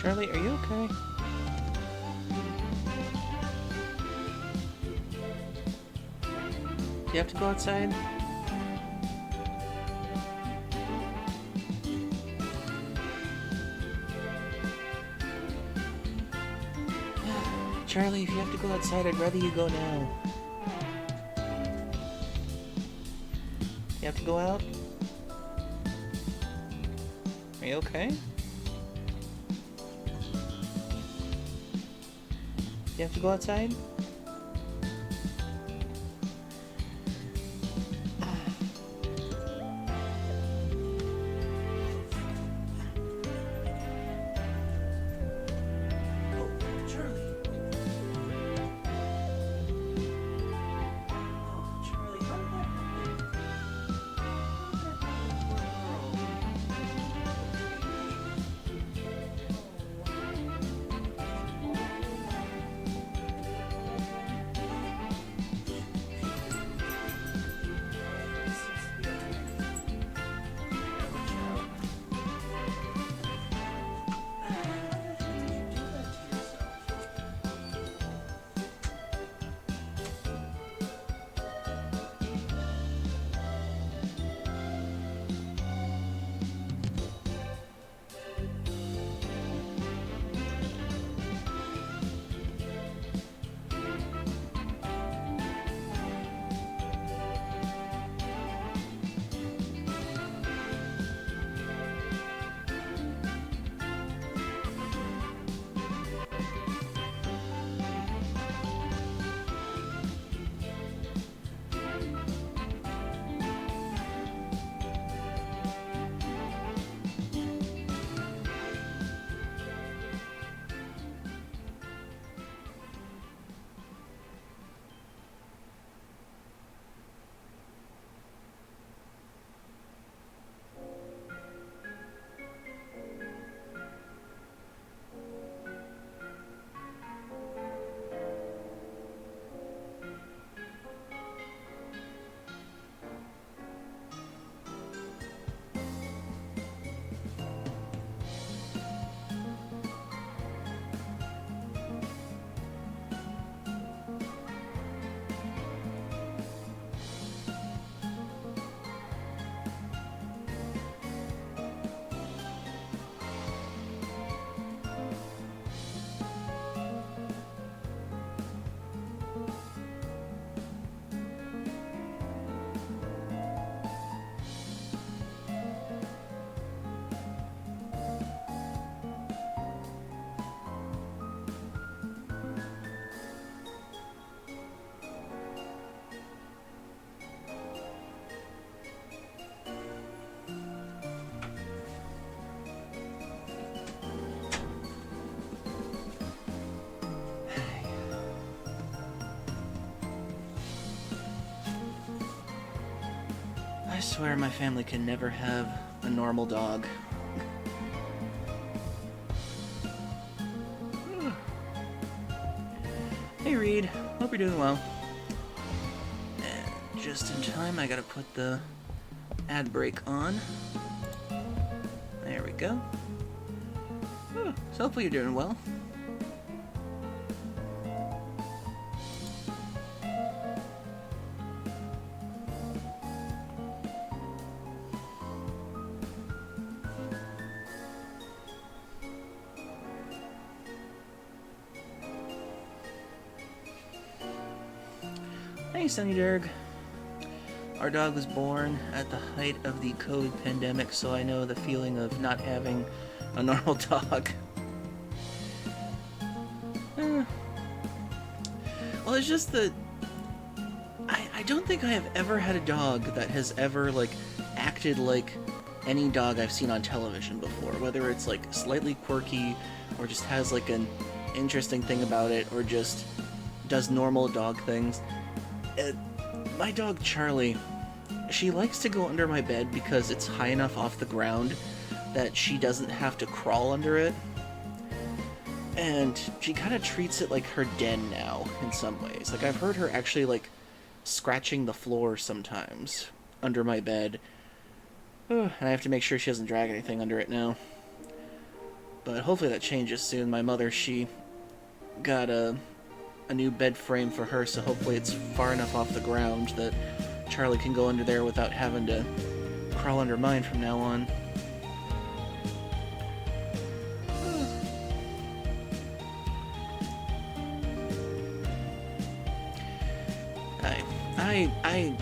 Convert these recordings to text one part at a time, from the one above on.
Charlie, are you okay? Do you have to go outside? Charlie, if you have to go outside, I'd rather you go now. You have to go out? Are you okay? You have to go outside? I swear my family can never have a normal dog. Hey Reed, hope you're doing well. And just in time, I gotta put the ad break on. There we go. So hopefully you're doing well. Hey, Sunny Derg. Our dog was born at the height of the COVID pandemic, so I know the feeling of not having a normal dog. Well, it's just that I don't think I have ever had a dog that has ever, like, acted like any dog I've seen on television before. Whether it's, like, slightly quirky, or just has, like, an interesting thing about it, or just does normal dog things. My dog Charlie, she likes to go under my bed because it's high enough off the ground that she doesn't have to crawl under it. And she kind of treats it like her den now, in some ways. Like, I've heard her actually, like, scratching the floor sometimes under my bed. And I have to make sure she doesn't drag anything under it now. But hopefully that changes soon. My mother, she got a new bed frame for her, so hopefully it's far enough off the ground that Charlie can go under there without having to crawl under mine from now on.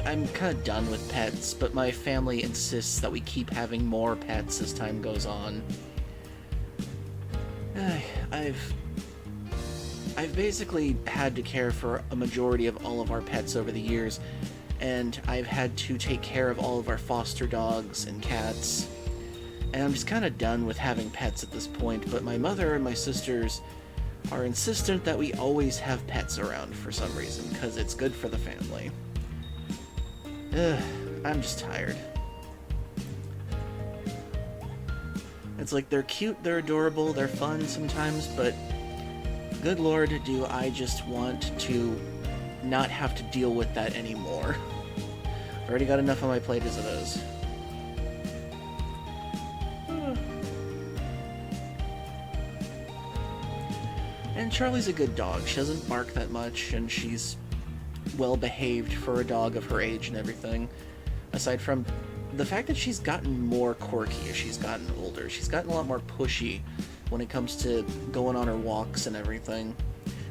I'm kind of done with pets, but my family insists that we keep having more pets as time goes on. I've basically had to care for a majority of all of our pets over the years, and I've had to take care of all of our foster dogs and cats, and I'm just kind of done with having pets at this point, but my mother and my sisters are insistent that we always have pets around for some reason, because it's good for the family. I'm just tired. It's like they're cute, they're adorable, they're fun sometimes, but good lord, do I just want to not have to deal with that anymore. I've already got enough on my plate as it is. And Charlie's a good dog. She doesn't bark that much, and she's well behaved for a dog of her age and everything. Aside from the fact that she's gotten more quirky as she's gotten older. She's gotten a lot more pushy when it comes to going on her walks and everything.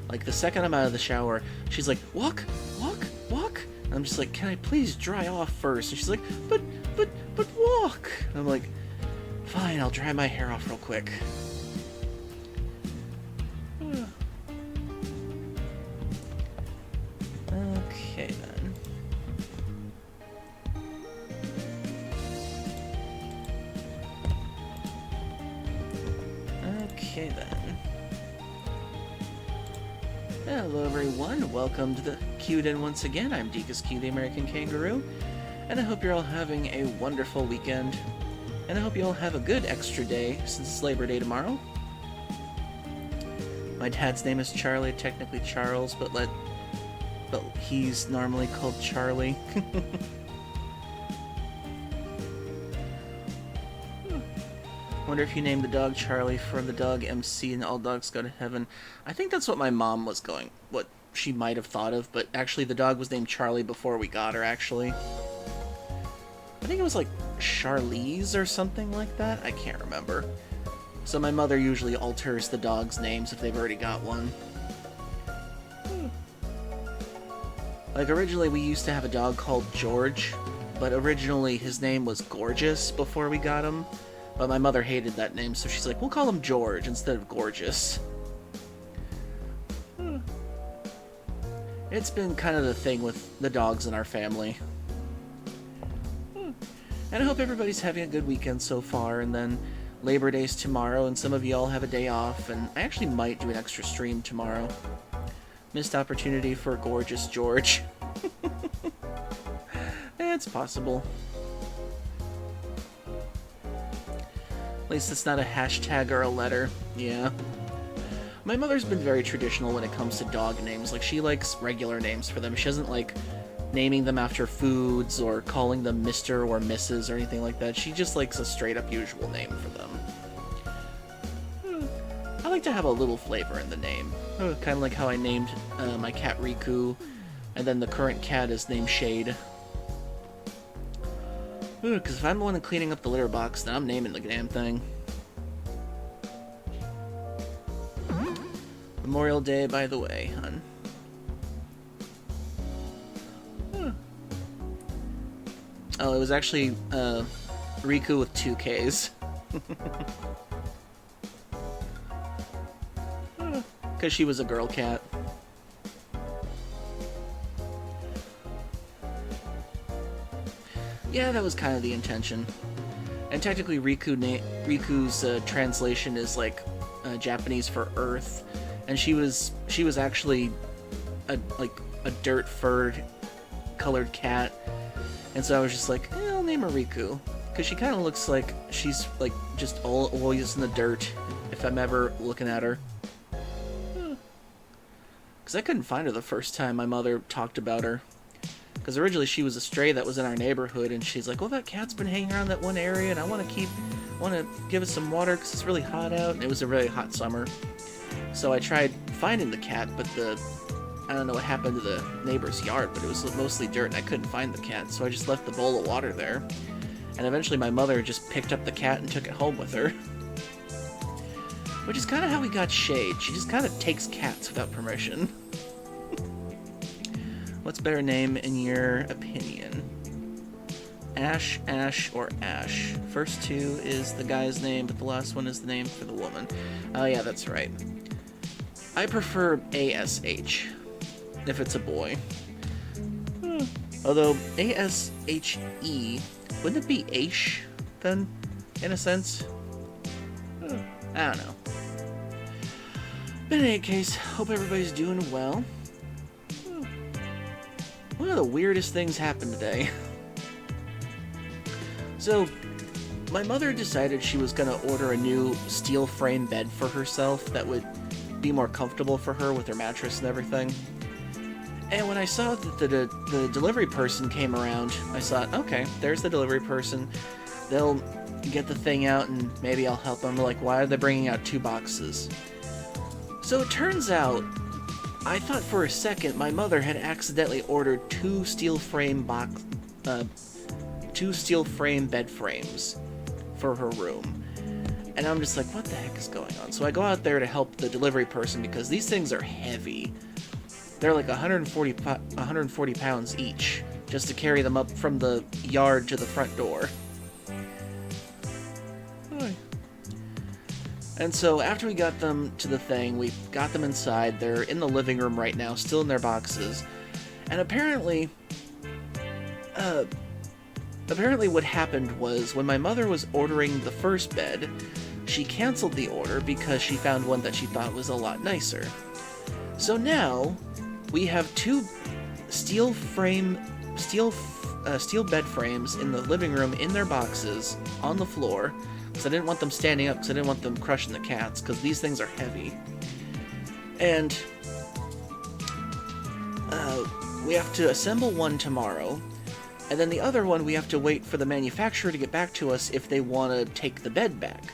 Like, the second I'm out of the shower, she's like, walk, walk, walk. And I'm just like, can I please dry off first? And she's like, but walk. And I'm like, fine, I'll dry my hair off real quick. Okay, then. Okay, then. Hello, everyone. Welcome to the Q-Den once again. I'm Deakus Q, the American Kangaroo, and I hope you're all having a wonderful weekend. And I hope you all have a good extra day, since it's Labor Day tomorrow. My dad's name is Charlie, technically Charles, but he's normally called Charlie. Wonder if you named the dog Charlie from the dog MC and All Dogs Go to Heaven. I think that's what my mom was what she might have thought of, but actually the dog was named Charlie before we got her, actually. I think it was like Charlize or something like that. I can't remember. So my mother usually alters the dog's names if they've already got one. Like, originally we used to have a dog called George, but originally his name was Gorgeous before we got him. But my mother hated that name, so she's like, we'll call him George instead of Gorgeous. It's been kind of the thing with the dogs in our family. And I hope everybody's having a good weekend so far, and then Labor Day's tomorrow, and some of y'all have a day off, and I actually might do an extra stream tomorrow. Missed opportunity for Gorgeous George. It's possible. At least it's not a hashtag or a letter. Yeah. My mother's been very traditional when it comes to dog names. Like, she likes regular names for them. She doesn't like naming them after foods or calling them Mr. or Mrs. or anything like that. She just likes a straight-up usual name for them. I like to have a little flavor in the name. Kind of like how I named my cat Riku, and then the current cat is named Shade. Because if I'm the one cleaning up the litter box, then I'm naming the damn thing. Memorial Day, by the way, hun. Oh, it was actually Riku with 2 Ks. Because she was a girl cat. Yeah, that was kind of the intention. And technically Riku's translation is like Japanese for earth, and she was actually a dirt furred colored cat, and so I was just like, I'll name her Riku, because she kind of looks like she's like just always in the dirt if I'm ever looking at her. Because I couldn't find her the first time my mother talked about her. Because originally she was a stray that was in our neighborhood, and she's like, "Oh, that cat's been hanging around that one area, and I want to give it some water because it's really hot out." And it was a really hot summer, so I tried finding the cat, but I don't know what happened to the neighbor's yard, but it was mostly dirt, and I couldn't find the cat, so I just left the bowl of water there. And eventually my mother just picked up the cat and took it home with her. Which is kind of how we got Shade. She just kind of takes cats without permission. What's a better name in your opinion? Ash, Ash, or Ash? First two is the guy's name, but the last one is the name for the woman. Oh yeah, that's right. I prefer ASH, if it's a boy. Although, ASHE, wouldn't it be Aish, then, in a sense? I don't know. But in any case, hope everybody's doing well. One of the weirdest things happened today. So, my mother decided she was gonna order a new steel frame bed for herself that would be more comfortable for her with her mattress and everything. And when I saw that the delivery person came around, I thought, okay, there's the delivery person. They'll get the thing out and maybe I'll help them. Like, why are they bringing out 2 boxes? So it turns out, I thought for a second my mother had accidentally ordered 2 steel frame bed frames for her room. And I'm just like, what the heck is going on? So I go out there to help the delivery person because these things are heavy. They're like 140 pounds each, just to carry them up from the yard to the front door. And so after we got them to the thing, we got them inside. They're in the living room right now, still in their boxes. And apparently what happened was when my mother was ordering the first bed, she canceled the order because she found one that she thought was a lot nicer. So now we have 2 steel bed frames in the living room in their boxes on the floor. Because I didn't want them standing up, because I didn't want them crushing the cats, because these things are heavy. And we have to assemble one tomorrow, and then the other one we have to wait for the manufacturer to get back to us if they want to take the bed back.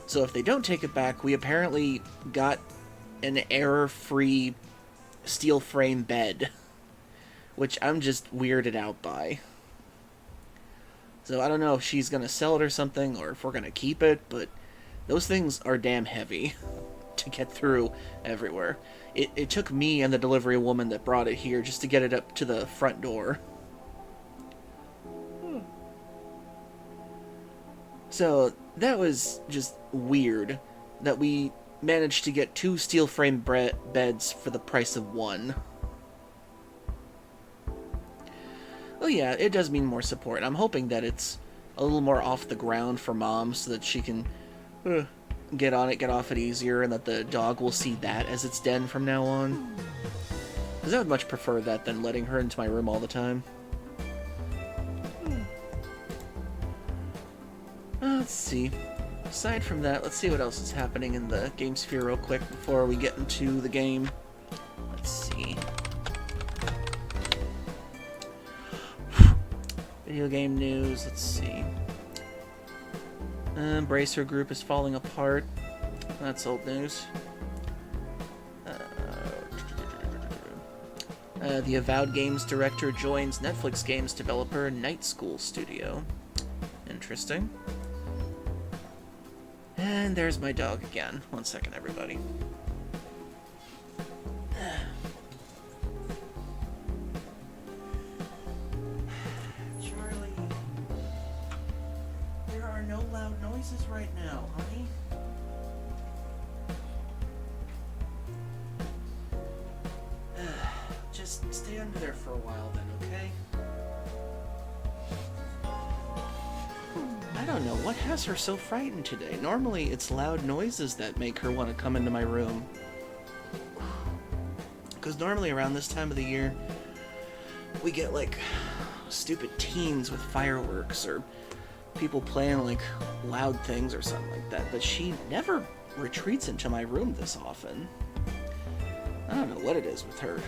So if they don't take it back, we apparently got an error-free steel frame bed, which I'm just weirded out by. So I don't know if she's going to sell it or something, or if we're going to keep it, but those things are damn heavy to get through everywhere. It took me and the delivery woman that brought it here just to get it up to the front door. So that was just weird that we managed to get 2 steel frame beds for the price of 1. Oh yeah, it does mean more support. I'm hoping that it's a little more off the ground for Mom so that she can get on it, get off it easier, and that the dog will see that as its den from now on. Because I would much prefer that than letting her into my room all the time. Let's see. Aside from that, let's see what else is happening in the game sphere real quick before we get into the game. Let's see. Video game news, let's see. Bracer Group is falling apart. That's old news. The Avowed Games director joins Netflix games developer Night School Studio. Interesting. And there's my dog again. 1 second, everybody. Charlie, there are no loud noises right now, honey. Just stay under there for a while then, okay? I don't know, what has her so frightened today? Normally it's loud noises that make her want to come into my room. Because normally around this time of the year, we get like stupid teens with fireworks or people playing like loud things or something like that. But she never retreats into my room this often. I don't know what it is with her.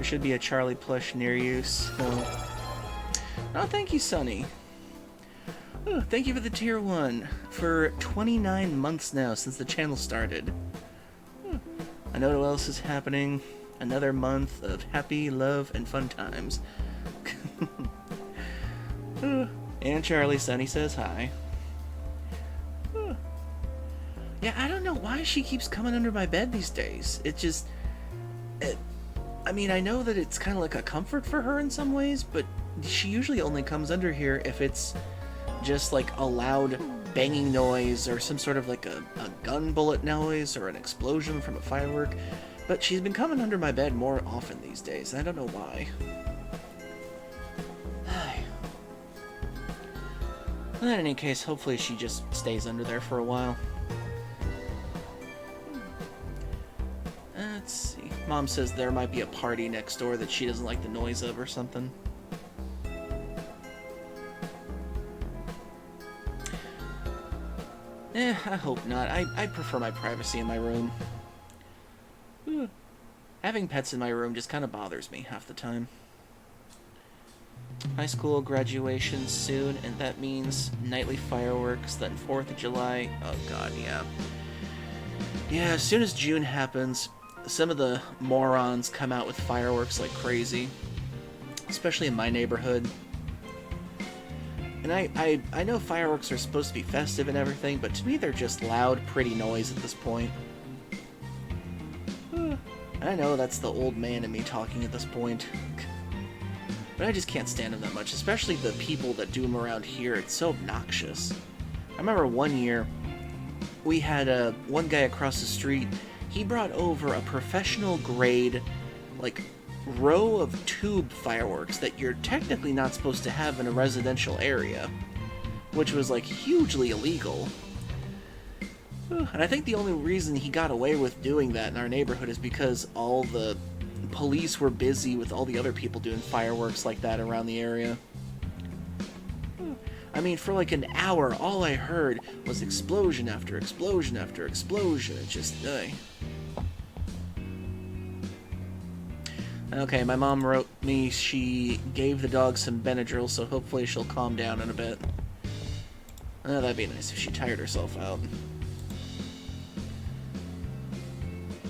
There should be a Charlie plush near you, so... Oh, thank you, Sonny. Oh, thank you for the tier 1 for 29 months now since the channel started. Oh, I know what else is happening. Another month of happy, love, and fun times. Oh, and Charlie Sonny says hi. Oh. Yeah, I don't know why she keeps coming under my bed these days. It just... I mean, I know that it's kind of like a comfort for her in some ways, but she usually only comes under here if it's just like a loud banging noise or some sort of like a gun bullet noise or an explosion from a firework. But she's been coming under my bed more often these days. I don't know why. In any case, hopefully she just stays under there for a while. Let's see. Mom says there might be a party next door that she doesn't like the noise of or something. I hope not. I prefer my privacy in my room. Having pets in my room just kind of bothers me half the time. High school graduation soon, and that means nightly fireworks, then 4th of July. Oh god, yeah. Yeah, as soon as June happens, some of the morons come out with fireworks like crazy. Especially in my neighborhood. And I know fireworks are supposed to be festive and everything, but to me they're just loud, pretty noise at this point. I know that's the old man in me talking at this point. But I just can't stand them that much, especially the people that do them around here. It's so obnoxious. I remember one year, we had one guy across the street. He brought over a professional grade, like, row of tube fireworks that you're technically not supposed to have in a residential area, which was, like, hugely illegal. And I think the only reason he got away with doing that in our neighborhood is because all the police were busy with all the other people doing fireworks like that around the area. I mean, for like an hour, all I heard was explosion after explosion after explosion. It just, Okay, my mom wrote me she gave the dog some Benadryl, so hopefully she'll calm down in a bit. Oh, that'd be nice if she tired herself out.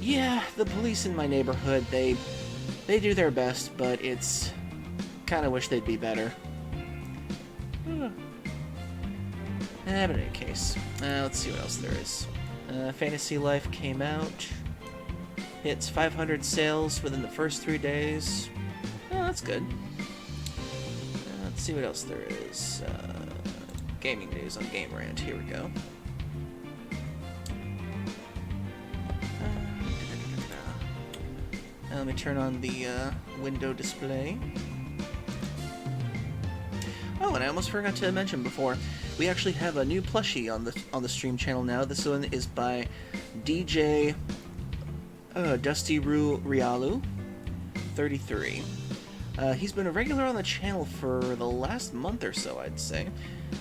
Yeah, the police in my neighborhood, they do their best, but it's... kind of wish they'd be better. But in any case, let's see what else there is. Fantasy Life came out. Hits 500 sales within the first 3 days. Oh, that's good. Let's see what else there is. Gaming news on Game Rant. Here we go. Let me turn on the window display. Oh, and I almost forgot to mention before, we actually have a new plushie on the stream channel now. This one is by DJ Dusty Rialu 33. He's been a regular on the channel for the last month or so, I'd say.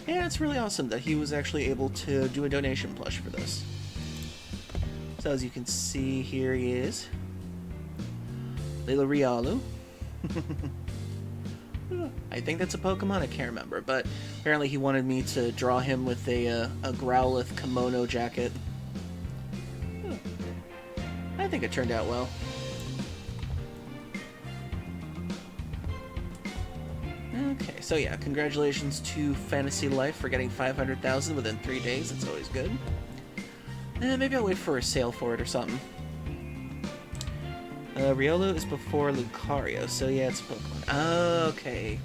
And it's really awesome that he was actually able to do a donation plush for this. So as you can see, here he is. Lilo Rialu. I think that's a Pokemon, I can't remember, but apparently he wanted me to draw him with a Growlithe kimono jacket. I think it turned out well. Okay, so yeah, congratulations to Fantasy Life for getting 500,000 within 3 days, that's always good. Maybe I'll wait for a sale for it or something. Riolu is before Lucario, so yeah, it's a Pokemon. Okay.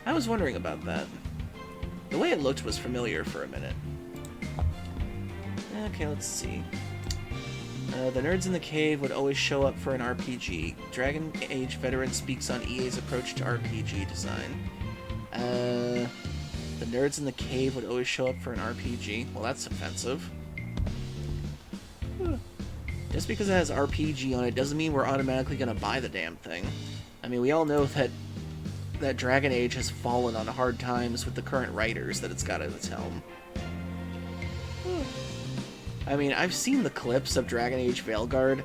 I was wondering about that. The way it looked was familiar for a minute. Okay, let's see. The nerds in the cave would always show up for an RPG. Dragon Age veteran speaks on EA's approach to RPG design. The nerds in the cave would always show up for an RPG. Well, that's offensive. Just because it has RPG on it doesn't mean we're automatically going to buy the damn thing. I mean, we all know that Dragon Age has fallen on hard times with the current writers that it's got at its helm. I mean, I've seen the clips of Dragon Age Veilguard,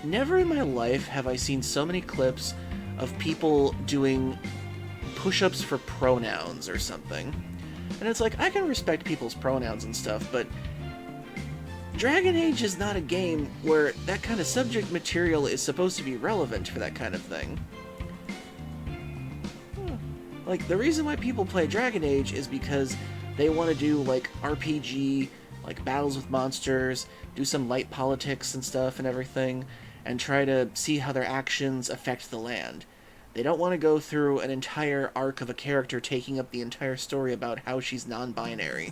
Never in my life have I seen so many clips of people doing push-ups for pronouns or something. And it's like, I can respect people's pronouns and stuff, but Dragon Age is not a game where that kind of subject material is supposed to be relevant for that kind of thing. Like, the reason why people play Dragon Age is because they want to do, like, RPG, like, battles with monsters, do some light politics and stuff and everything, and try to see how their actions affect the land. They don't want to go through an entire arc of a character taking up the entire story about how she's non-binary.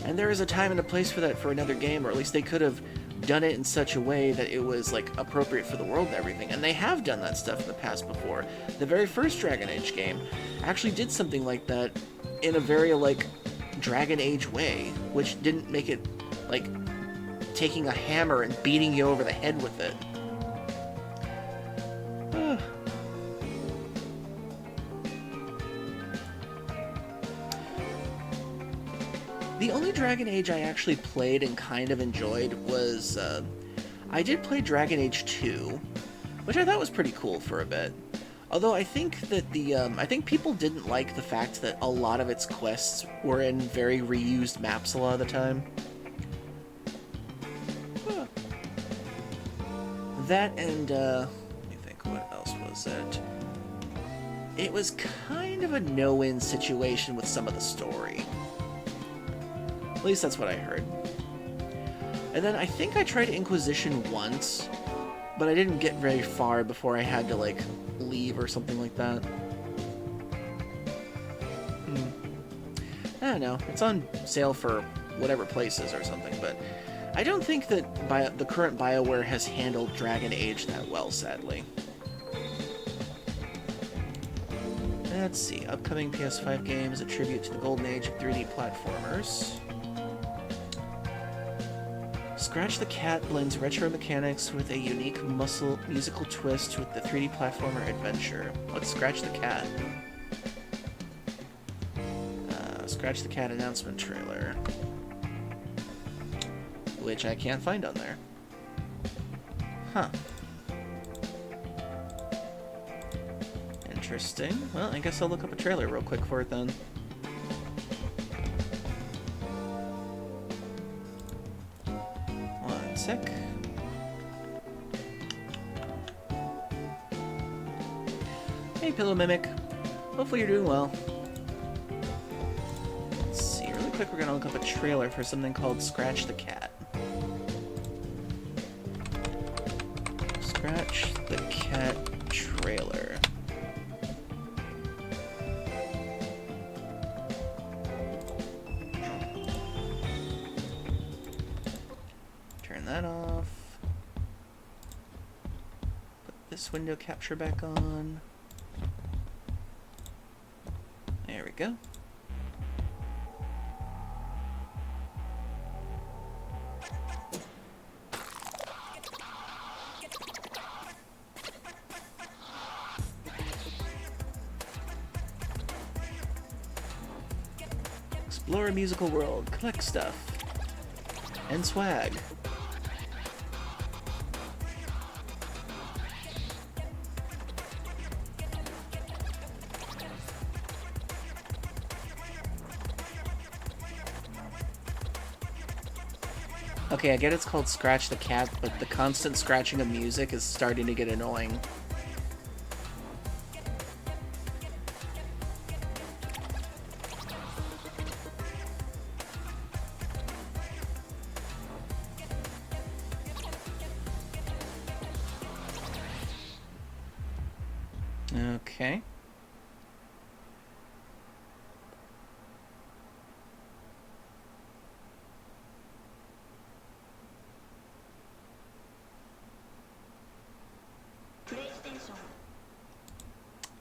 And there is a time and a place for that for another game, or at least they could have done it in such a way that it was, like, appropriate for the world and everything. And they have done that stuff in the past before. The very first Dragon Age game actually did something like that in a very, like, Dragon Age way, which didn't make it, like, taking a hammer and beating you over the head with it. The only Dragon Age I actually played and kind of enjoyed was, I did play Dragon Age 2, which I thought was pretty cool for a bit. Although I think that I think people didn't like the fact that a lot of its quests were in very reused maps a lot of the time. That and, let me think, what else was it? It was kind of a no-win situation with some of the story. At least that's what I heard. And then I think I tried Inquisition once, but I didn't get very far before I had to, like, leave or something like that. I don't know. It's on sale for whatever places or something, but I don't think that the current BioWare has handled Dragon Age that well, sadly. Let's see. Upcoming PS5 games, a tribute to the golden age of 3D platformers. Scratch the Cat blends retro mechanics with a unique musical twist with the 3D platformer adventure. What's Scratch the Cat? Scratch the Cat announcement trailer. Which I can't find on there. Huh. Interesting. Well, I guess I'll look up a trailer real quick for it then. One sec. Hey, Pillow Mimic. Hopefully you're doing well. Let's see, really quick we're gonna look up a trailer for something called Scratch the Cat. Scratch the Cat trailer. Turn that off. Put this window capture back on. There we go. Explore a musical world, collect stuff, and swag. Okay, I get it's called Scratch the Cat, but the constant scratching of music is starting to get annoying. Okay.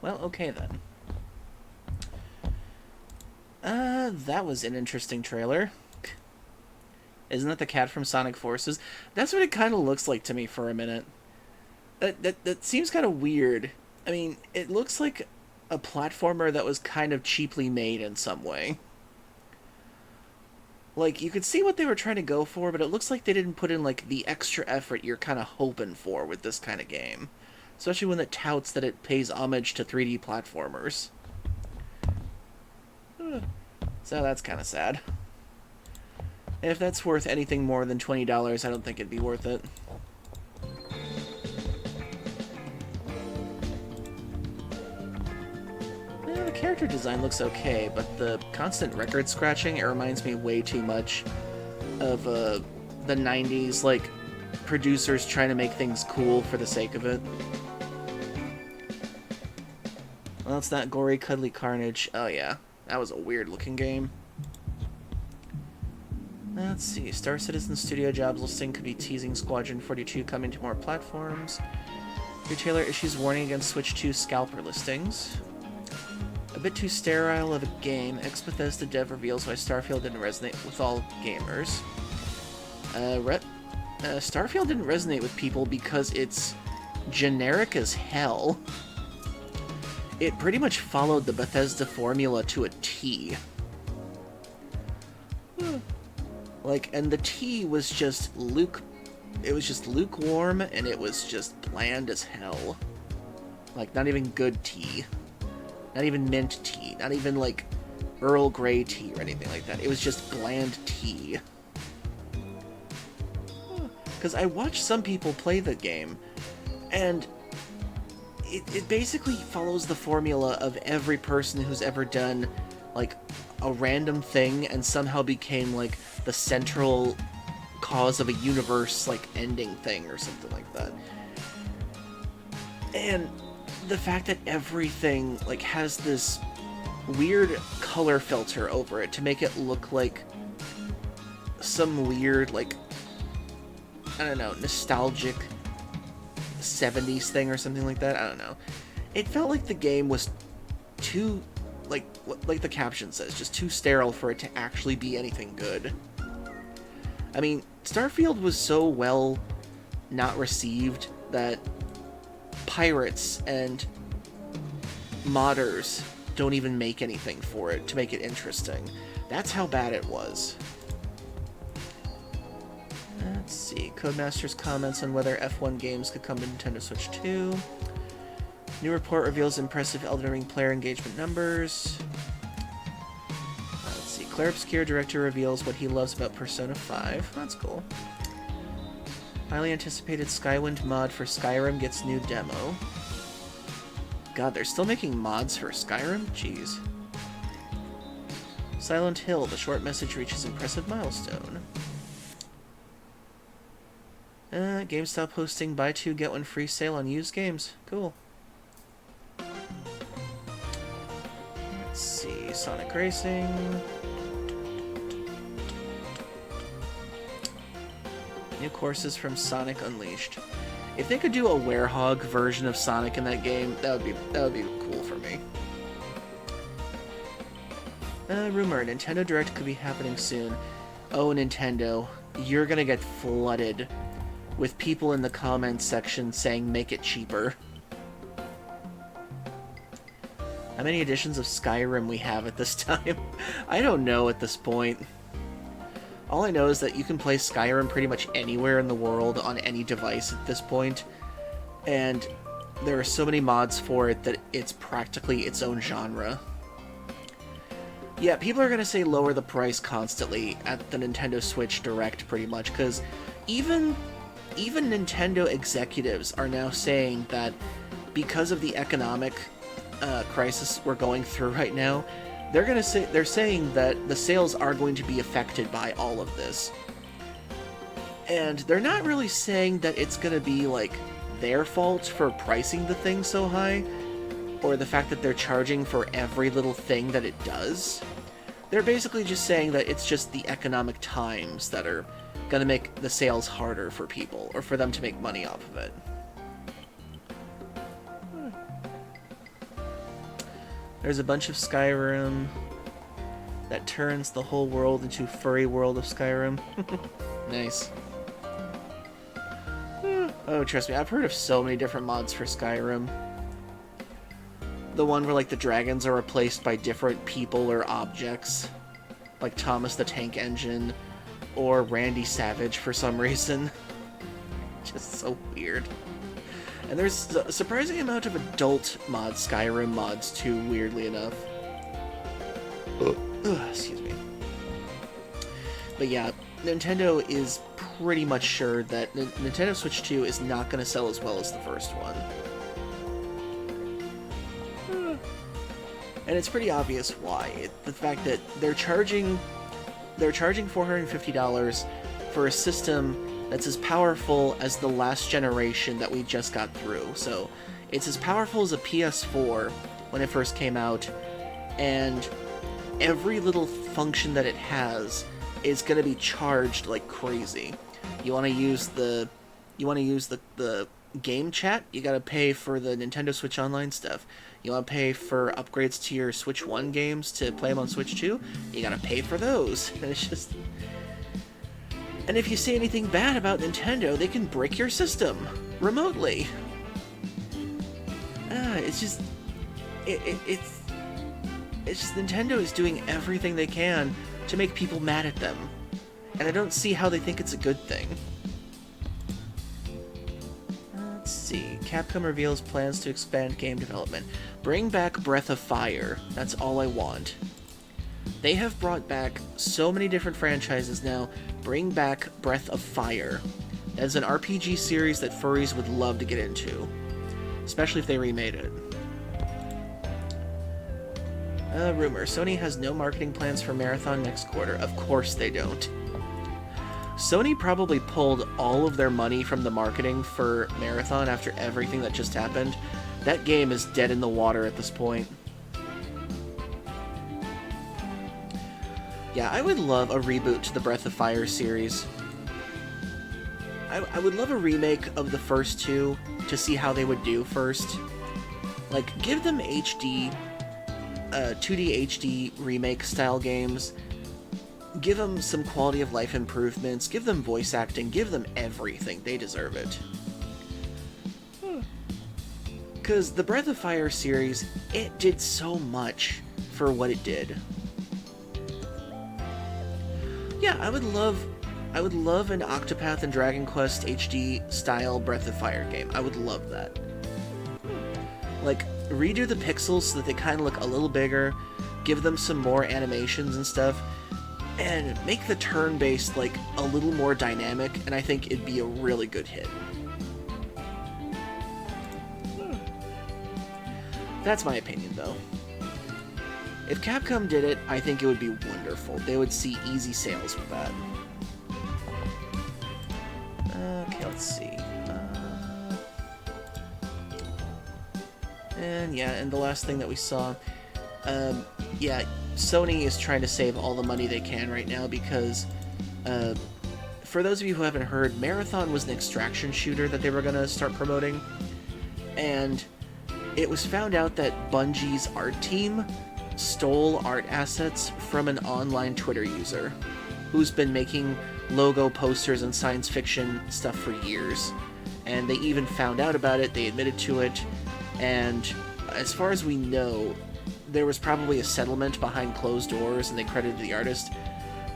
Well, okay then. That was an interesting trailer. Isn't that the cat from Sonic Forces? That's what it kind of looks like to me for a minute. That seems kind of weird. I mean, it looks like a platformer that was kind of cheaply made in some way. Like, you could see what they were trying to go for, but it looks like they didn't put in, like, the extra effort you're kind of hoping for with this kind of game. Especially when it touts that it pays homage to 3D platformers. So that's kind of sad. And if that's worth anything more than $20, I don't think it'd be worth it. The character design looks okay, but the constant record scratching, it reminds me way too much of the 90s, like, producers trying to make things cool for the sake of it. Well, it's not gory, cuddly carnage. Oh yeah, that was a weird-looking game. Let's see. Star Citizen Studio jobs listing could be teasing Squadron 42 coming to more platforms. Retailer issues warning against Switch 2 scalper listings. A bit too sterile of a game, ex-Bethesda dev reveals why Starfield didn't resonate with all gamers. Starfield didn't resonate with people because it's generic as hell. It pretty much followed the Bethesda formula to a T. Like, and the tea was just it was just lukewarm, and it was just bland as hell. Like, not even good tea. Not even mint tea. Not even, like, Earl Grey tea or anything like that. It was just bland tea. Because I watched some people play the game, and it basically follows the formula of every person who's ever done, like, a random thing and somehow became, like, the central cause of a universe, like, ending thing or something like that. And the fact that everything, like, has this weird color filter over it to make it look like some weird, like, I don't know, nostalgic 70s thing or something like that. I don't know. It felt like the game was too, like the caption says, just too sterile for it to actually be anything good. I mean, Starfield was so well not received that pirates and modders don't even make anything for it to make it interesting. That's how bad it was. Let's see. Codemaster's comments on whether F1 games could come to Nintendo Switch 2. New report reveals impressive Elden Ring player engagement numbers. Let's see. Clair, Obscur director reveals what he loves about Persona 5. That's cool. Highly anticipated Skywind mod for Skyrim gets new demo. God, they're still making mods for Skyrim? Jeez. Silent Hill, the short message reaches impressive milestone. GameStop hosting buy two get one free sale on used games. Cool. Let's see, Sonic Racing. New courses from Sonic Unleashed. If they could do a werehog version of Sonic in that game, that would be cool for me. Rumor, Nintendo Direct could be happening soon. Oh, Nintendo, you're gonna get flooded with people in the comments section saying make it cheaper. How many editions of Skyrim we have at this time? I don't know at this point. All I know is that you can play Skyrim pretty much anywhere in the world on any device at this point, and there are so many mods for it that it's practically its own genre. Yeah, people are going to say lower the price constantly at the Nintendo Switch Direct pretty much, because even Nintendo executives are now saying that because of the economic crisis we're going through right now, they're saying that the sales are going to be affected by all of this. And they're not really saying that it's going to be like their fault for pricing the thing so high, or the fact that they're charging for every little thing that it does. They're basically just saying that it's just the economic times that are going to make the sales harder for people, or for them to make money off of it. There's a bunch of Skyrim that turns the whole world into furry world of Skyrim. Nice. Oh, trust me, I've heard of so many different mods for Skyrim. The one where, like, the dragons are replaced by different people or objects. like Thomas the Tank Engine or Randy Savage for some reason. Just so weird. And there's a surprising amount of adult mods, Skyrim mods too, weirdly enough. Excuse me. But yeah, Nintendo is pretty much sure that Nintendo Switch 2 is not going to sell as well as the first one. And it's pretty obvious why. The fact that they're charging $450 for a system that's as powerful as the last generation that we just got through. So it's as powerful as a PS4 when it first came out, and every little function that it has is going to be charged like crazy. You want to use the game chat, you got to pay for the Nintendo Switch Online stuff. You want to pay for upgrades to your Switch 1 games to play them on Switch 2, you got to pay for those. And it's just... And if you say anything bad about Nintendo, they can break your system remotely. It's just Nintendo is doing everything they can to make people mad at them, and I don't see how they think it's a good thing. Let's see. Capcom reveals plans to expand game development. Bring back Breath of Fire. That's all I want. They have brought back so many different franchises now. Bring back Breath of Fire. That is an RPG series that furries would love to get into, especially if they remade it. Rumor. Sony has no marketing plans for Marathon next quarter. Of course they don't. Sony probably pulled all of their money from the marketing for Marathon after everything that just happened. That game is dead in the water at this point. Yeah, I would love a reboot to the Breath of Fire series. I would love a remake of the first two to see how they would do first. Like, give them HD, 2D HD remake style games. Give them some quality of life improvements. Give them voice acting. Give them everything. They deserve it. Because the Breath of Fire series, it did so much for what it did. Yeah, I would love an Octopath and Dragon Quest HD style Breath of Fire game. I would love that. Like, redo the pixels so that they kind of look a little bigger, give them some more animations and stuff, and make the turn-based, like, a little more dynamic, and I think it'd be a really good hit. That's my opinion, though. If Capcom did it, I think it would be wonderful. They would see easy sales with that. Okay, let's see. And the last thing that we saw, yeah, Sony is trying to save all the money they can right now because, for those of you who haven't heard, Marathon was an extraction shooter that they were going to start promoting, and it was found out that Bungie's art team stole art assets from an online Twitter user who's been making logo posters and science fiction stuff for years. And they even found out about it, they admitted to it, and as far as we know, there was probably a settlement behind closed doors and they credited the artist.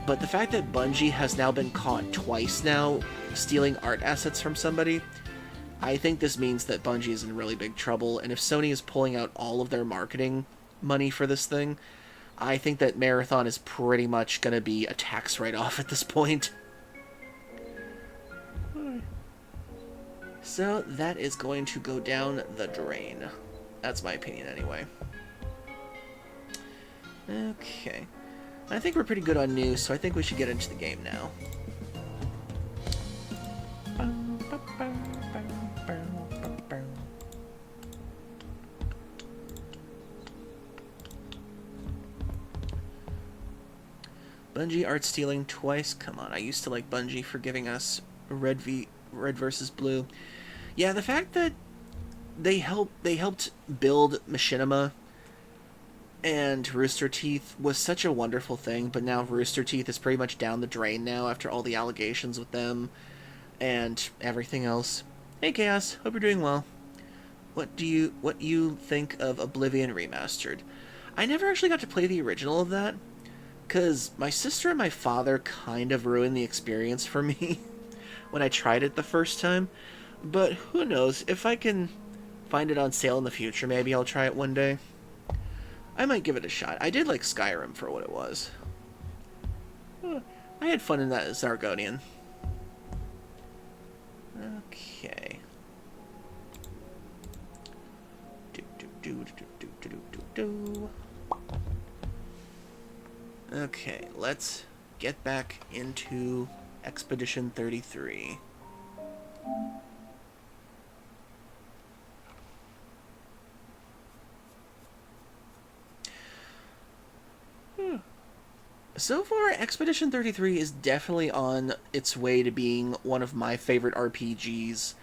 But the fact that Bungie has now been caught twice now stealing art assets from somebody, I think this means that Bungie is in really big trouble, and if Sony is pulling out all of their marketing money for this thing, I think that Marathon is pretty much going to be a tax write-off at this point. So that is going to go down the drain. That's my opinion anyway. Okay. I think we're pretty good on news, so I think we should get into the game now. Bungie art stealing twice? Come on, I used to like Bungie for giving us Red versus Blue. Yeah, the fact that they helped build Machinima and Rooster Teeth was such a wonderful thing, but now Rooster Teeth is pretty much down the drain now after all the allegations with them and everything else. Hey Chaos, hope you're doing well. What you think of Oblivion Remastered? I never actually got to play the original of that, Because my sister and my father kind of ruined the experience for me when I tried it the first time. But who knows, if I can find it on sale in the future, maybe I'll try it one day. I might give it a shot. I did like Skyrim for what it was. I had fun in that Zargonian. Okay. Okay, let's get back into Expedition 33. So far, Expedition 33 is definitely on its way to being one of my favorite RPGs,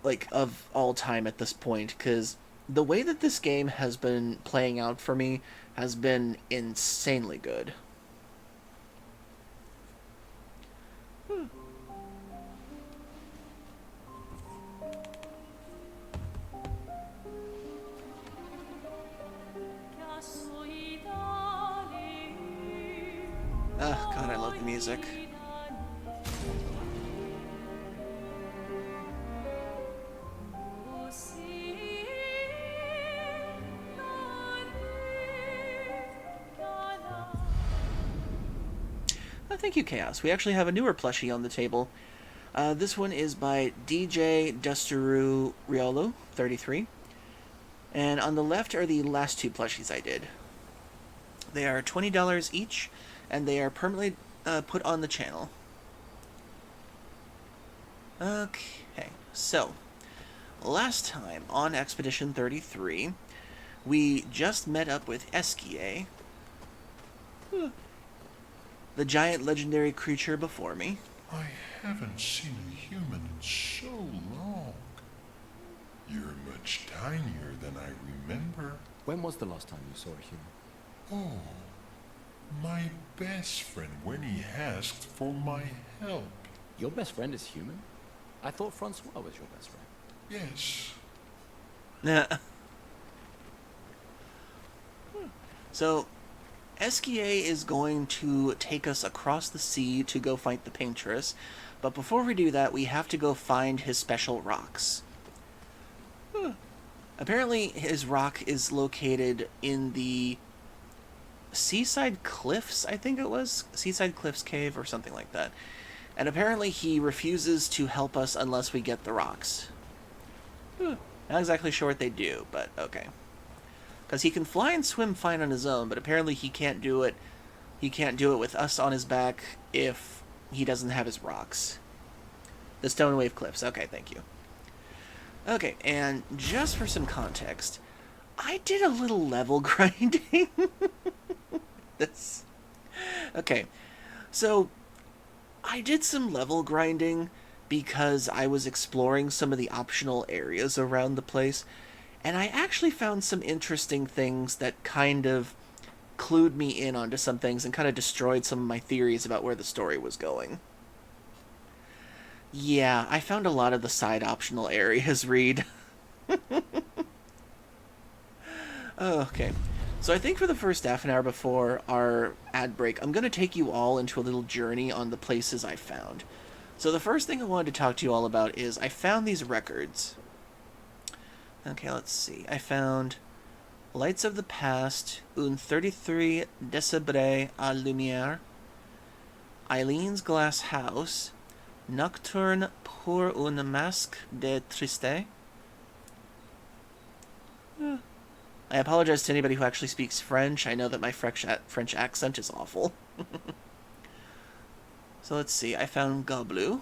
like, of all time at this point, because the way that this game has been playing out for me has been insanely good. Oh, God, I love the music. Oh, thank you, Chaos. We actually have a newer plushie on the table. This one is by DJ Dusteru Riolo, 33. And on the left are the last two plushies I did. They are $20 each, and they are permanently put on the channel. Okay, so last time on Expedition 33, we just met up with Eskie, the giant legendary creature before me. I haven't seen a human in so long. You're much tinier than I remember. When was the last time you saw a human? Oh, my best friend when he asked for my help. Your best friend is human? I thought Francois was your best friend. Yes. Nah. So, Eskie is going to take us across the sea to go fight the Paintress, but before we do that, we have to go find his special rocks. Apparently, his rock is located in the Seaside Cliffs, I think it was? Seaside Cliffs Cave or something like that. And apparently he refuses to help us unless we get the rocks. Not exactly sure what they do, but okay. Because he can fly and swim fine on his own, but apparently he can't do it. He can't do it with us on his back if he doesn't have his rocks. The Stone Wave Cliffs. Okay, thank you. Okay, and just for some context, I did a little level grinding. Okay, so I did some level grinding because I was exploring some of the optional areas around the place, and I actually found some interesting things that kind of clued me in onto some things and kind of destroyed some of my theories about where the story was going. Yeah, I found a lot of the side optional areas, Reed. Okay. So I think for the first half an hour before our ad break, I'm going to take you all into a little journey on the places I found. So the first thing I wanted to talk to you all about is I found these records. Okay, let's see. I found Lights of the Past, Un 33 Décembre à Lumière, Eileen's Glass House, Nocturne pour un masque de triste. I apologize to anybody who actually speaks French. I know that my French accent is awful. So let's see. I found Goblu.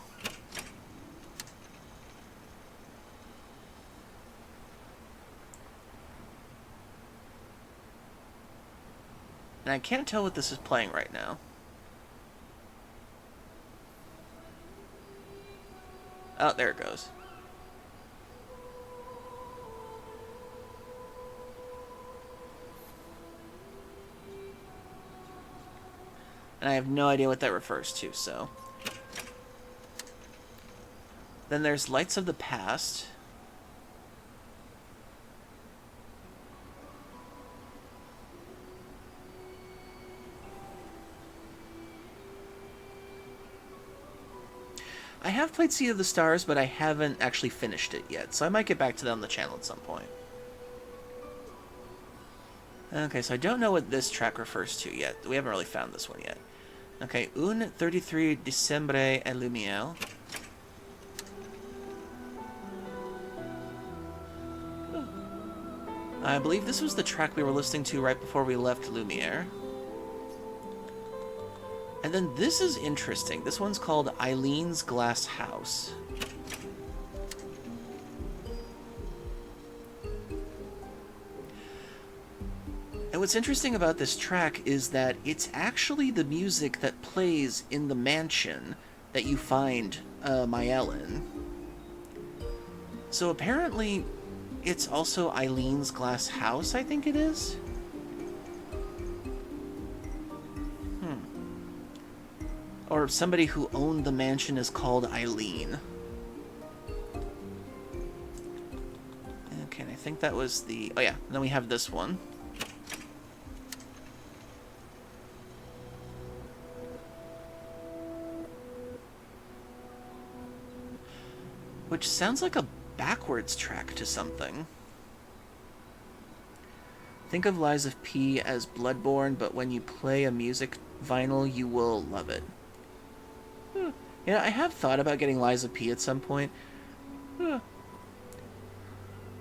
And I can't tell what this is playing right now. Oh, there it goes. And I have no idea what that refers to, so. Then there's Lights of the Past. have played Sea of the Stars, but I haven't actually finished it yet, so I might get back to that on the channel at some point. Okay, so I don't know what this track refers to yet. We haven't really found this one yet. Okay, Un 33 Dicembre et Lumière. I believe this was the track we were listening to right before we left Lumiere. And then this is interesting. This one's called Eileen's Glass House. And what's interesting about this track is that it's actually the music that plays in the mansion that you find Mael in. So apparently it's also Eileen's Glass House, I think it is? Or somebody who owned the mansion is called Eileen. Okay, and I think that was the... Oh yeah, and then we have this one. Which sounds like a backwards track to something. Think of Lies of P as Bloodborne, but when you play a music vinyl, you will love it. Yeah, I have thought about getting Lies of P at some point. I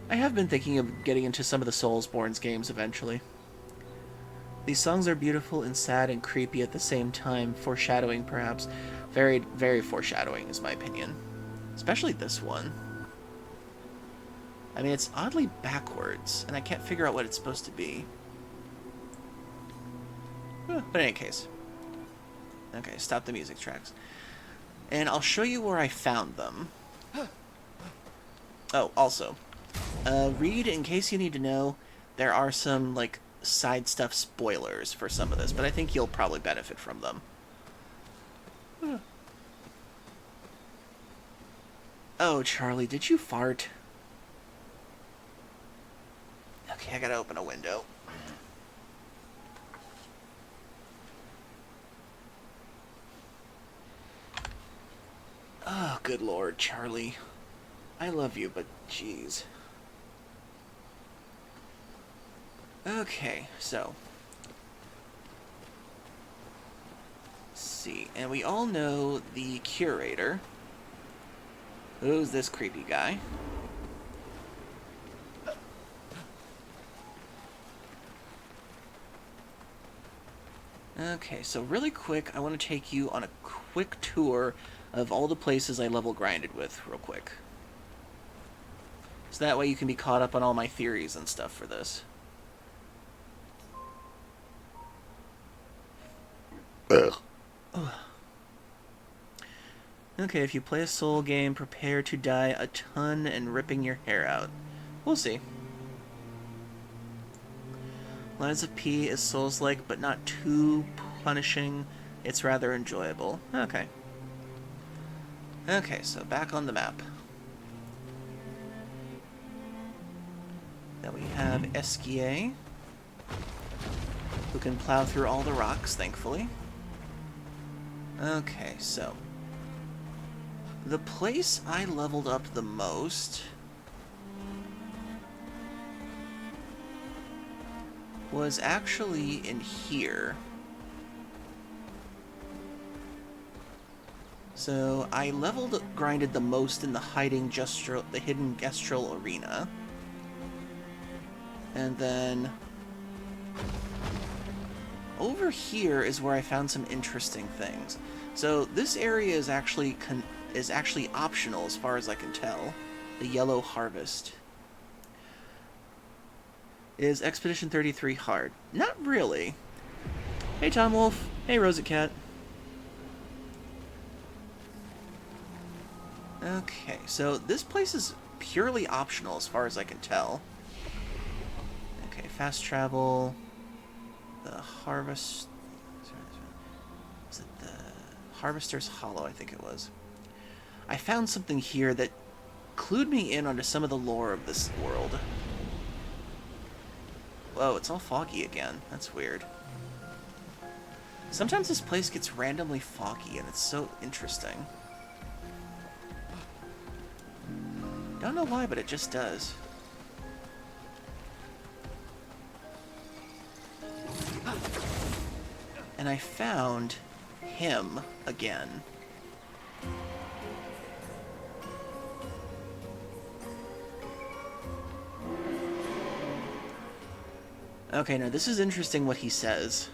have been thinking of getting into some of the Soulsborne's games eventually. These songs are beautiful and sad and creepy at the same time, foreshadowing perhaps. Very, very foreshadowing is my opinion. Especially this one. I mean, it's oddly backwards, and I can't figure out what it's supposed to be. But in any case. Okay, stop the music tracks. And I'll show you where I found them. Oh, also. Read, in case you need to know, there are some, like, side stuff spoilers for some of this, but I think you'll probably benefit from them. Oh, Charlie, did you fart? Okay, I gotta open a window. Oh, good lord, Charlie. I love you, but jeez. Okay, so. Let's see. And we all know the curator. Who's this creepy guy? Okay, so really quick, I want to take you on a quick tour of all the places I level grinded with, real quick. So that way you can be caught up on all my theories and stuff for this. Okay, if you play a soul game, prepare to die a ton and ripping your hair out. We'll see. Lies of P is Souls-like, but not too punishing. It's rather enjoyable. Okay. Okay, so back on the map. Then we have Esquier, who can plow through all the rocks, thankfully. Okay, so the place I leveled up the most was actually in here. So I grinded the most in the hidden Gestrel arena. And then over here is where I found some interesting things. So this area is actually optional as far as I can tell. The Yellow Harvest. Is Expedition 33 hard? Not really. Hey Tom Wolf. Hey Rosa Cat. Okay, so this place is purely optional as far as I can tell. Okay, fast travel. The Harvest... Was it the Harvester's Hollow, I think it was. I found something here that clued me in onto some of the lore of this world. Whoa, it's all foggy again. That's weird. Sometimes this place gets randomly foggy, and it's so interesting. Don't know why, but it just does. And I found him again. Okay, now this is interesting what he says.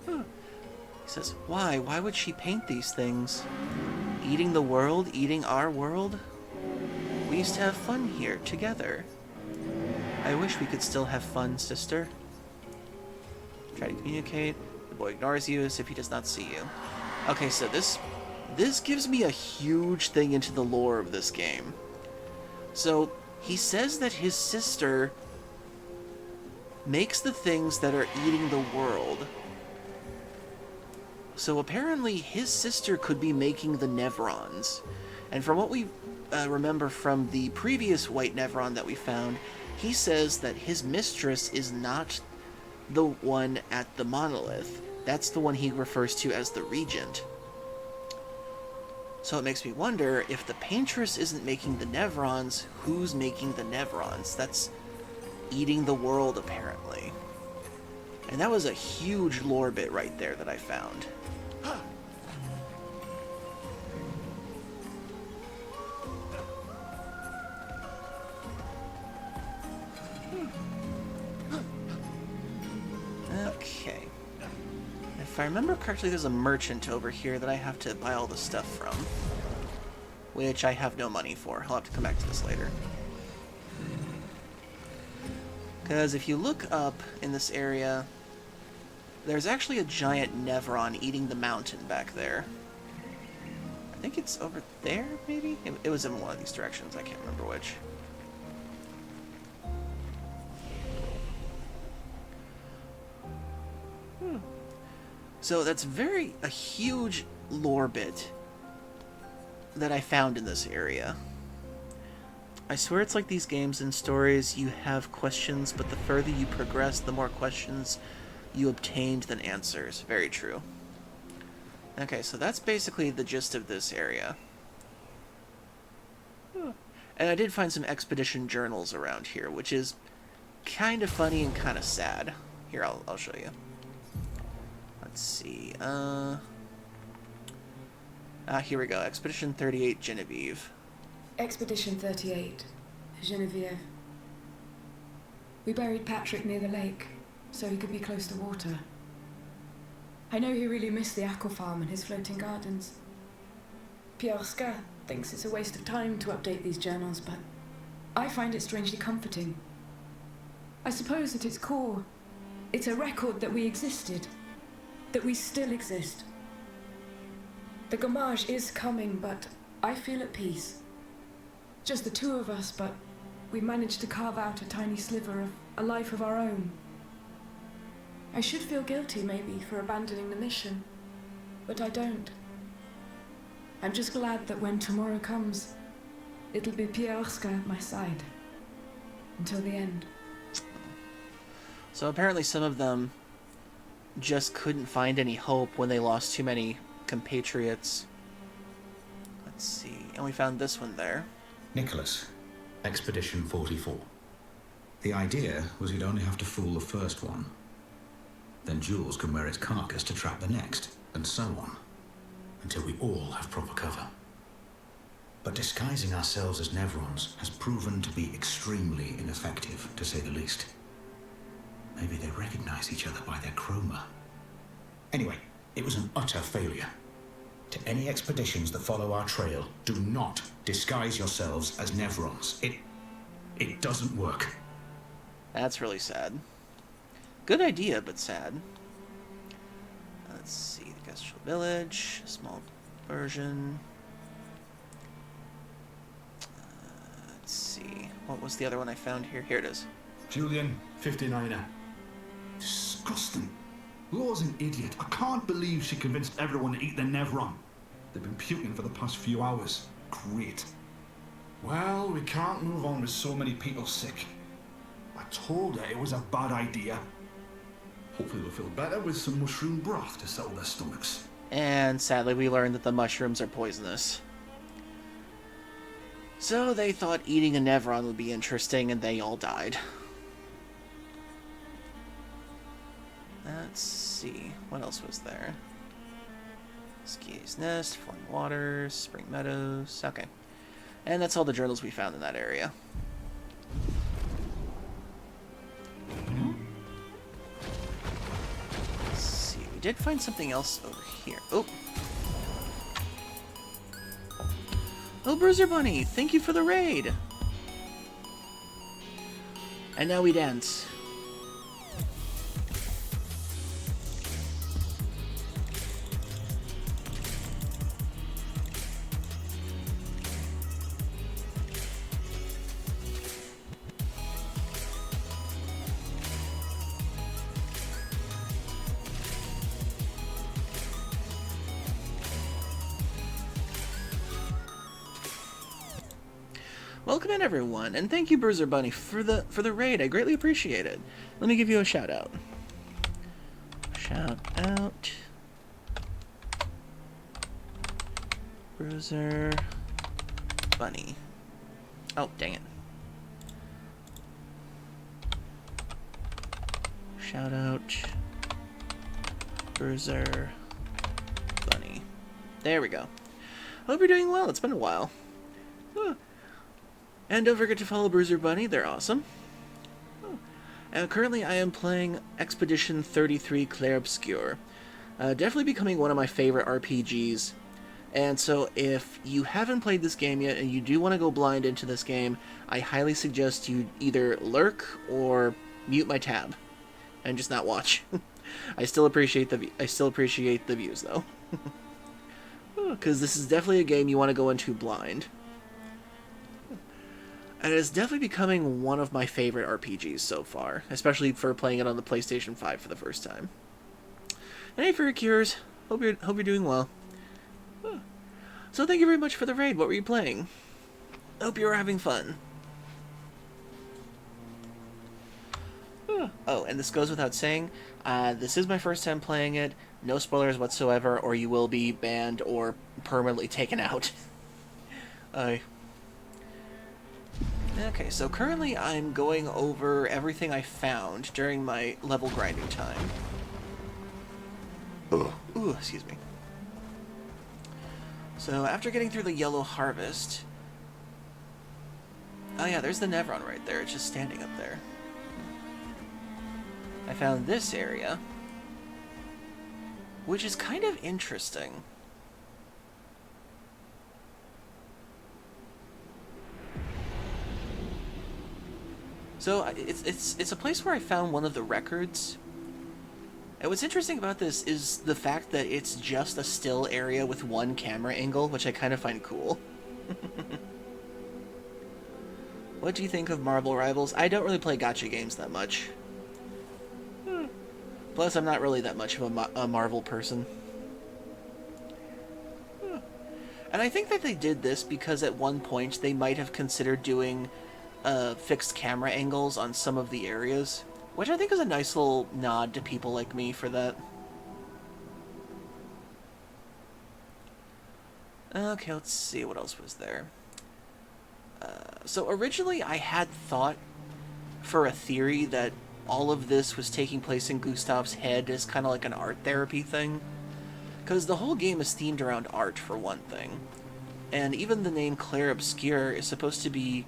He says, why? Why would she paint these things? Eating the world? Eating our world? We used to have fun here, together. I wish we could still have fun, sister. Try to communicate. The boy ignores you as if he does not see you. Okay, so this gives me a huge thing into the lore of this game. So, he says that his sister makes the things that are eating the world. So apparently his sister could be making the Nevrons. And from what we remember from the previous white Nevron that we found, he says that his mistress is not the one at the monolith. That's the one he refers to as the Regent. So it makes me wonder, if the paintress isn't making the Nevrons, who's making the Nevrons? That's eating the world, apparently. And that was a huge lore bit right there that I found. Okay. If I remember correctly, there's a merchant over here that I have to buy all the stuff from. Which I have no money for. I'll have to come back to this later. Because if you look up in this area, there's actually a giant Nevron eating the mountain back there. I think it's over there, maybe? It was in one of these directions. I can't remember which. So that's a huge lore bit that I found in this area. I swear it's like these games and stories, you have questions, but the further you progress, the more questions you obtained than answers. Very true. Okay, so that's basically the gist of this area. And I did find some expedition journals around here, which is kind of funny and kind of sad. Here, I'll show you. Let's see. Here we go. Expedition 38, Genevieve. Expedition 38, Genevieve. We buried Patrick near the lake, so he could be close to water. I know he really missed the aqua farm and his floating gardens. Obscur thinks it's a waste of time to update these journals, but I find it strangely comforting. I suppose at its core, it's a record that we existed, that we still exist. The Gommage is coming, but I feel at peace. Just the two of us, but we managed to carve out a tiny sliver of a life of our own. I should feel guilty, maybe, for abandoning the mission, but I don't. I'm just glad that when tomorrow comes, it'll be Obscur at my side. Until the end. So apparently some of them just couldn't find any hope when they lost too many compatriots. Let's see. And we found this one there. Nicholas, Expedition 44. The idea was you'd only have to fool the first one. Then Jules can wear its carcass to trap the next, and so on, until we all have proper cover. But disguising ourselves as Nevrons has proven to be extremely ineffective, to say the least. Maybe they recognize each other by their chroma. Anyway, it was an utter failure. To any expeditions that follow our trail, do not disguise yourselves as Nevrons. It doesn't work. That's really sad. Good idea, but sad. Let's see. The Gustral Village. Small version. Let's see. What was the other one I found here? Here it is. Julian, 59er. Disgusting. Law's an idiot. I can't believe she convinced everyone to eat the Nevron. They've been puking for the past few hours. Great. Well, we can't move on with so many people sick. I told her it was a bad idea. Hopefully they'll feel better with some mushroom broth to settle their stomachs. And sadly, we learned that the mushrooms are poisonous. So they thought eating a Nevron would be interesting, and they all died. Let's see, what else was there? Ski's Nest, Flowing Waters, Spring Meadows, okay. And that's all the journals we found in that area. Let's see, we did find something else over here. Oh! Oh, Bruiser Bunny, thank you for the raid! And now we dance. Welcome in, everyone, and thank you, Bruiser Bunny, for the raid. I greatly appreciate it. Let me give you a shout out. Shout out, Bruiser Bunny. Oh, dang it. Shout out, Bruiser Bunny. There we go. Hope you're doing well. It's been a while. And don't forget to follow Bruiser Bunny, they're awesome. And currently I am playing Expedition 33 Clair Obscur. Definitely becoming one of my favorite RPGs. And so if you haven't played this game yet and you do want to go blind into this game, I highly suggest you either lurk or mute my tab and just not watch. I still appreciate the views though. Because this is definitely a game you want to go into blind. And it is definitely becoming one of my favorite RPGs so far, especially for playing it on the PlayStation 5 for the first time. And hey, Furry Cures, hope you're doing well. So thank you very much for the raid. What were you playing? Hope you were having fun. Oh, and this goes without saying, this is my first time playing it. No spoilers whatsoever, or you will be banned or permanently taken out. Okay, so currently I'm going over everything I found during my level grinding time. Ooh, excuse me. So after getting through the Yellow Harvest... Oh yeah, there's the Nevron right there. It's just standing up there. I found this area, which is kind of interesting. So it's a place where I found one of the records. And what's interesting about this is the fact that it's just a still area with one camera angle, which I kind of find cool. What do you think of Marvel Rivals? I don't really play gacha games that much. Plus, I'm not really that much of a Marvel person. And I think that they did this because at one point they might have considered doing fixed camera angles on some of the areas, which I think is a nice little nod to people like me for that. Okay, let's see, what else was there? So originally I had thought for a theory that all of this was taking place in Gustav's head as kind of like an art therapy thing. Because the whole game is themed around art, for one thing. And even the name Clair Obscur is supposed to be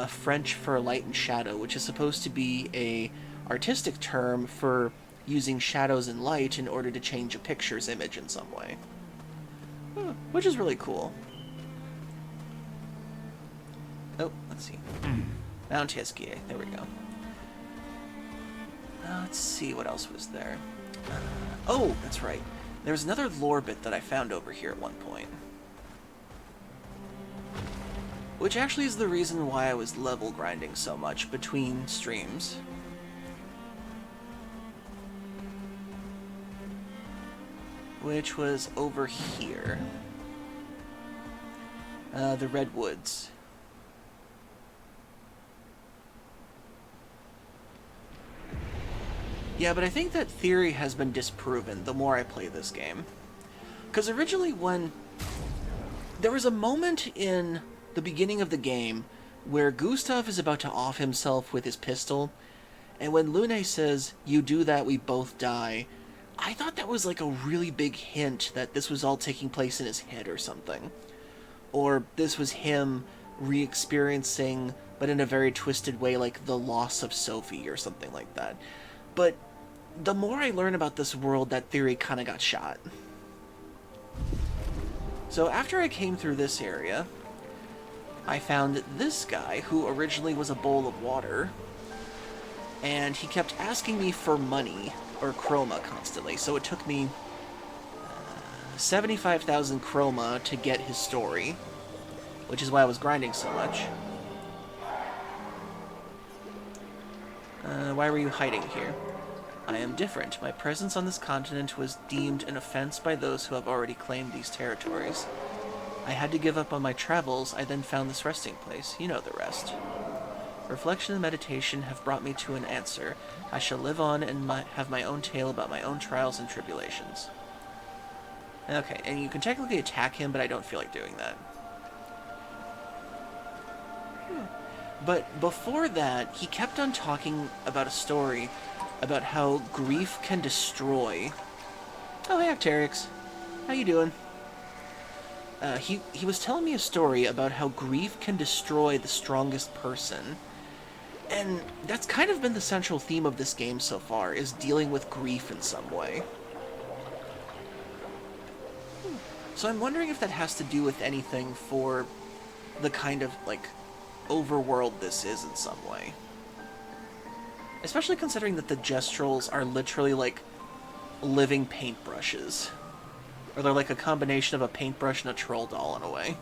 French for light and shadow, which is supposed to be a artistic term for using shadows and light in order to change a picture's image in some way. Which is really cool. Oh, let's see. Mount Heskie, there we go. Let's see, what else was there? Oh, that's right. There was another lore bit that I found over here at one point. Which actually is the reason why I was level grinding so much between streams. Which was over here. The Redwoods. Yeah, but I think that theory has been disproven the more I play this game. Because originally when... There was a moment in the beginning of the game, where Gustav is about to off himself with his pistol, and when Lune says, "You do that, we both die," I thought that was like a really big hint that this was all taking place in his head or something. Or this was him re-experiencing, but in a very twisted way, like the loss of Sophie or something like that. But the more I learn about this world, that theory kind of got shot. So after I came through this area, I found this guy who originally was a bowl of water, and he kept asking me for money or chroma constantly, so it took me 75,000 chroma to get his story, which is why I was grinding so much. Why were you hiding here? I am different. My presence on this continent was deemed an offense by those who have already claimed these territories. I had to give up on my travels. I then found this resting place. You know the rest. Reflection and meditation have brought me to an answer. I shall live on and have my own tale about my own trials and tribulations. Okay, and you can technically attack him, but I don't feel like doing that. But before that, he kept on talking about a story about how grief can destroy... Oh, hey, Acterix. How you doing? He was telling me a story about how grief can destroy the strongest person. And that's kind of been the central theme of this game so far, is dealing with grief in some way. So I'm wondering if that has to do with anything for the kind of, like, overworld this is in some way. Especially considering that the gestrals are literally, like, living paintbrushes. Or they're like a combination of a paintbrush and a troll doll in a way.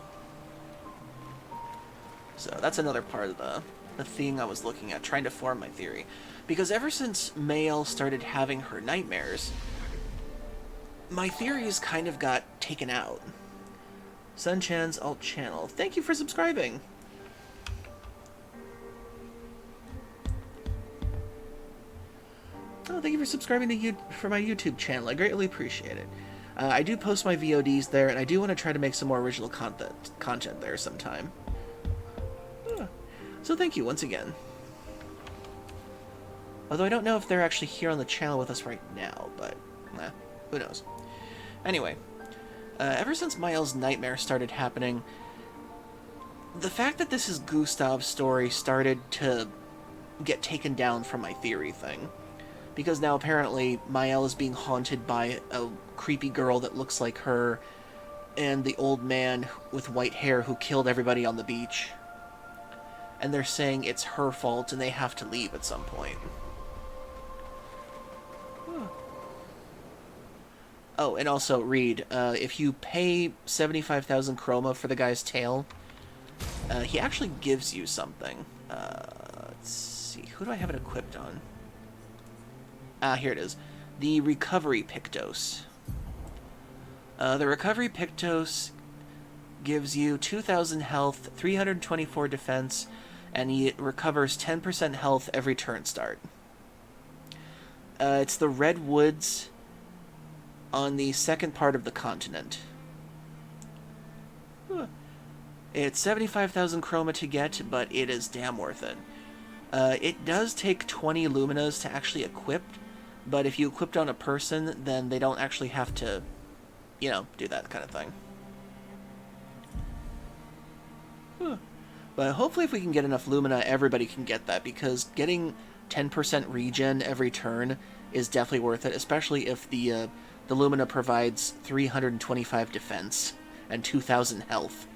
So that's another part of the thing I was looking at, trying to form my theory. Because ever since Mael started having her nightmares, my theories kind of got taken out. Sunchan's alt channel. Thank you for subscribing! Oh, thank you for subscribing for my YouTube channel. I greatly appreciate it. I do post my VODs there, and I do want to try to make some more original content there sometime. So thank you once again. Although I don't know if they're actually here on the channel with us right now, but who knows. Anyway, ever since Mael's nightmare started happening, the fact that this is Gustav's story started to get taken down from my theory thing. Because now apparently Mael is being haunted by a creepy girl that looks like her, and the old man with white hair who killed everybody on the beach. And they're saying it's her fault and they have to leave at some point. Oh, and also, Reed, if you pay 75,000 chroma for the guy's tail, he actually gives you something. Let's see, who do I have it equipped on? Here it is. The Recovery Pictos. The Recovery Pictos gives you 2,000 health, 324 defense, and it recovers 10% health every turn start. It's the Red Woods on the second part of the continent. It's 75,000 chroma to get, but it is damn worth it. It does take 20 luminas to actually equip, but if you equip it on a person, then they don't actually have to, you know, do that kind of thing. But hopefully if we can get enough Lumina, everybody can get that, because getting 10% regen every turn is definitely worth it, especially if the Lumina provides 325 defense and 2,000 health.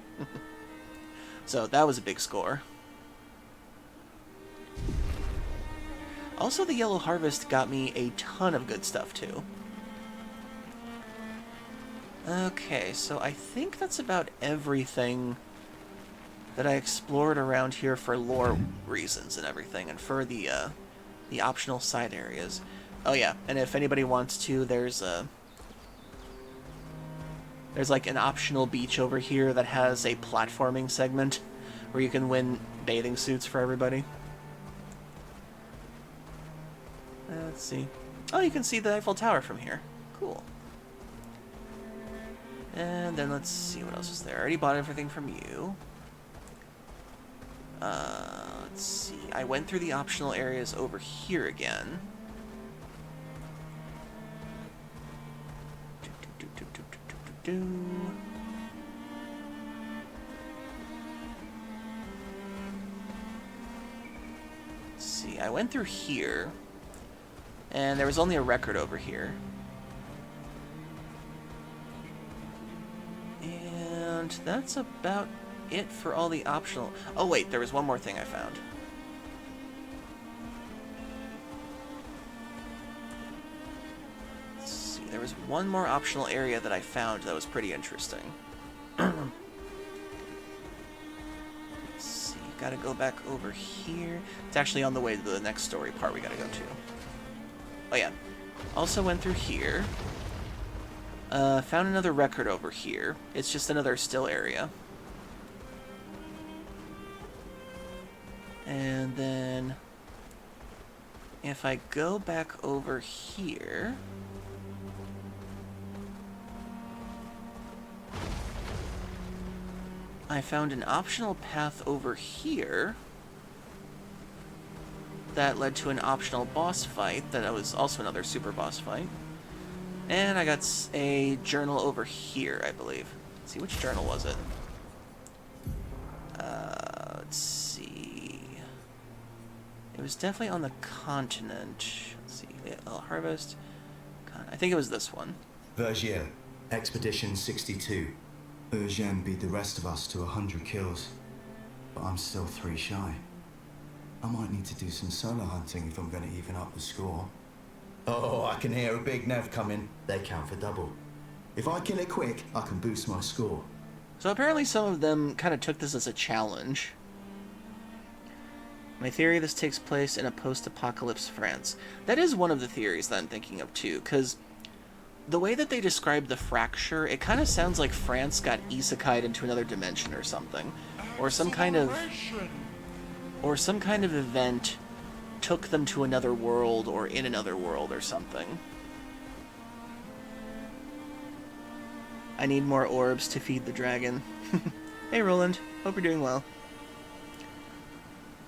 So that was a big score. Also, the Yellow Harvest got me a ton of good stuff, too. Okay, so I think that's about everything that I explored around here for lore reasons and everything, and for the optional side areas. Oh yeah, and if anybody wants to, there's like an optional beach over here that has a platforming segment where you can win bathing suits for everybody. Let's see. Oh, you can see the Eiffel Tower from here. Cool. And then let's see what else is there. I already bought everything from you. Let's see. I went through the optional areas over here again. Let's see. I went through here, and there was only a record over here. And that's about it for all the optional... Oh wait, there was one more thing I found. Let's see, there was one more optional area that I found that was pretty interesting. Let's see, gotta go back over here. It's actually on the way to the next story part we gotta go to. Oh yeah, also went through here. Found another record over here. It's just another still area. And then, if I go back over here, I found an optional path over here that led to an optional boss fight that was also another super boss fight. And I got a journal over here, I believe. Let's see, which journal was it? Let's see. It was definitely on the continent. Let's see. Harvest. I think it was this one. Vergier, Expedition 62. Eugène beat the rest of us to 100 kills. But I'm still 3 shy. I might need to do some solo hunting if I'm going to even up the score. Oh, I can hear a big Nev coming. They count for double. If I kill it quick, I can boost my score. So apparently some of them kind of took this as a challenge. My theory, this takes place in a post-apocalypse France. That is one of the theories that I'm thinking of too, because the way that they describe the fracture, it kind of sounds like France got isekai'd into another dimension or something. Or some kind of event took them to another world or in another world or something. I need more orbs to feed the dragon. Hey Roland, hope you're doing well.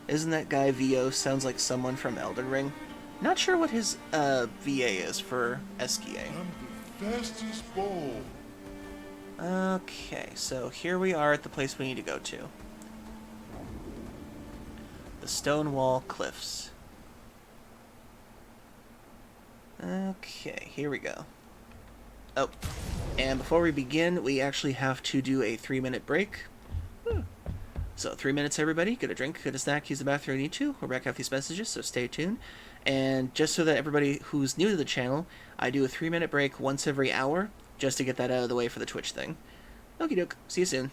Isn't that guy VO sounds like someone from Elden Ring? Not sure what his VA is for SKA. I'm the fastest ball. Okay, so here we are at the place we need to go to. The Stonewall Cliffs. Okay, here we go. Oh, and before we begin, we actually have to do a 3-minute break. So 3 minutes, everybody. Get a drink, get a snack, use the bathroom if you need to. We're back after these messages, so stay tuned. And just so that everybody who's new to the channel, I do a 3-minute break once every hour, just to get that out of the way for the Twitch thing. Okie doke. See you soon.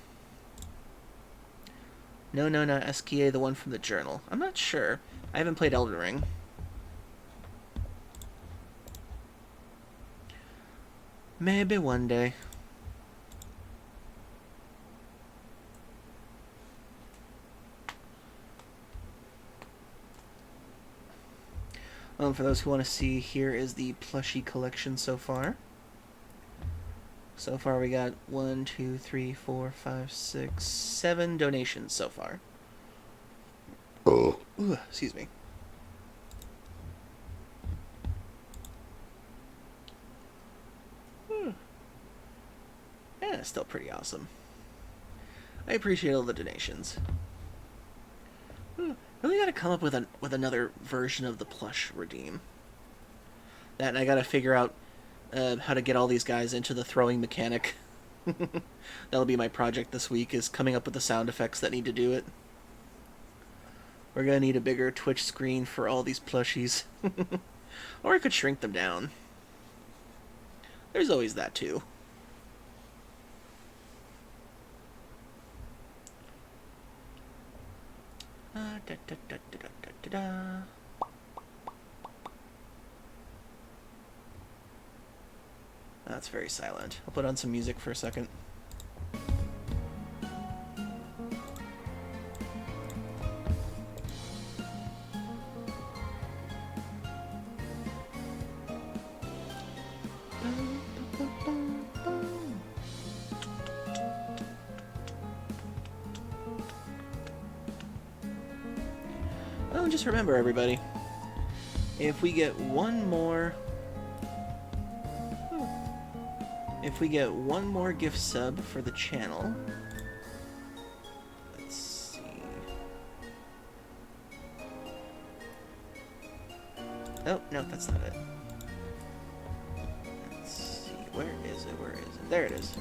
No, not SKA, the one from the journal. I'm not sure. I haven't played Elden Ring. Maybe one day. For those who want to see, here is the plushie collection so far. So far we got 1, 2, 3, 4, 5, 6, 7 donations so far. Ooh, excuse me. Yeah, it's still pretty awesome. I appreciate all the donations. Really gotta come up with another version of the plush redeem. That, and I gotta figure out how to get all these guys into the throwing mechanic. That'll be my project this week, is coming up with the sound effects that need to do it. We're gonna need a bigger Twitch screen for all these plushies. Or I could shrink them down. There's always that too. That's very silent. I'll put on some music for a second. Oh, just remember, everybody, if we get one more... If we get one more gift sub for the channel... Let's see... Oh, no, that's not it. Let's see, where is it? Where is it? There it is.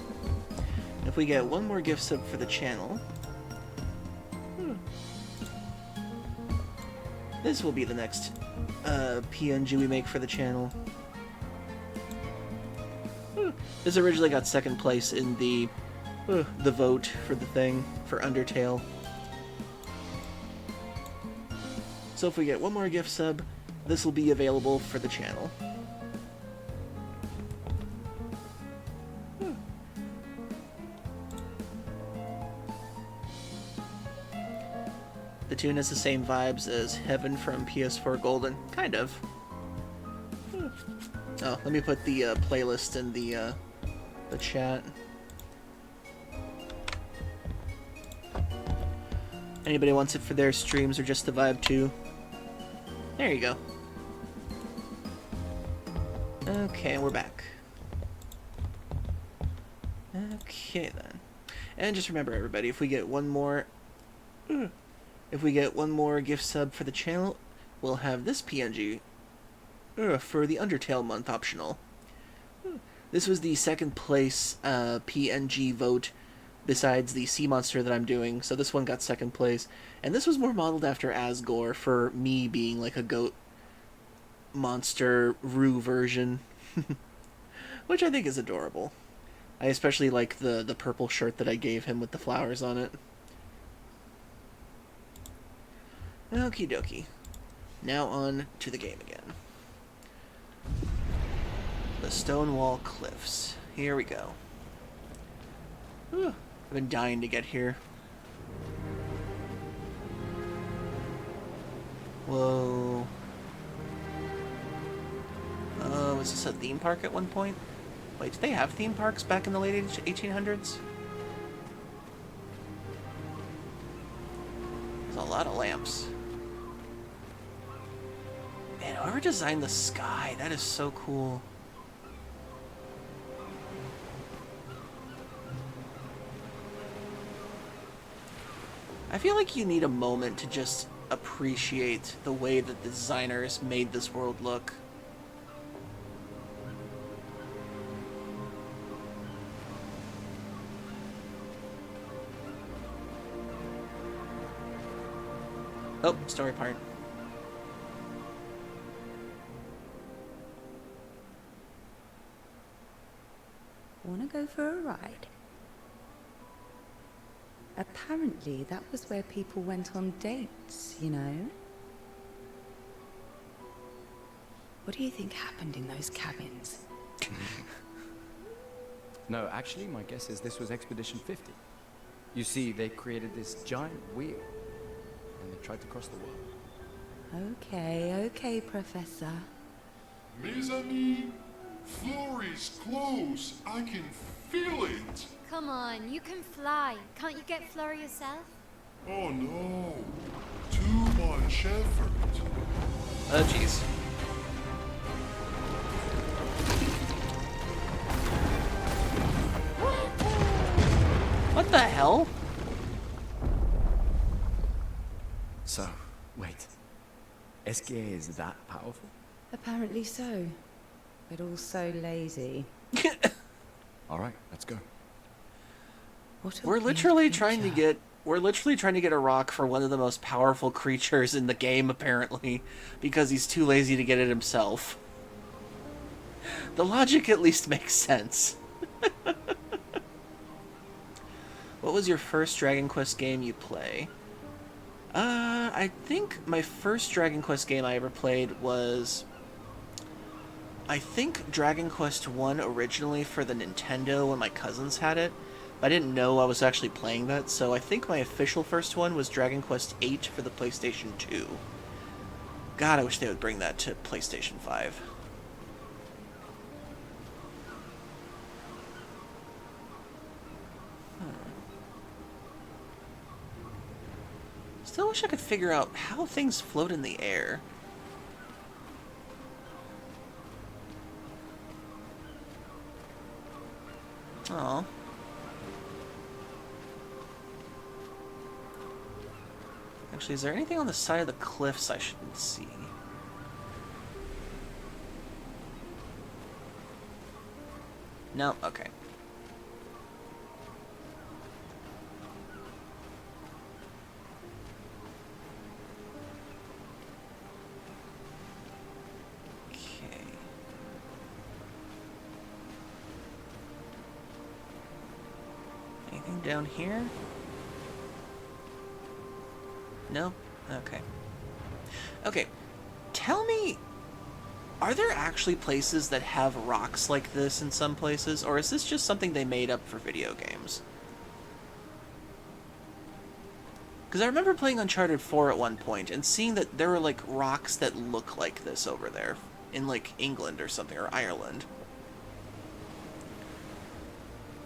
If we get one more gift sub for the channel... This will be the next PNG we make for the channel. This originally got second place in the vote for the thing, for Undertale. So if we get one more gift sub, this will be available for the channel. The tune has the same vibes as Heaven from PS4 Golden. Kind of. Oh, let me put the playlist in the chat. Anybody wants it for their streams or just the vibe too? There you go. Okay, we're back. Okay then. And just remember, everybody, if we get one more... If we get one more gift sub for the channel, we'll have this PNG for the Undertale month optional. This was the second place PNG vote besides the sea monster that I'm doing, so this one got second place. And this was more modeled after Asgore for me being like a goat monster Rue version, which I think is adorable. I especially like the purple shirt that I gave him with the flowers on it. Okie dokie. Now on to the game again. The Stonewall Cliffs. Here we go. Whew. I've been dying to get here. Whoa. Oh, was this a theme park at one point? Wait, did they have theme parks back in the late 1800s? There's a lot of lamps. Man, whoever designed the sky, that is so cool. I feel like you need a moment to just appreciate the way that the designers made this world look. Oh, story part. Wanna go for a ride? Apparently, that was where people went on dates, you know? What do you think happened in those cabins? No, actually, my guess is this was Expedition 50. You see, they created this giant wheel, and they tried to cross the world. Okay, Professor. Mes amis, Florey's close. I can feel it. Come on, you can fly. Can't you get Florey yourself? Oh no. Too much effort. Oh, jeez. What the hell? So, wait. SGA is that powerful? Apparently so. But also lazy. Alright, let's go. What a We're weird literally trying to creature. get a rock for one of the most powerful creatures in the game, apparently, because he's too lazy to get it himself. The logic at least makes sense. What was your first Dragon Quest game you play? I think my first Dragon Quest game I ever played was... I think Dragon Quest 1 originally for the Nintendo when my cousins had it. I didn't know I was actually playing that, so I think my official first one was Dragon Quest 8 for the PlayStation 2. God, I wish they would bring that to PlayStation 5. Still wish I could figure out how things float in the air. Oh. Actually, is there anything on the side of the cliffs I shouldn't see? No? Okay. Okay. Anything down here? No? Okay. Okay. Tell me, are there actually places that have rocks like this in some places, or is this just something they made up for video games? Because I remember playing Uncharted 4 at one point and seeing that there were, like, rocks that look like this over there in, like, England or something, or Ireland.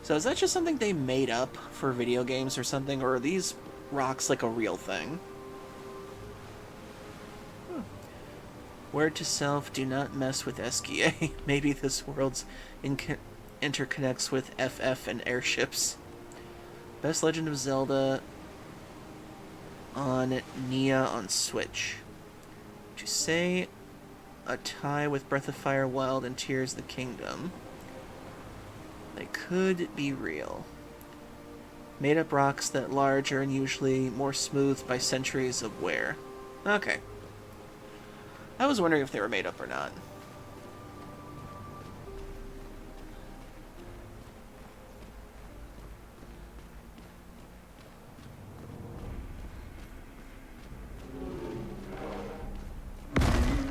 So is that just something they made up for video games or something, or are these rocks like a real thing? Word to self, do not mess with SKA. Maybe this world's interconnects with FF and airships. Best Legend of Zelda on Nia on Switch. To say a tie with Breath of Fire, Wild, and Tears of the Kingdom. They could be real. Made up rocks that large are unusually more smoothed by centuries of wear. Okay. I was wondering if they were made up or not.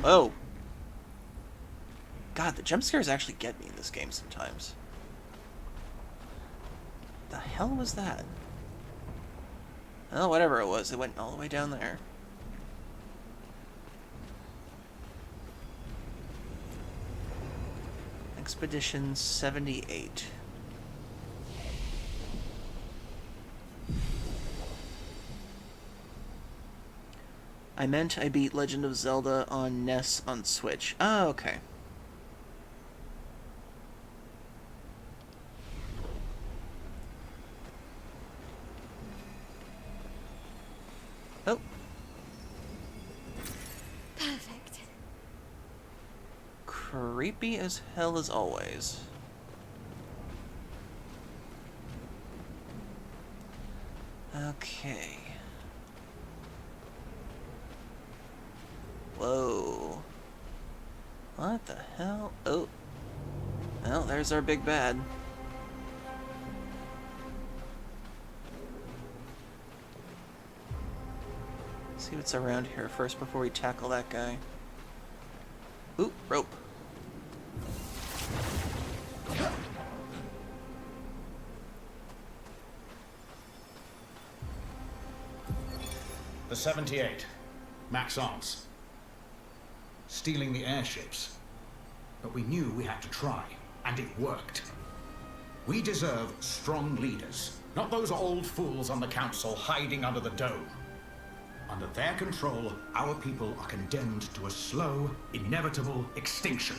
Oh! God, the jump scares actually get me in this game sometimes. The hell was that? Oh, whatever it was, it went all the way down there. Expedition 78. I meant I beat Legend of Zelda on NES on Switch. Oh, okay. Oh. Perfect. Creepy as hell as always. Okay. Whoa. What the hell? Oh. Well, there's our big bad. See what's around here first before we tackle that guy. Ooh, rope. The 78. Max Arms. Stealing the airships. But we knew we had to try, and it worked. We deserve strong leaders, not those old fools on the council hiding under the dome. Under their control, our people are condemned to a slow, inevitable extinction.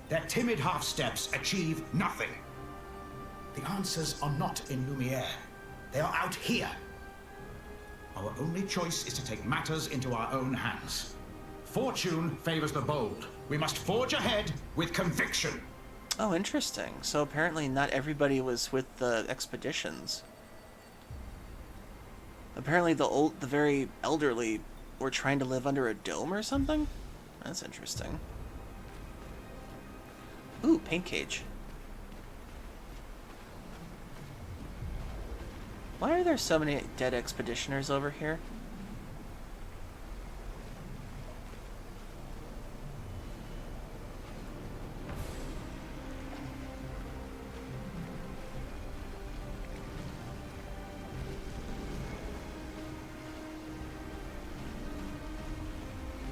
Their timid half-steps achieve nothing. The answers are not in Lumiere. They are out here. Our only choice is to take matters into our own hands. Fortune favors the bold. We must forge ahead with conviction. Oh, interesting. So apparently not everybody was with the expeditions. Apparently the very elderly were trying to live under a dome or something? That's interesting. Ooh, paint cage. Why are there so many dead expeditioners over here?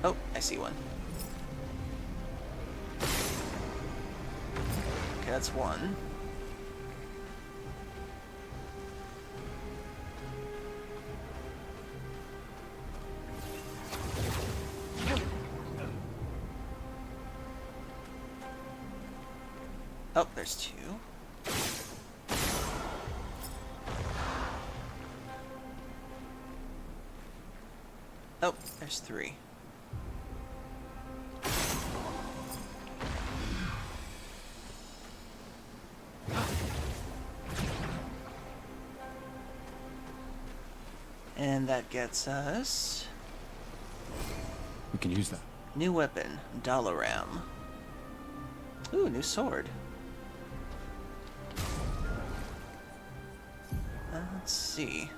Oh, I see one. Okay, that's one. Oh, there's 2. Oh, there's 3. And that gets us... We can use that. New weapon, Dalaram. Ooh, new sword. Let's see.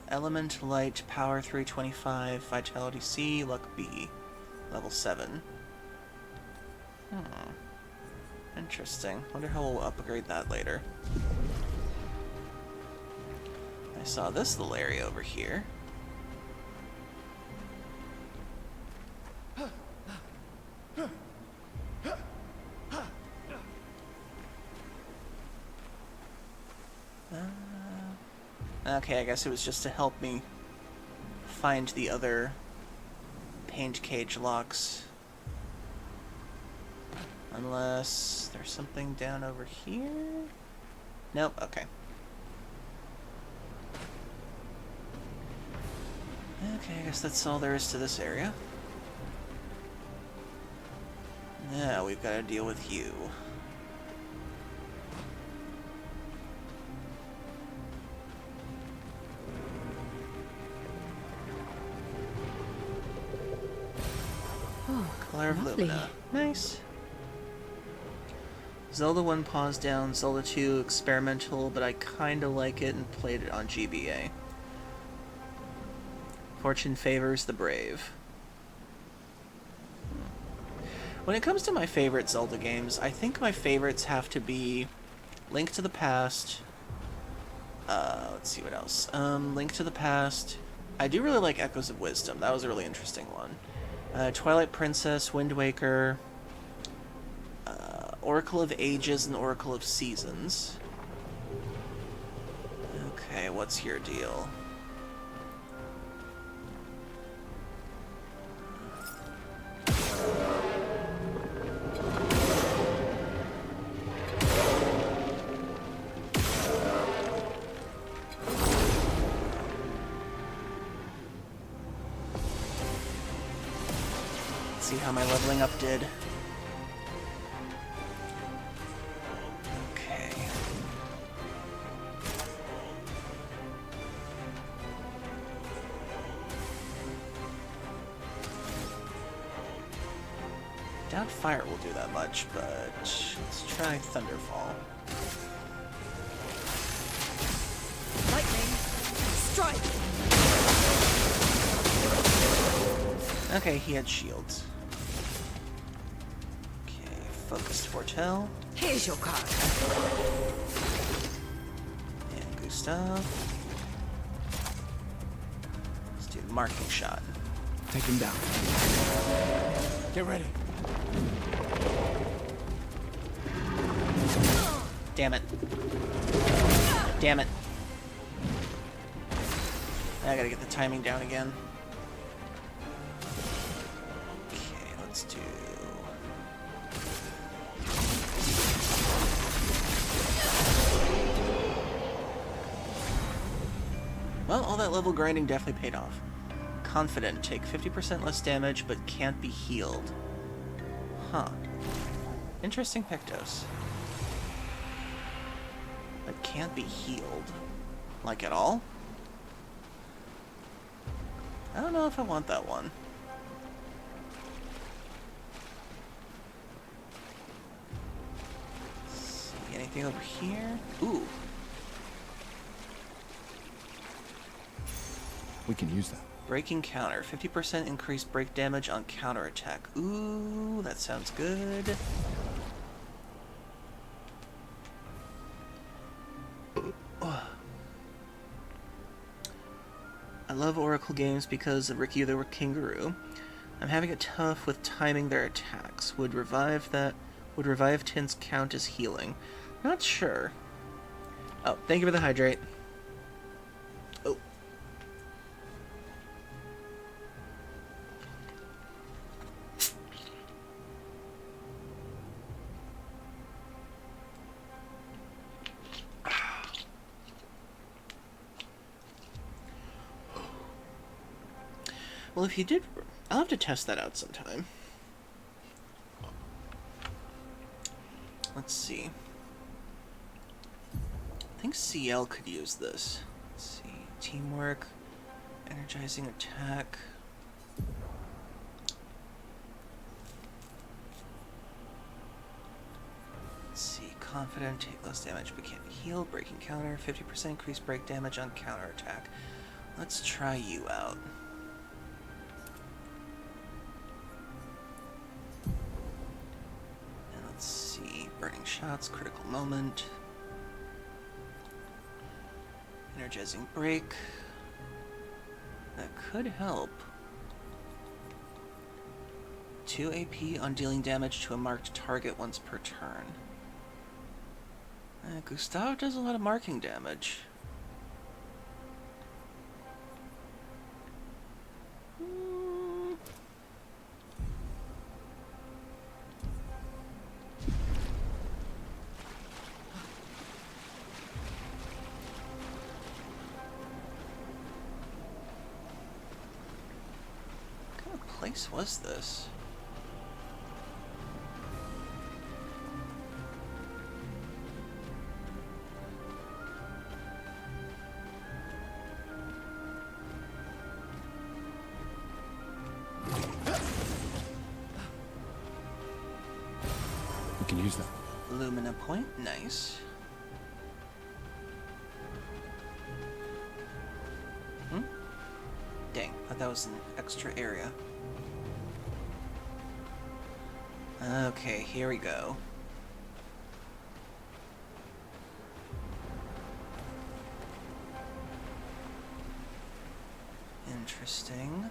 Element Light, Power 325, Vitality C, Luck B. Level 7. Interesting. Wonder how we'll upgrade that later. I saw this little area over here. Okay, I guess it was just to help me find the other paint cage locks. Unless there's something down over here? Nope, okay. Okay, I guess that's all there is to this area. Now we've got to deal with you. Clair of lovely. Lumina. Nice. Zelda 1 pause down, Zelda 2 experimental, but I kinda like it and played it on GBA. Fortune favors the brave. When it comes to my favorite Zelda games, I think my favorites have to be Link to the Past. Let's see what else. Link to the Past. I do really like Echoes of Wisdom. That was a really interesting one. Twilight Princess, Wind Waker, Oracle of Ages, and Oracle of Seasons. Okay, what's your deal? See how my leveling up did. Okay. Doubt fire will do that much, but let's try Thunderfall. Lightning, strike. Okay, he had shields. Okay, focused foretell. Here's your card. And Gustav. Let's do the marking shot. Take him down. Get ready. Damn it. Damn it. I gotta get the timing down again. Okay, let's do... Well, all that level grinding definitely paid off. Confident, take 50% less damage, but can't be healed. Huh. Interesting Pictos. But can't be healed. Like at all? I don't know if I want that one. See, anything over here? Ooh. We can use that. Breaking counter. 50% increased break damage on counterattack. Ooh, that sounds good. I love Oracle games because of Ricky the Kangaroo. I'm having it tough with timing their attacks. Would revive Tint's count as healing? Not sure. Oh, thank you for the hydrate. Oh. Well, if you did, I'll have to test that out sometime. Let's see. I think CL could use this. Let's see. Teamwork, energizing attack. Let's see. Confident, take less damage but can't heal. Breaking counter, 50% increased break damage on counter attack. Let's try you out. And let's see. Burning shots, critical moment. Energizing break. That could help. 2 AP on dealing damage to a marked target once per turn. Gustav does a lot of marking damage. What kind of place was this? We can use that. Lumina point, nice. Dang, thought that was an extra area. Okay, here we go. Interesting.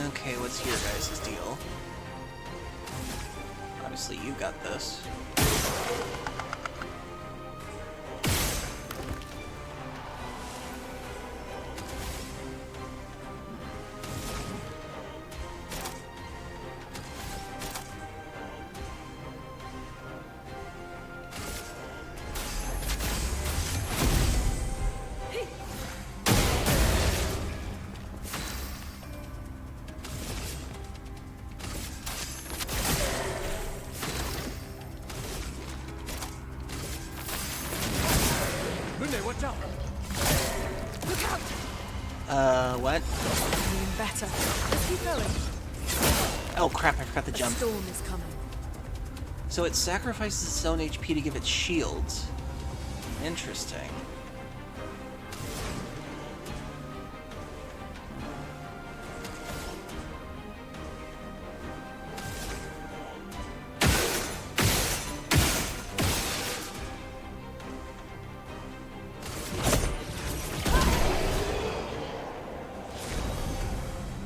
Okay, what's your guys' deal? Obviously, you got this. Watch out! Look out! What? Doing better. Let's keep going. Oh crap, I forgot the A jump. storm is coming. So it sacrifices its own HP to give it shields. Interesting.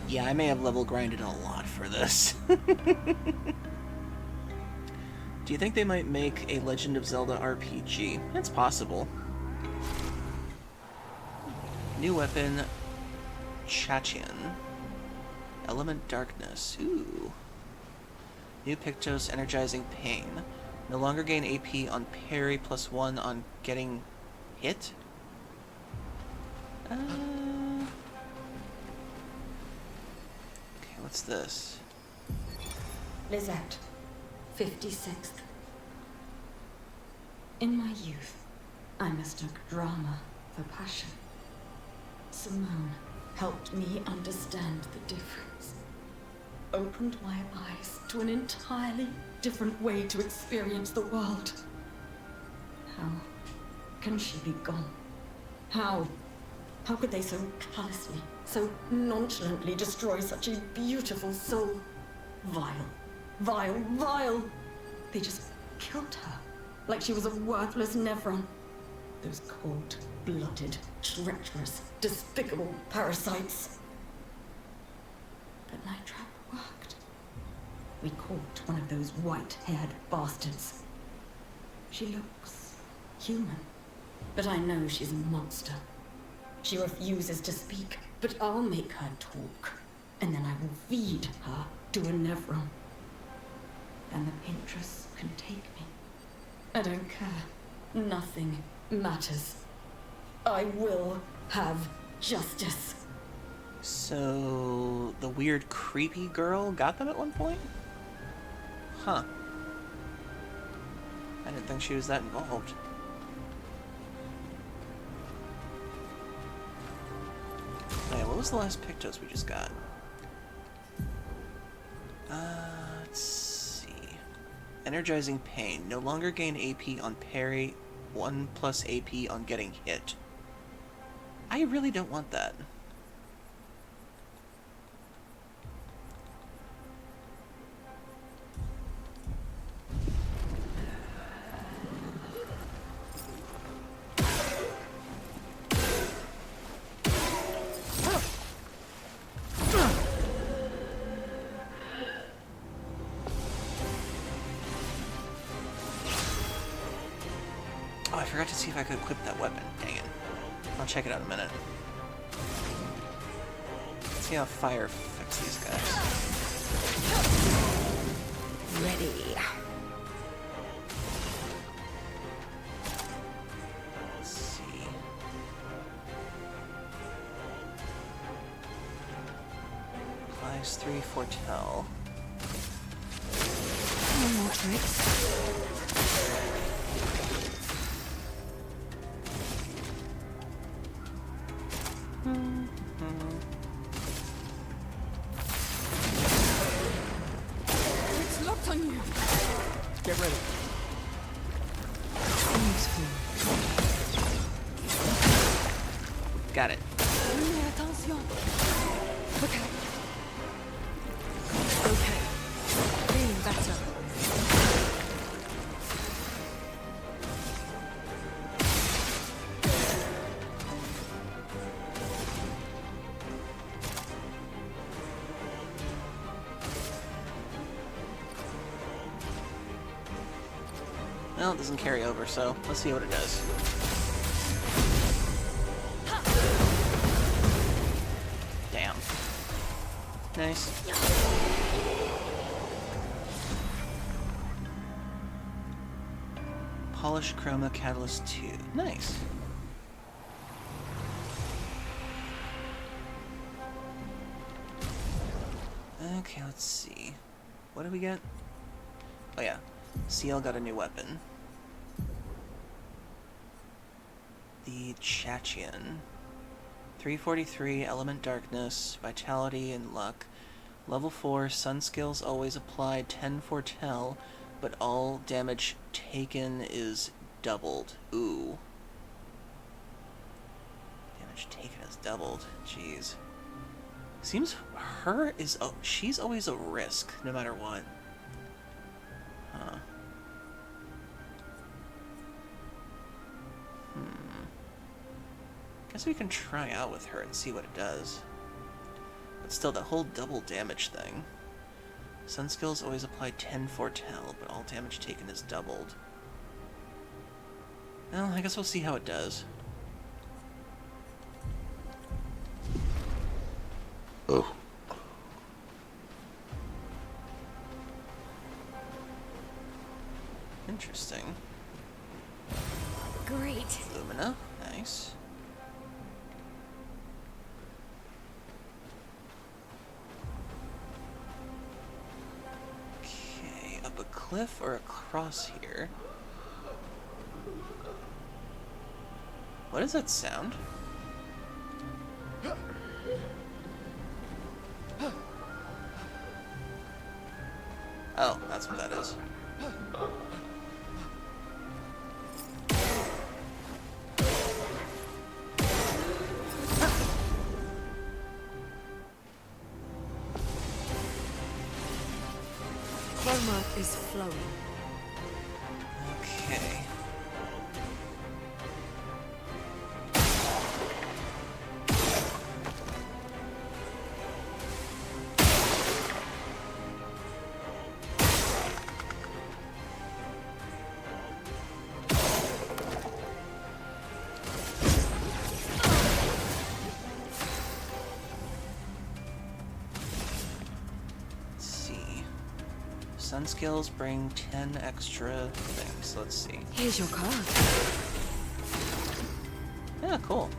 Yeah, I may have level grinded a lot for this. Do you think they might make a Legend of Zelda RPG? It's possible. New weapon, Chachian. Element Darkness. Ooh. New Pictos, Energizing Pain. No longer gain AP on parry +1 on getting hit? Okay, what's this? Lizette, 56th. In my youth, I mistook drama for passion. Simone helped me understand the difference. Opened my eyes to an entirely different way to experience the world. How can she be gone? How could they so callously, so nonchalantly destroy such a beautiful soul? Vile, vile, vile! They just killed her, like she was a worthless Nevron. Those cold-blooded, treacherous, despicable parasites. But Night Trap worked. We caught one of those white-haired bastards. She looks human, but I know she's a monster. She refuses to speak, But I'll make her talk, and then I will feed her to a Nevron. And the Pinterest can take me. I don't care. Nothing matters. I will have justice. So, the weird creepy girl got them at one point? Huh. I didn't think she was that involved. Hey, what was the last Pictos we just got? Let's see. Energizing Pain. No longer gain AP on parry, 1+ AP on getting hit. I really don't want that. Oh, I forgot to see if I could equip that weapon. Dang it. I'll check it out in a minute. Let's see how fire affects these guys. Ready. Let's see. Applies 3 foretell. No more tricks. It's locked on you. Get ready. Got it. Mais attention. Okay. Okay. Feeling better. Well, it doesn't carry over, so let's see what it does. Damn. Nice. Polish Chroma Catalyst 2. Nice. Okay, let's see. What did we get? Oh yeah. CL got a new weapon. The Chachian. 343, Element Darkness, Vitality, and Luck. Level 4, Sun Skills always applied, 10 Foretell, but all damage taken is doubled. Ooh. Damage taken is doubled. Jeez. Seems her is... Oh, she's always a risk, no matter what. Huh. Guess we can try out with her and see what it does. But still, that whole double damage thing. Sun skills always apply 10 foretell, but all damage taken is doubled. Well, I guess we'll see how it does. Oh. Interesting. Great. Lumina, nice. Okay, up a cliff or across here? What is that sound? Oh, that's what that is. Chroma is flowing. Okay. Sun skills bring 10 extra things. Let's see. Here's your card. Yeah, cool.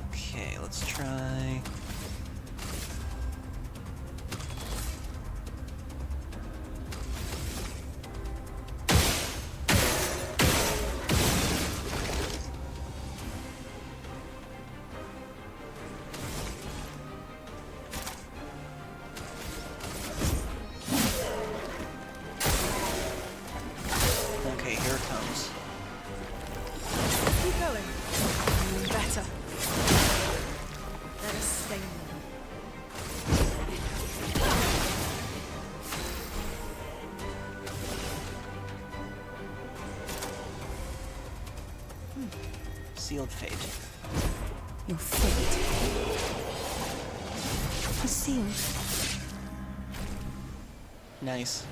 Okay, let's try... Okay, here it comes. Keep going. Better. Let us stay in Sealed fate. Your fate is sealed. Nice.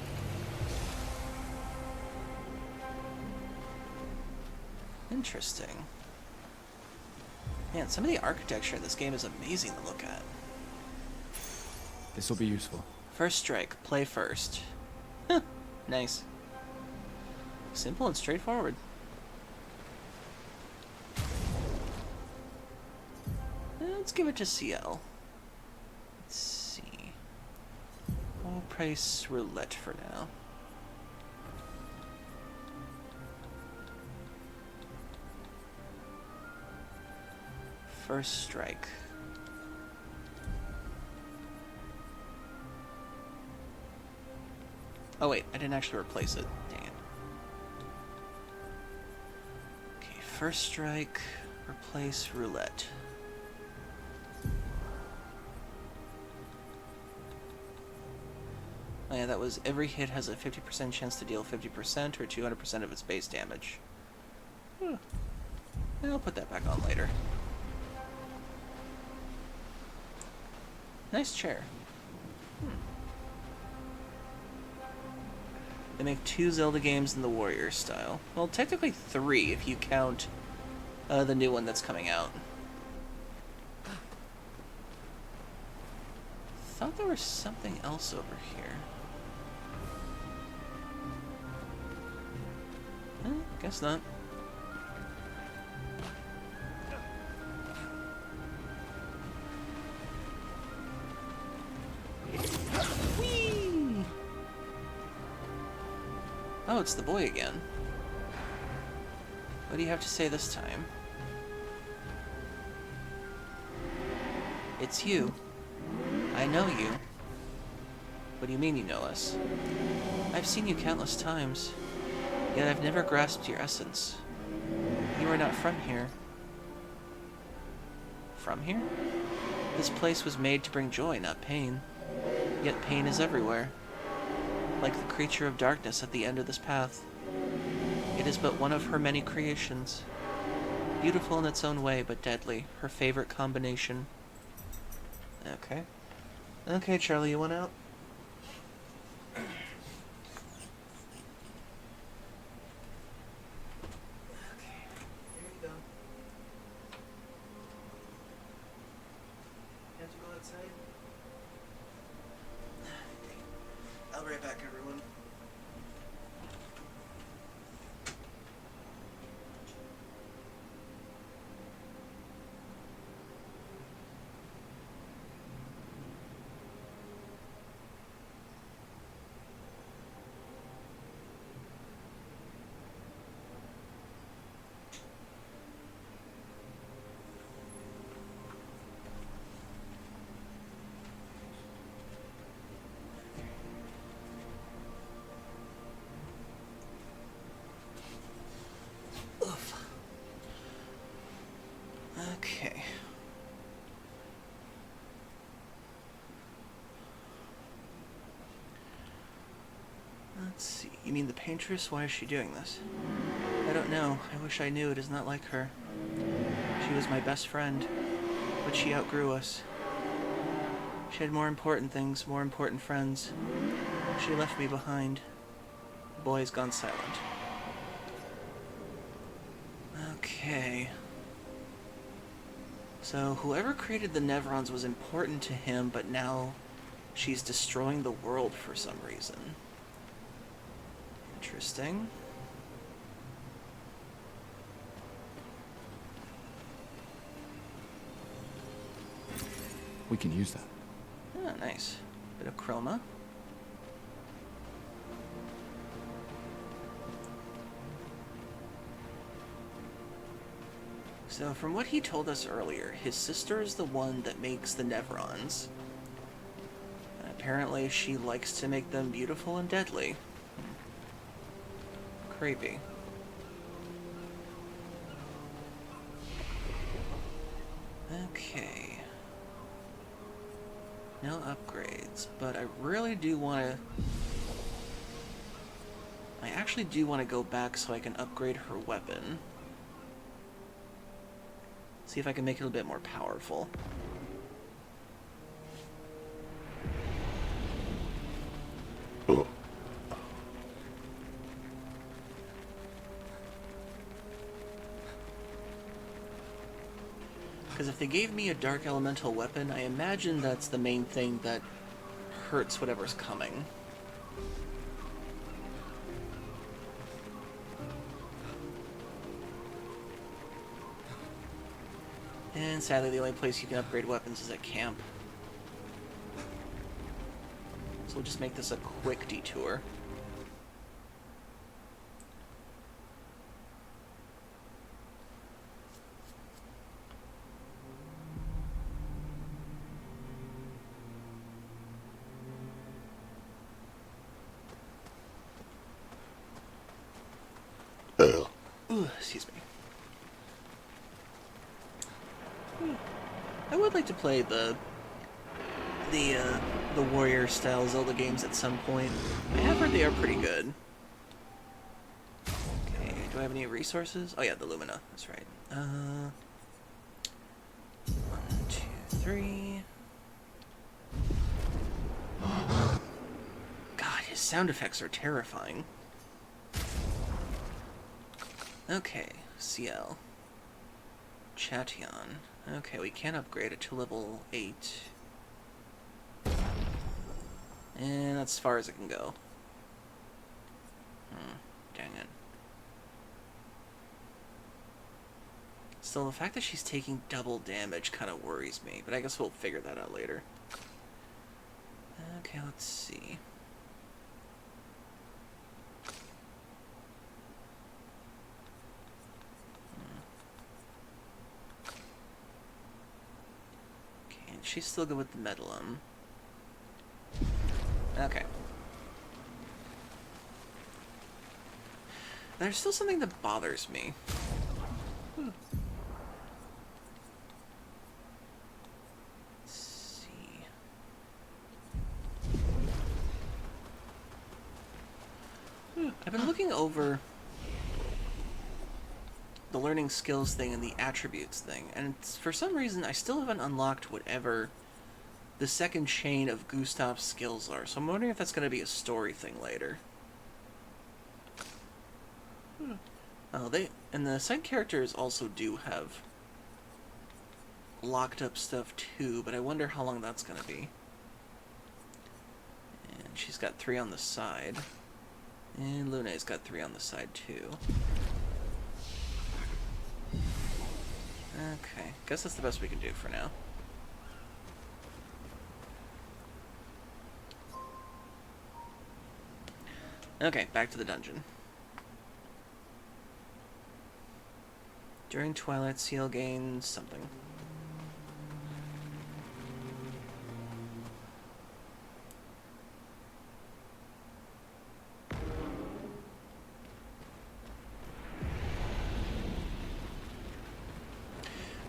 Interesting. Man, some of the architecture in this game is amazing to look at. This will be useful. First strike, play first. Huh, nice. Simple and straightforward. Let's give it to CL. Let's see. Full price roulette for now. First strike. Oh wait, I didn't actually replace it. Dang it. Okay, first strike, replace roulette. Oh yeah, that was every hit has a 50% chance to deal 50% or 200% of its base damage. I'll put that back on later. Nice chair. They make 2 Zelda games in the Warrior style. Well, technically 3 if you count the new one that's coming out. Thought there was something else over here. Guess not. Whee! Oh, it's the boy again. What do you have to say this time? It's you. I know you. What do you mean you know us? I've seen you countless times, yet I've never grasped your essence. You are not from here. From here? This place was made to bring joy, not pain. Yet pain is everywhere. Like the creature of darkness at the end of this path. It is but one of her many creations. Beautiful in its own way, but deadly. Her favorite combination. Okay. Okay, Charlie, you want out? I'll be right back, everyone. Okay. Let's see. You mean the paintress? Why is she doing this? I don't know. I wish I knew. It is not like her. She was my best friend, but she outgrew us. She had more important things, more important friends. She left me behind. The boy has gone silent. Okay. So, whoever created the Nevrons was important to him, but now she's destroying the world for some reason. Interesting. We can use that. Oh, nice. Bit of chroma. So, from what he told us earlier, his sister is the one that makes the Nevrons. And apparently, she likes to make them beautiful and deadly. Creepy. Okay. No upgrades, but I really do want to... I actually do want to go back so I can upgrade her weapon. See if I can make it a bit more powerful. Because if they gave me a dark elemental weapon, I imagine that's the main thing that hurts whatever's coming. And sadly, the only place you can upgrade weapons is at camp. So we'll just make this a quick detour. Ooh, excuse me. I would like to play the warrior style Zelda games at some point. I have heard they are pretty good. Okay, do I have any resources? Oh yeah, the Lumina. That's right. 1, 2, 3. God, his sound effects are terrifying. Okay, CL. Chation. Okay, we can upgrade it to level 8. And that's as far as it can go. Dang it. Still, the fact that she's taking double damage kind of worries me, but I guess we'll figure that out later. Okay, let's see. She's still good with the Medallum. Okay. There's still something that bothers me. Let's see. I've been looking over the learning skills thing and the attributes thing, and for some reason I still haven't unlocked whatever the second chain of Gustav's skills are, so I'm wondering if that's going to be a story thing later. Oh, and the side characters also do have locked up stuff too, but I wonder how long that's going to be. And she's got 3 on the side, and Luna's got 3 on the side too. Okay, guess that's the best we can do for now. Okay, back to the dungeon. During Twilight, Seal gains something.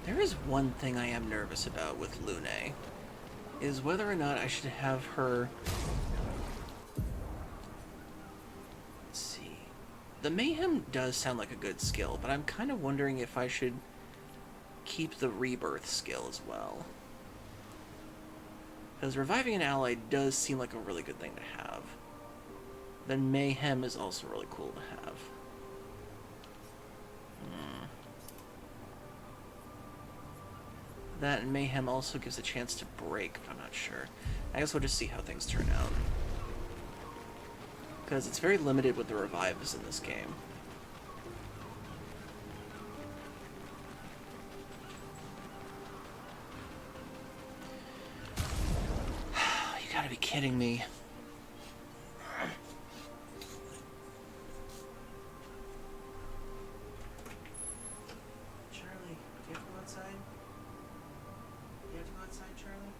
There is one thing I am nervous about with Lune, is whether or not I should have her... Let's see. The Mayhem does sound like a good skill, but I'm kind of wondering if I should keep the Rebirth skill as well. Because reviving an ally does seem like a really good thing to have. Then Mayhem is also really cool to have. That and Mayhem also gives a chance to break, but I'm not sure. I guess we'll just see how things turn out. Because it's very limited with the revives in this game. You gotta be kidding me. Charlie, do you have to go outside? Do you have to go outside, Charlie?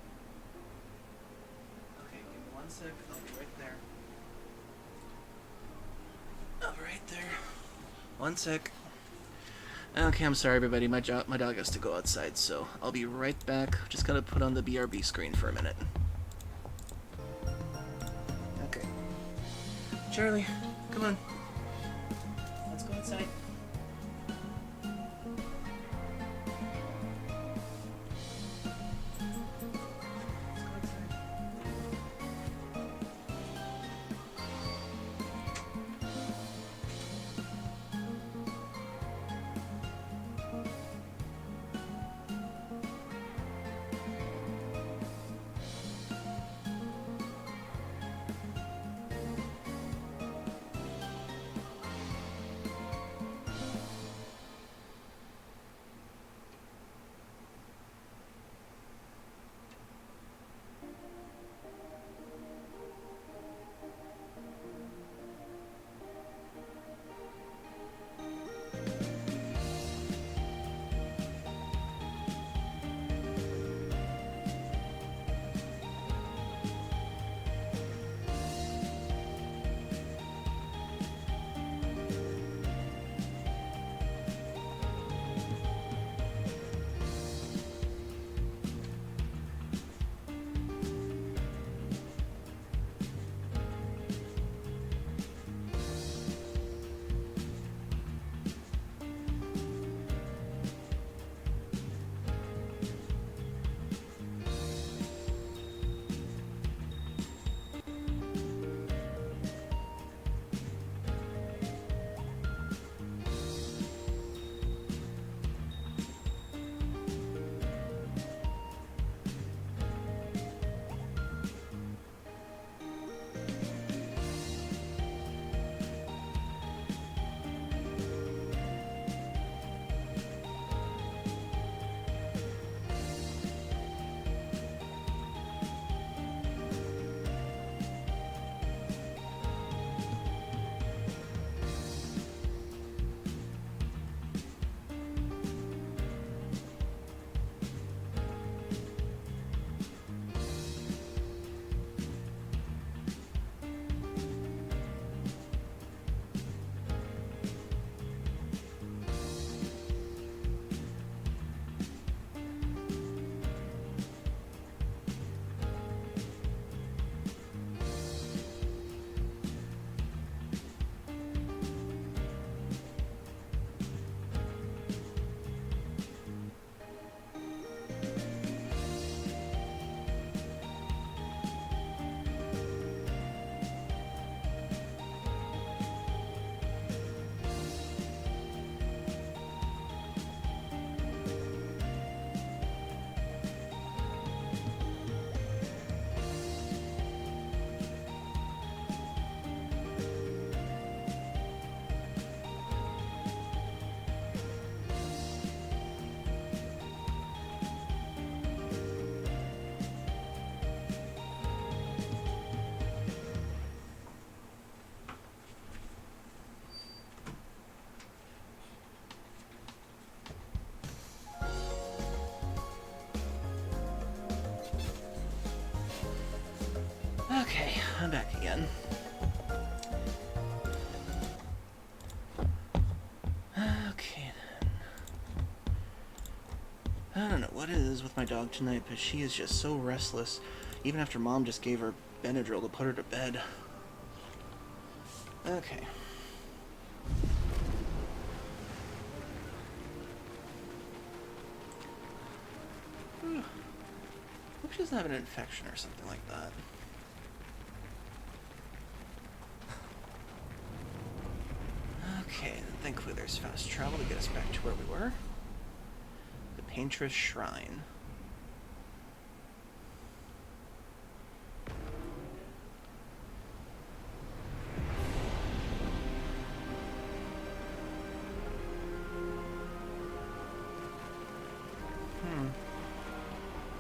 Okay, give me 1 sec. I'll be right there. I'll be right there. 1 sec. Okay, I'm sorry, everybody. My dog has to go outside, so I'll be right back. Just gotta put on the BRB screen for a minute. Okay. Charlie, come on. Let's go outside. Okay, I'm back again. Okay then. I don't know what it is with my dog tonight, but she is just so restless, even after Mom just gave her Benadryl to put her to bed. Okay. Hope she doesn't have an infection or something like that. Okay, then thankfully there's fast travel to get us back to where we were. The Paintress Shrine.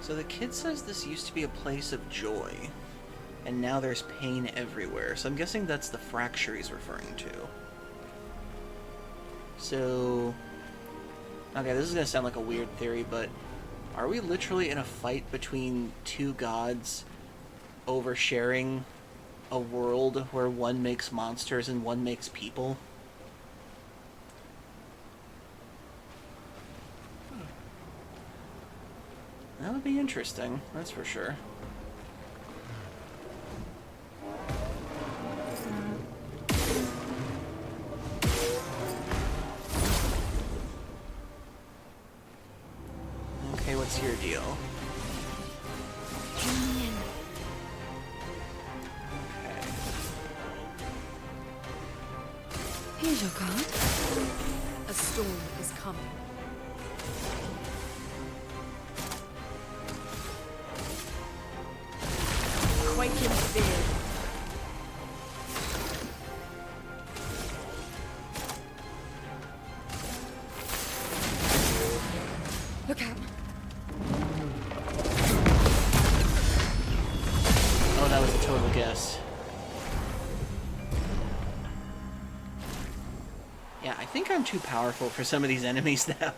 So the kid says this used to be a place of joy, and now there's pain everywhere. So I'm guessing that's the fracture he's referring to. So, okay, this is going to sound like a weird theory, but are we literally in a fight between two gods over sharing a world where one makes monsters and one makes people? That would be interesting, that's for sure. Okay, what's your deal? Okay. Here's your card. A storm is coming. Quake in fear. Look out. Oh, that was a total guess. Yeah, I think I'm too powerful for some of these enemies now.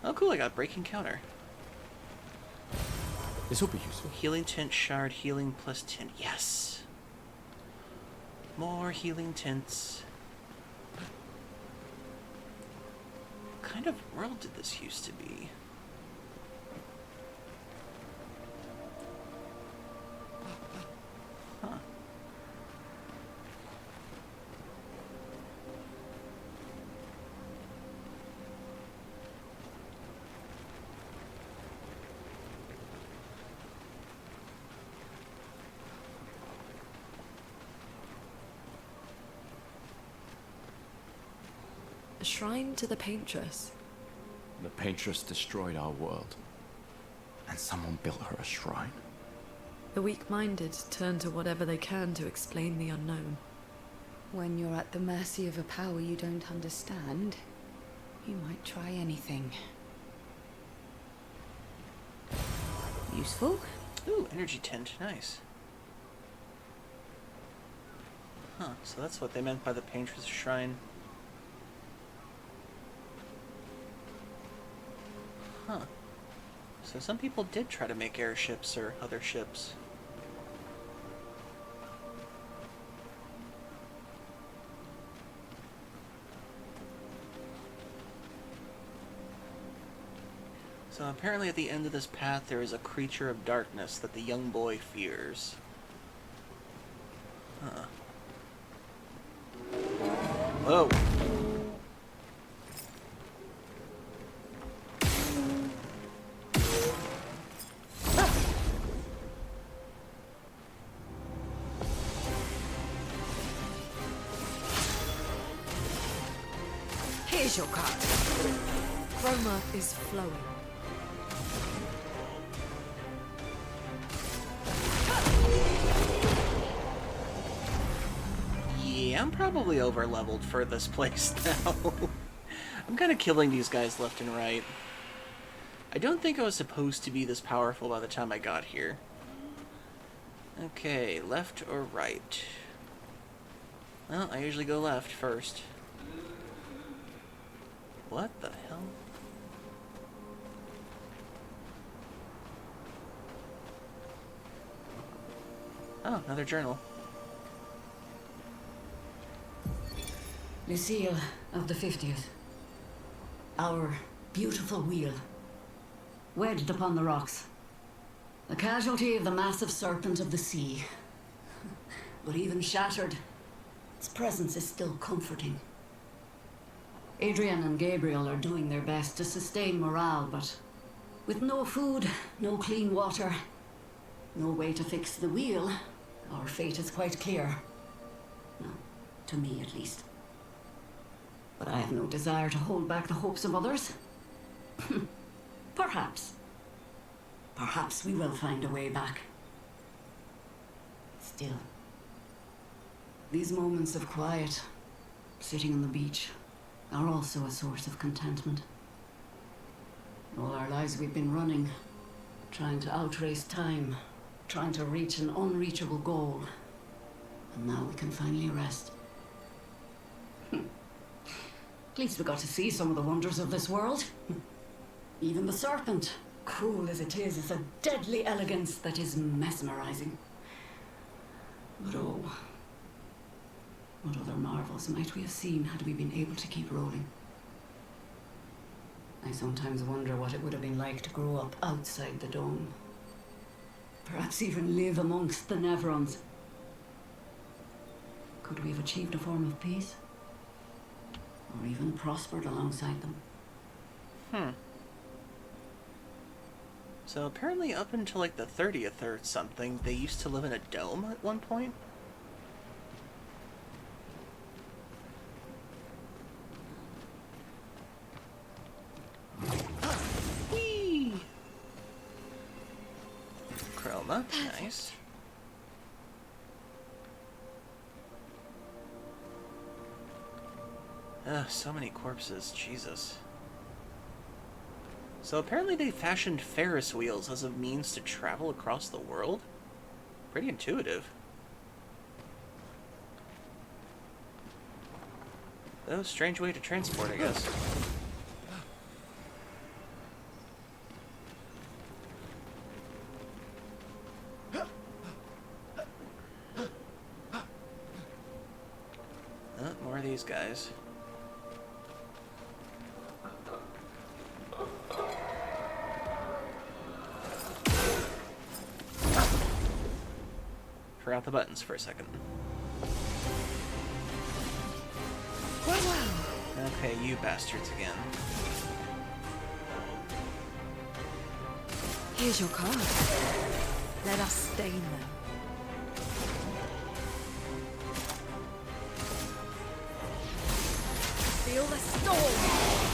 Oh, cool, I got breaking counter. This will be useful. Healing tint shard, healing plus tint. Yes! More healing tints. What kind of world did this used to be? Huh. A shrine to the Paintress. The Paintress destroyed our world. And someone built her a shrine. The weak-minded turn to whatever they can to explain the unknown. When you're at the mercy of a power you don't understand, you might try anything. Useful? Ooh, energy tint. Nice. Huh, so that's what they meant by the Paintress Shrine. Huh. So some people did try to make airships or other ships. So apparently at the end of this path there is a creature of darkness that the young boy fears. Huh. Whoa! Here's your card. Chroma is flowing. Yeah, I'm probably over-leveled for this place now. I'm kind of killing these guys left and right. I don't think I was supposed to be this powerful by the time I got here. Okay, left or right? Well, I usually go left first. What the hell? Oh, another journal. Lucille of the 50th. Our beautiful wheel. Wedged upon the rocks. A casualty of the massive serpent of the sea. But even shattered, its presence is still comforting. Adrian and Gabriel are doing their best to sustain morale, but with no food, no clean water, no way to fix the wheel, our fate is quite clear. No, to me at least. But I have no desire to hold back the hopes of others. Perhaps. Perhaps we will find a way back. Still, these moments of quiet, sitting on the beach, are also a source of contentment. All our lives we've been running, Trying to outrace time. Trying to reach an unreachable goal. And now we can finally rest. At least we got to see some of the wonders of this world. Even the serpent, cruel as it is a deadly elegance that is mesmerizing. But oh, what other marvels might we have seen had we been able to keep rolling? I sometimes wonder what it would have been like to grow up outside the dome. Perhaps even live amongst the Nevrons. Could we have achieved a form of peace? Or even prospered alongside them? So apparently up until like the 30th or something, they used to live in a dome at one point? Whee! Chroma, nice. Ugh, so many corpses, Jesus. So apparently they fashioned Ferris wheels as a means to travel across the world? Pretty intuitive. Though, strange way to transport, I guess. Oh, more of these guys. Forgot the buttons for a second. Okay, you bastards again. Here's your card. Let us stain them. Feel the storm!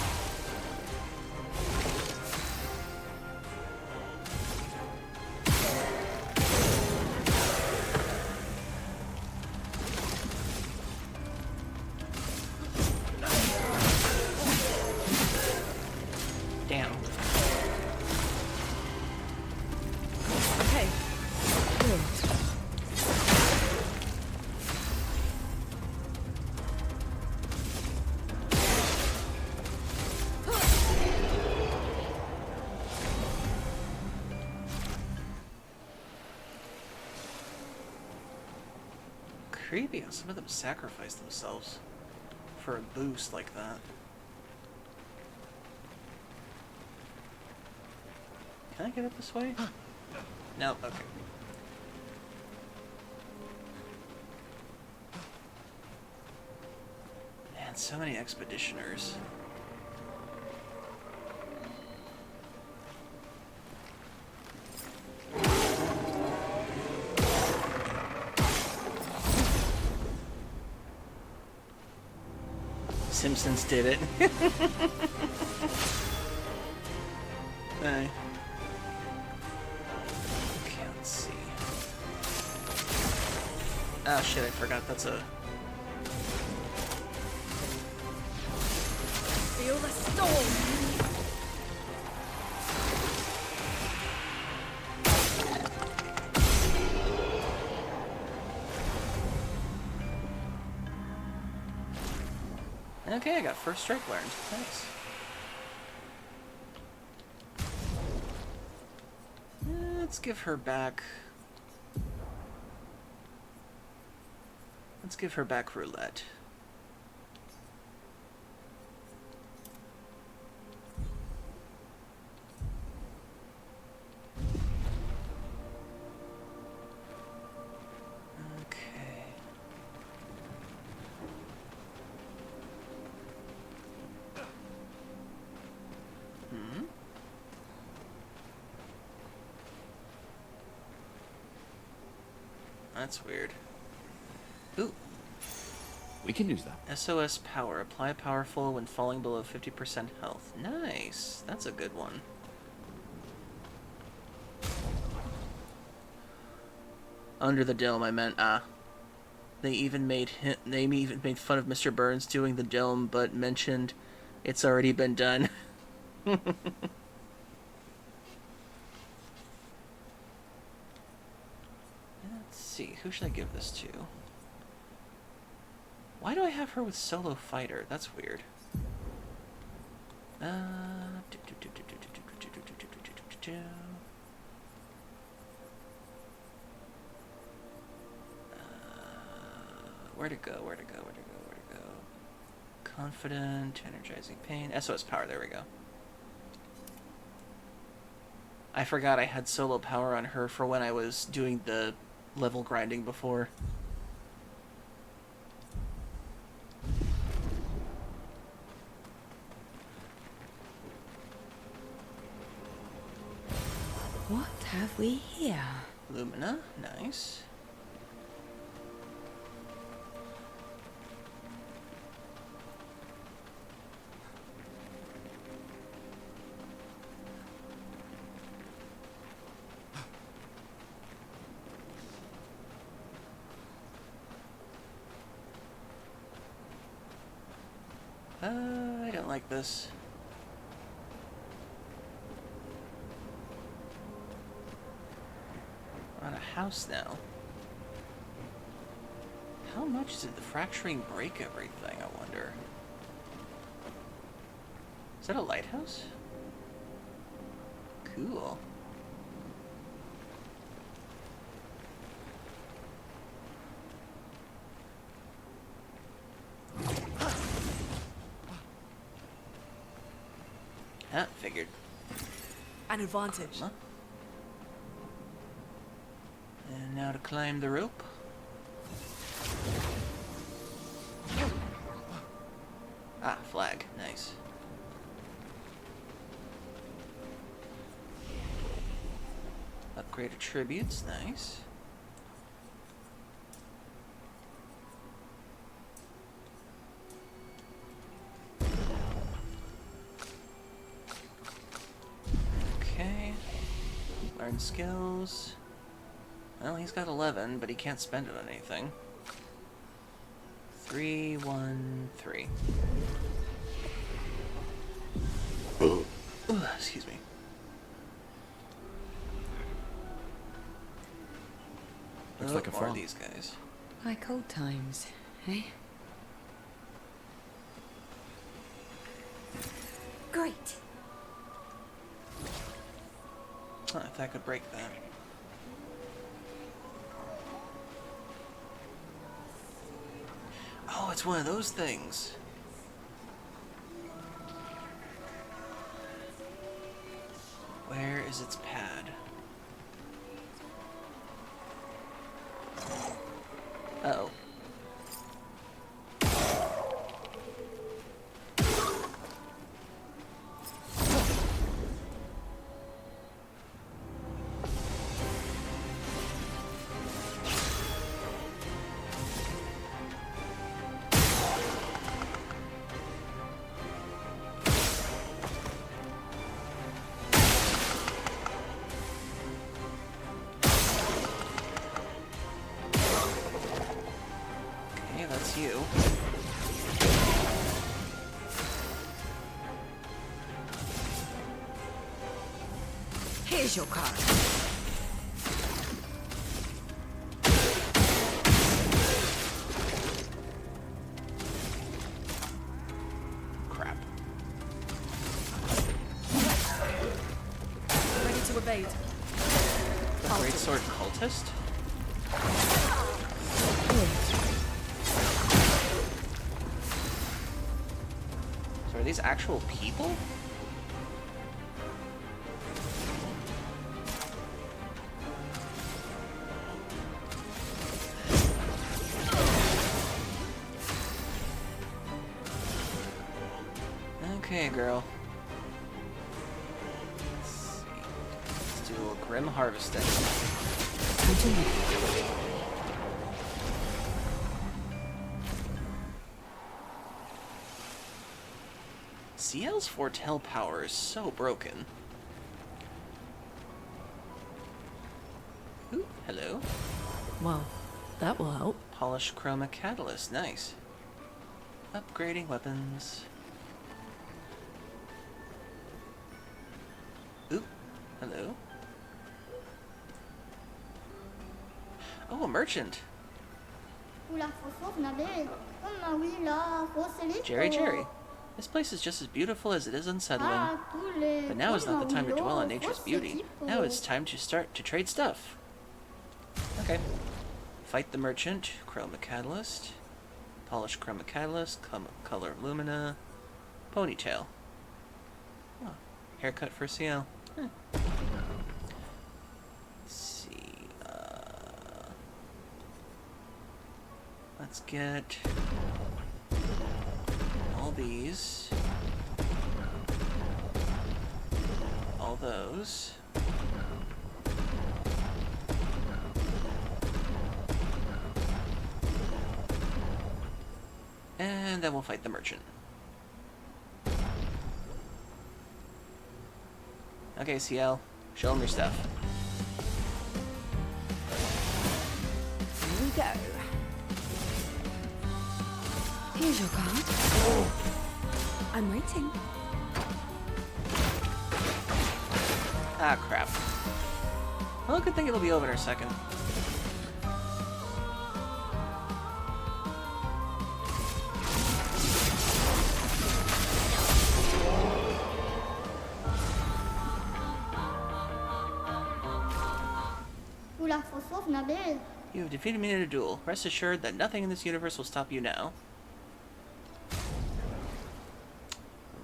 Creepy how some of them sacrifice themselves for a boost like that. Can I get up this way? No, okay. Man, so many expeditioners. Simpsons did it. Hey. Okay, let's see. Ah, shit, I forgot that's a... Feel the storm! Okay, I got first strike learned. Nice. Let's give her back... Let's give her back roulette. That's weird. Ooh. We can use that. SOS power. Apply powerful when falling below 50% health. Nice. That's a good one. Under the dome, I meant, They even made fun of Mr. Burns doing the dome, but mentioned it's already been done. see. Who should I give this to? Why do I have her with solo fighter? That's weird. Where to go? Where to go? Where to go? Where to go? Confident, energizing pain, SOS power. There we go. I forgot I had solo power on her for when I was doing the level grinding before. What have we here? Lumina, nice. I don't like this. We're on a house now. How much did the fracturing break everything, I wonder? Is that a lighthouse? Cool. Ah, figured. An advantage. Huh? And now to climb the rope. Ah, flag. Nice. Upgrade attributes. Nice. Learn skills. Well, he's got 11, but he can't spend it on anything. 3, 1, 3. Ooh, excuse me. Looks like a more of farm. these guys. Like old times, eh? Great. Huh, if that could break that. Oh, it's one of those things. Where is its pad? Uh-oh. You. Here's your card. Crap. Ready to evade. The greatsword cultist? Are these actual people? Okay, girl. Let's see. Let's do a little grim harvesting. CL's foretell power is so broken. Ooh, hello. Well, that will help. Polish chroma catalyst, nice. Upgrading weapons. Ooh, hello. Oh, a merchant. Jerry. This place is just as beautiful as it is unsettling. But now is not the time to dwell on nature's beauty. Now it's time to start to trade stuff. Okay. Fight the merchant. Chroma catalyst. Polish chroma catalyst. Color lumina. Ponytail. Oh, haircut for CL. Let's see. Let's get all these. All those. And then we'll fight the merchant. Okay, CL. Show him your stuff. Here we go. Here's your card. I'm waiting. Ah, crap. Well, good thing it'll be over in a second. You have defeated me in a duel. Rest assured that nothing in this universe will stop you now.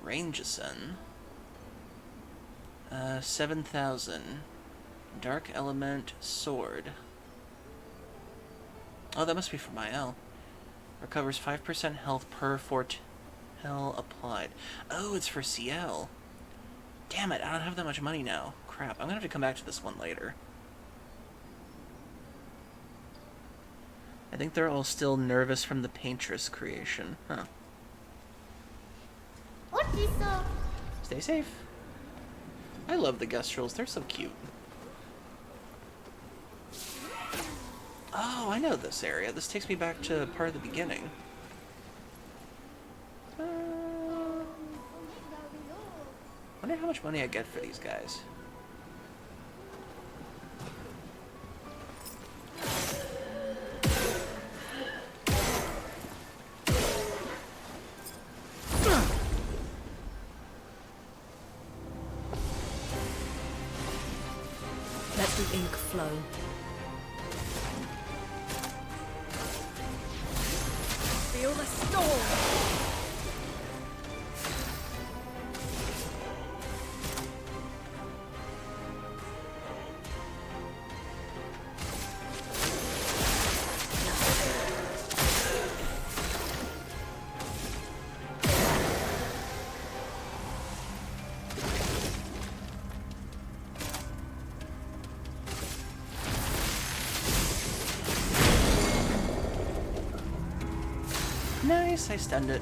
Rangeson. 7,000. Dark Element Sword. Oh, that must be from IL. Recovers 5% health per fort hell applied. Oh, it's for CL. Damn it, I don't have that much money now. Crap, I'm gonna have to come back to this one later. I think they're all still nervous from the Paintress creation. Huh. Stay safe. I love the Gustrels. They're so cute. Oh, I know this area. This takes me back to part of the beginning. Wonder how much money I get for these guys. Let the ink flow. Feel the storm! Nice, I stunned it.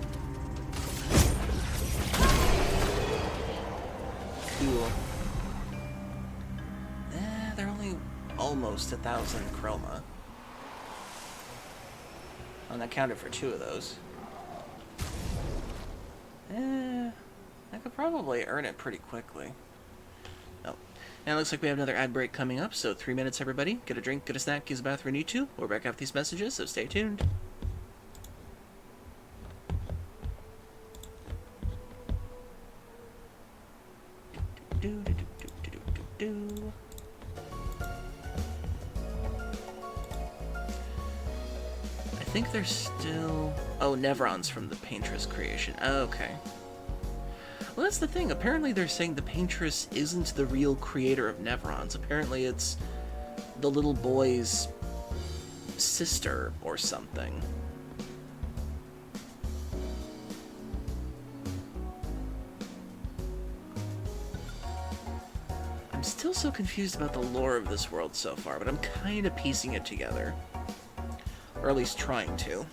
Cool. They're only almost 1,000 chroma. And that counted for 2 of those. I could probably earn it pretty quickly. Oh. Now it looks like we have another ad break coming up, so 3 minutes everybody. Get a drink, get a snack, use the bathroom, you too. We're back after these messages, so stay tuned. I think they're still... Oh, Nevron's from the Paintress creation. Oh, okay. Well, that's the thing. Apparently they're saying the Paintress isn't the real creator of Nevron's. Apparently it's the little boy's sister or something. I'm still so confused about the lore of this world so far, but I'm kind of piecing it together. Or at least trying to.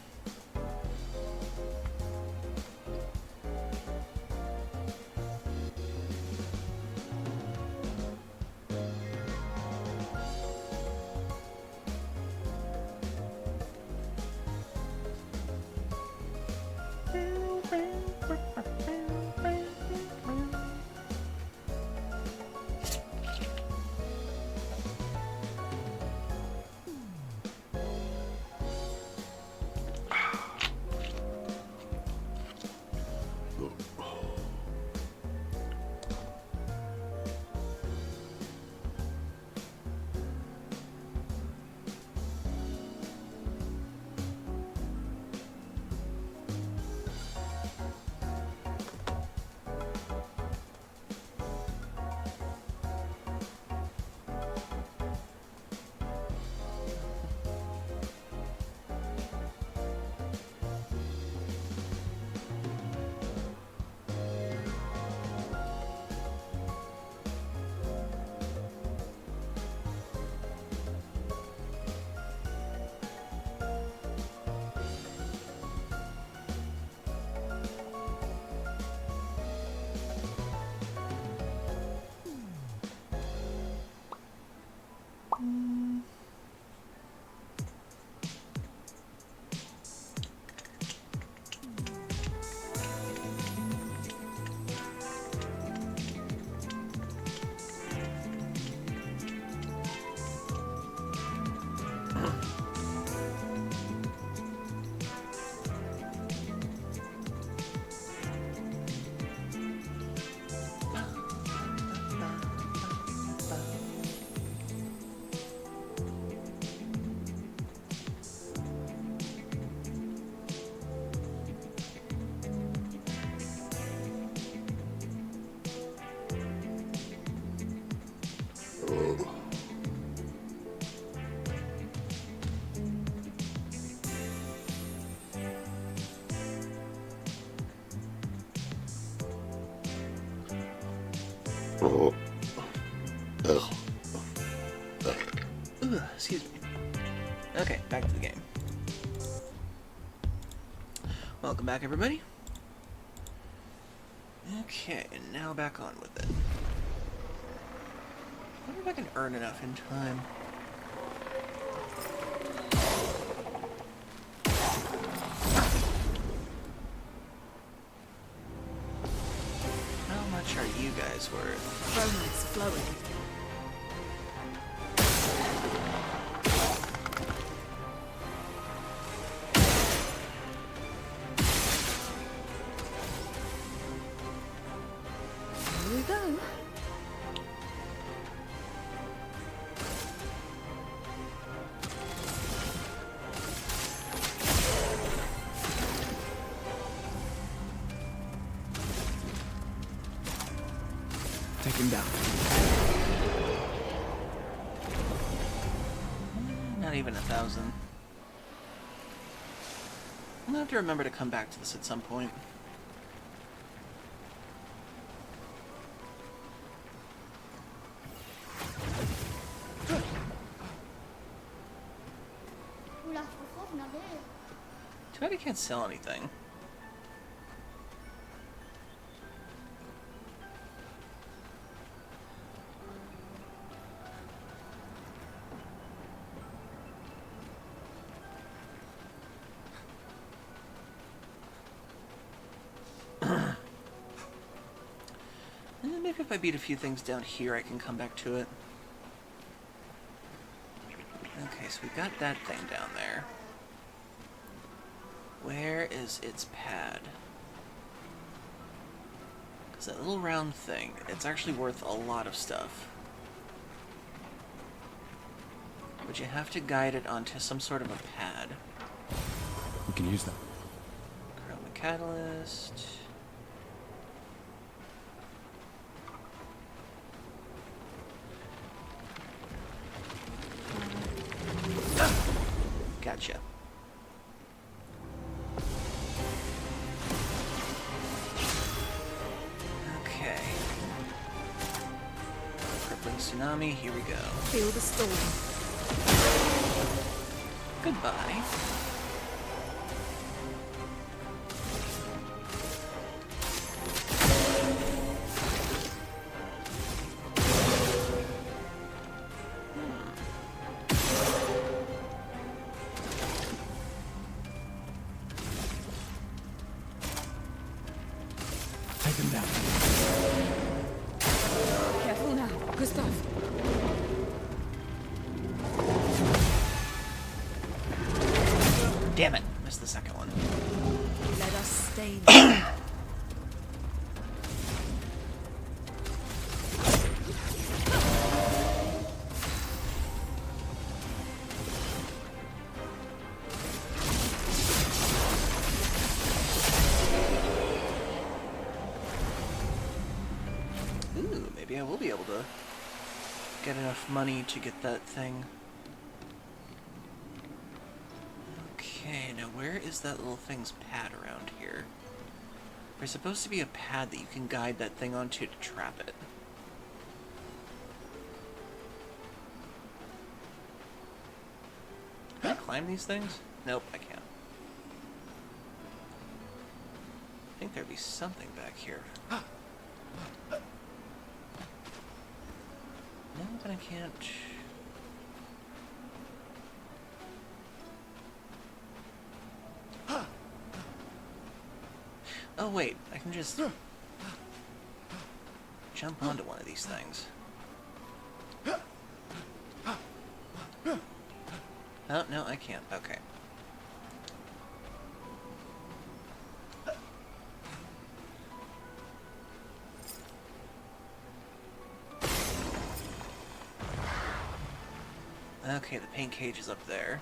Excuse me. Okay, back to the game. Welcome back, everybody. Okay, and now back on with it. I wonder if I can earn enough in time. How much are you guys worth? Romance flowing. Here we go. Take him down. Not even 1,000. I'll have to remember to come back to this at some point. Too bad I can't sell anything. And then maybe if I beat a few things down here, I can come back to it. Okay, so we got that thing down there. Where is its pad? Because that little round thing, it's actually worth a lot of stuff. But you have to guide it onto some sort of a pad. We can use that. Chroma catalyst. Gotcha. Okay. Crippling tsunami, here we go. Feel the storm. Goodbye. Take him down. Careful now, Gustav. Damn it, missed the second one. Let us stay there. Ooh, maybe I will be able to get enough money to get that thing. Okay, now where is that little thing's pad around here? There's supposed to be a pad that you can guide that thing onto to trap it. Can I climb these things? Nope, I can't. I think there'd be something back here. No, but I can't. Oh wait, I can just jump onto one of these things. Oh, no, I can't. Okay. Okay, the paint cage is up there.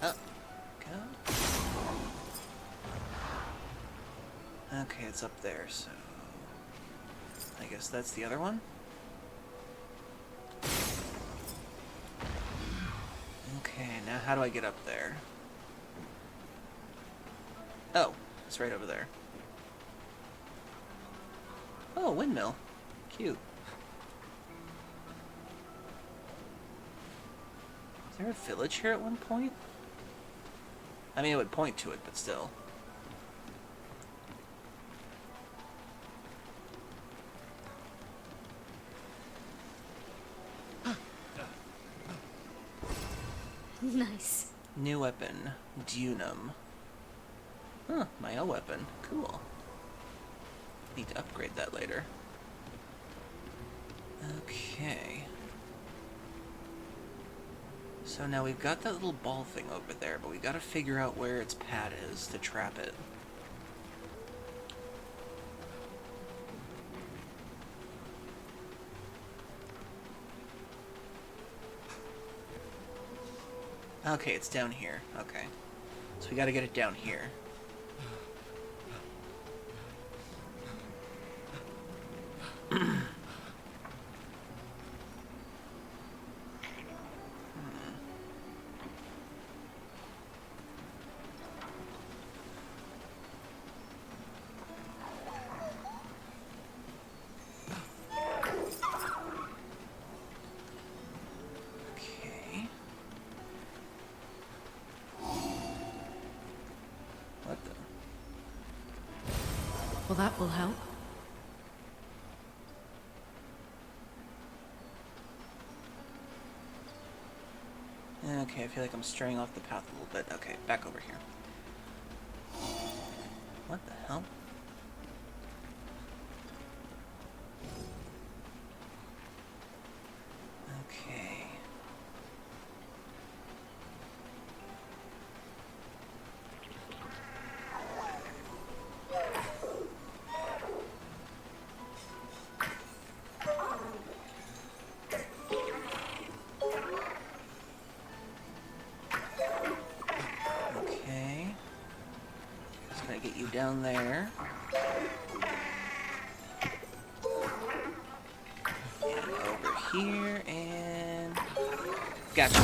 Up. Go. Okay, it's up there, so... I guess that's the other one? Okay, now how do I get up there? Oh, It's right over there. Oh, windmill. Cute. Is there a village here at one point? I mean, it would point to it, but still. Nice. New weapon. Dunum. Huh, my old weapon. Cool. Need to upgrade that later. Okay. So now we've got that little ball thing over there, but we gotta figure out where its pad is to trap it. Okay, it's down here. Okay. So we gotta get it down here. Well, that will help. Okay, I feel like I'm straying off the path a little bit. Okay, back over here. What the hell? Okay. Down there. And over here, and... Gotcha.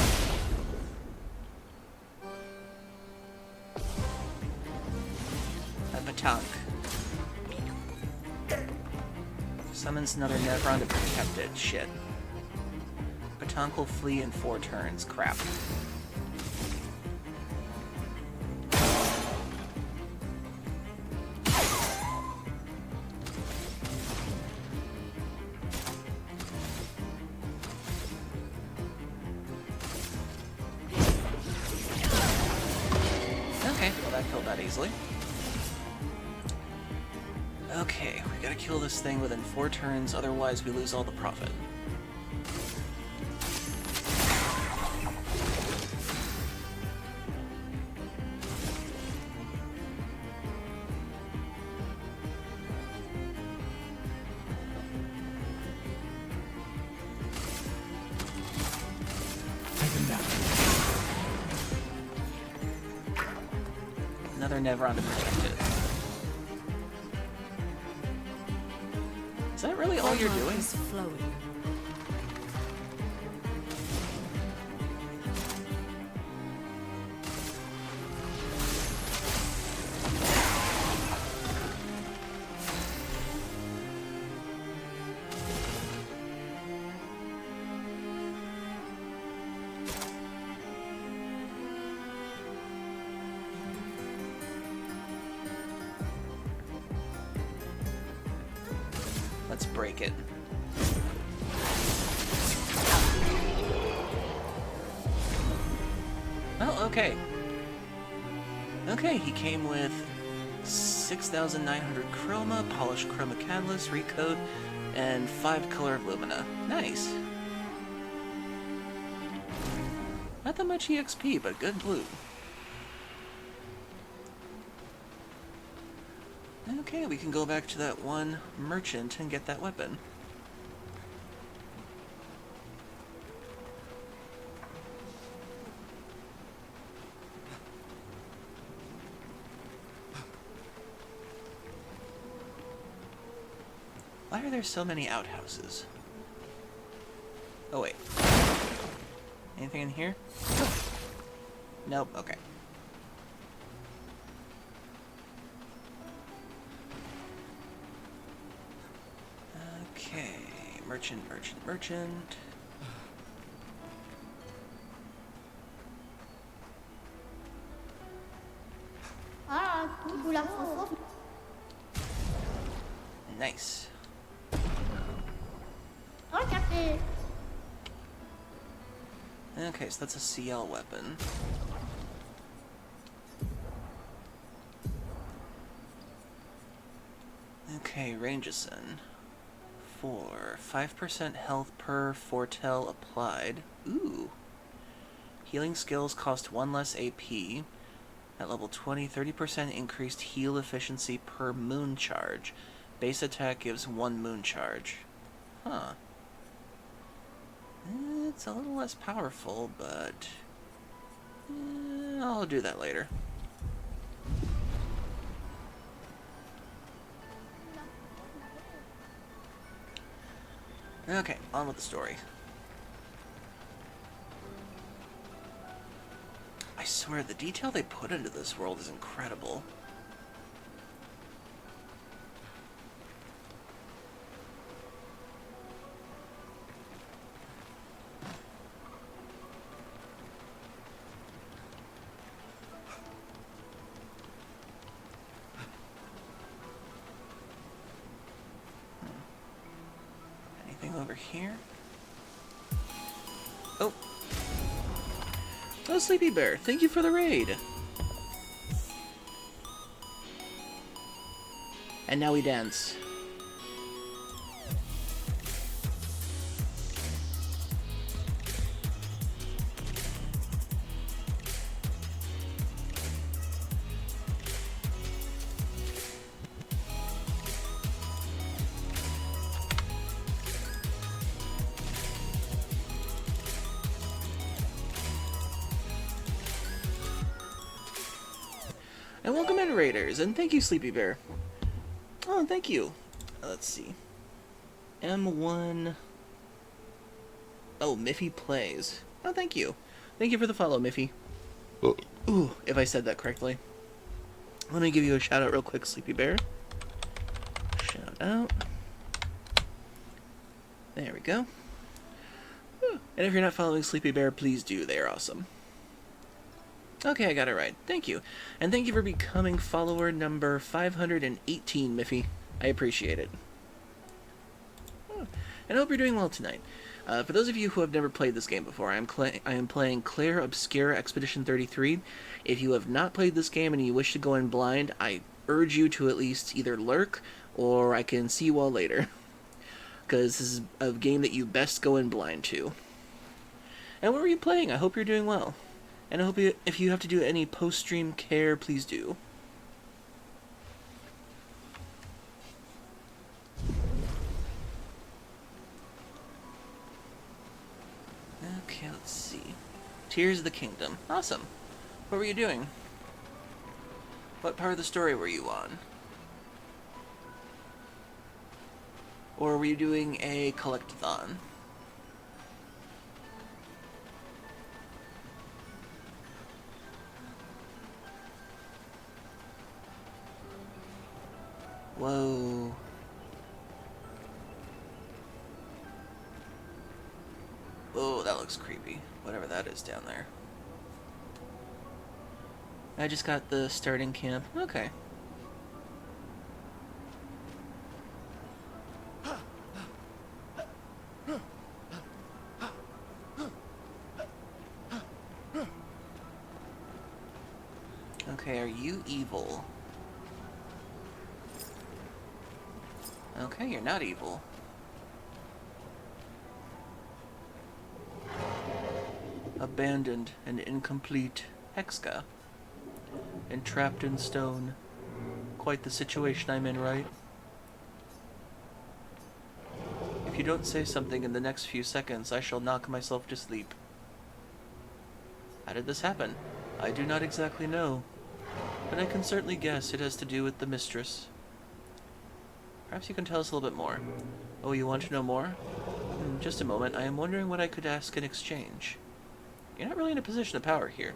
A batonk. Summons another Nevron to protect it. Shit. Batonk will flee in 4 turns. Crap. Easily. Okay, we gotta kill this thing within 4 turns, otherwise we lose all the profit. Nevron to protect it. Is that really all you're doing? Is flowing. Let's break it. Oh, okay. Okay, he came with 6,900 chroma, polished chroma catalyst, recoat, and 5 color of lumina. Nice. Not that much EXP, but good loot. Okay, we can go back to that one merchant and get that weapon. Why are there so many outhouses? Oh wait. Anything in here? Nope, okay. merchant, merchant, merchant. Nice. Okay, so that's a CL weapon. Okay, Rangeson. 5% health per foretell applied. Ooh. Healing skills cost 1 less AP. At level 20, 30% increased heal efficiency per moon charge. Base attack gives 1 moon charge. Huh. It's a little less powerful, but I'll do that later. Okay, on with the story. I swear, the detail they put into this world is incredible. Over here. Oh. Oh, Sleepy Bear, thank you for the raid. And now we dance. And welcome in, Raiders, and thank you, Sleepy Bear. Oh, thank you. Let's see. M1... Oh, Miffy Plays. Oh, thank you. Thank you for the follow, Miffy. Ooh, if I said that correctly. Let me give you a shout-out real quick, Sleepy Bear. Shout out. There we go. And if you're not following Sleepy Bear, please do. They are awesome. Okay, I got it right. Thank you. And thank you for becoming follower number 518, Miffy. I appreciate it. Oh, and I hope you're doing well tonight. For those of you who have never played this game before, I am playing Clair, Obscur, Expedition 33. If you have not played this game and you wish to go in blind, I urge you to at least either lurk, or I can see you all later. Because this is a game that you best go in blind to. And what were you playing? I hope you're doing well. And I hope if you have to do any post-stream care, please do. Okay, let's see. Tears of the Kingdom. Awesome. What were you doing? What part of the story were you on? Or were you doing a collectathon? Whoa. Oh, that looks creepy. Whatever that is down there. I just got the starting camp. Okay. Okay, are you evil? Okay, you're not evil. Abandoned and incomplete Hexka. Entrapped in stone. Quite the situation I'm in, right? If you don't say something in the next few seconds, I shall knock myself to sleep. How did this happen? I do not exactly know, but I can certainly guess it has to do with the mistress. Perhaps you can tell us a little bit more. Oh, you want to know more? Just a moment. I am wondering what I could ask in exchange. You're not really in a position of power here.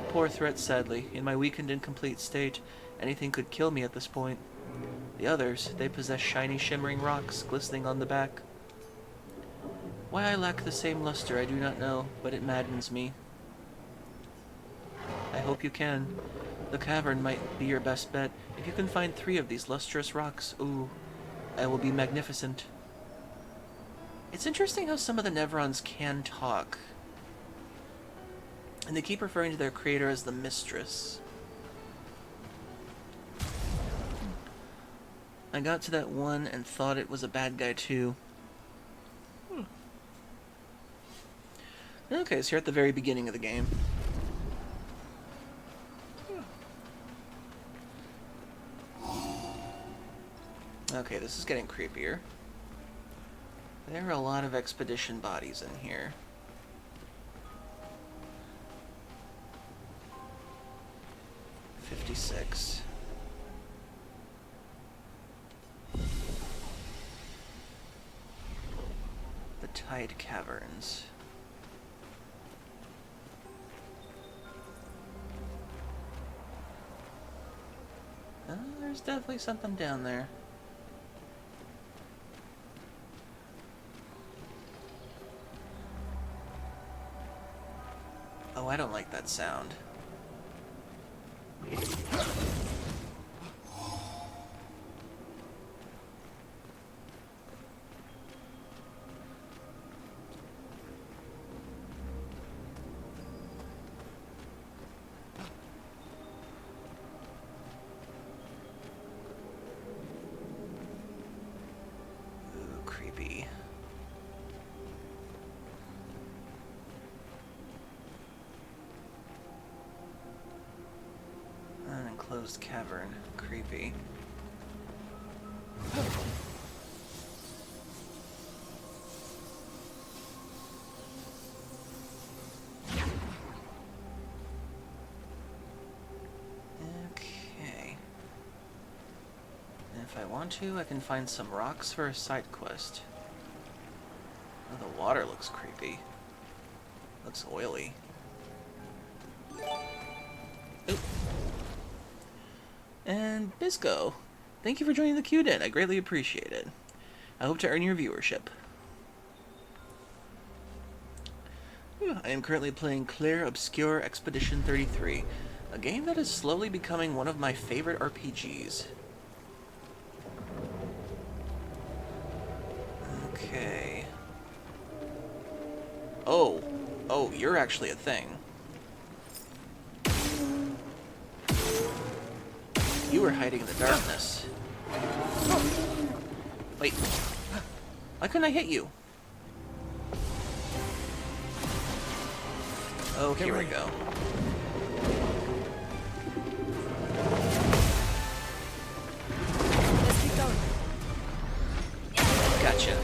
Poor threat, sadly. In my weakened, incomplete state, anything could kill me at this point. The others, they possess shiny, shimmering rocks glistening on the back. Why I lack the same luster, I do not know, but it maddens me. I hope you can. The cavern might be your best bet. If you can find 3 of these lustrous rocks, ooh, I will be magnificent. It's interesting how some of the Nevrons can talk. And they keep referring to their creator as the Mistress. I got to that one and thought it was a bad guy too. Okay, so you're at the very beginning of the game. Okay, this is getting creepier. There are a lot of expedition bodies in here. $56. The Tide Caverns. There's definitely something down there. Oh, I don't like that sound. Creepy. An enclosed cavern. Creepy. Okay. And if I want to, I can find some rocks for a side quest. Oh, the water looks creepy. Looks oily. Oop. And Bisco, thank you for joining the queue-in. I greatly appreciate it. I hope to earn your viewership. I am currently playing Clair, Obscur Expedition 33, a game that is slowly becoming one of my favorite RPGs. Okay. Oh, you're actually a thing. You were hiding in the darkness. Wait. Why couldn't I hit you? Oh, here we go. Let's keep going. Gotcha.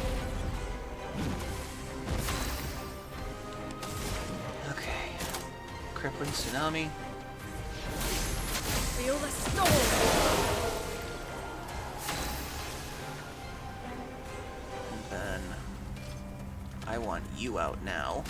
Okay. Crippling tsunami. Feel the storm. And then I want you out now.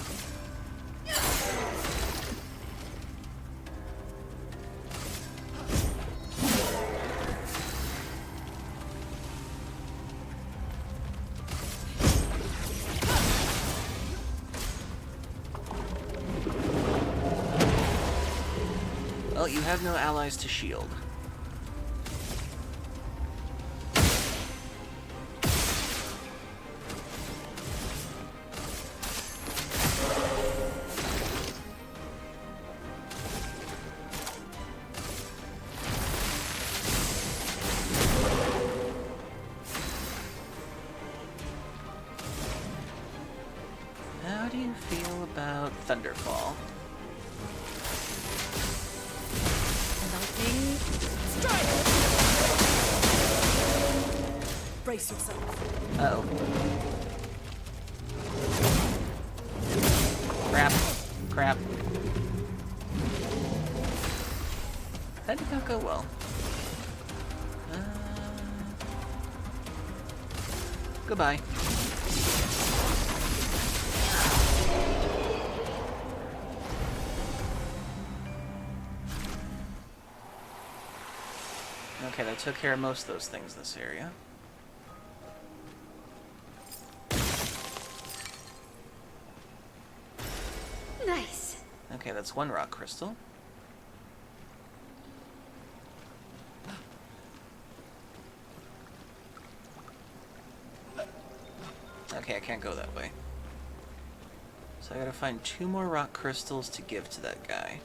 Well, you have no allies to shield. How do you feel about Thunderfall? Lightning strike. Brace yourself. Uh-oh. Crap. Crap. That did not go well. Goodbye. Okay, that took care of most of those things in this area. Okay, that's one rock crystal. Okay, I can't go that way. So I gotta find 2 more rock crystals to give to that guy.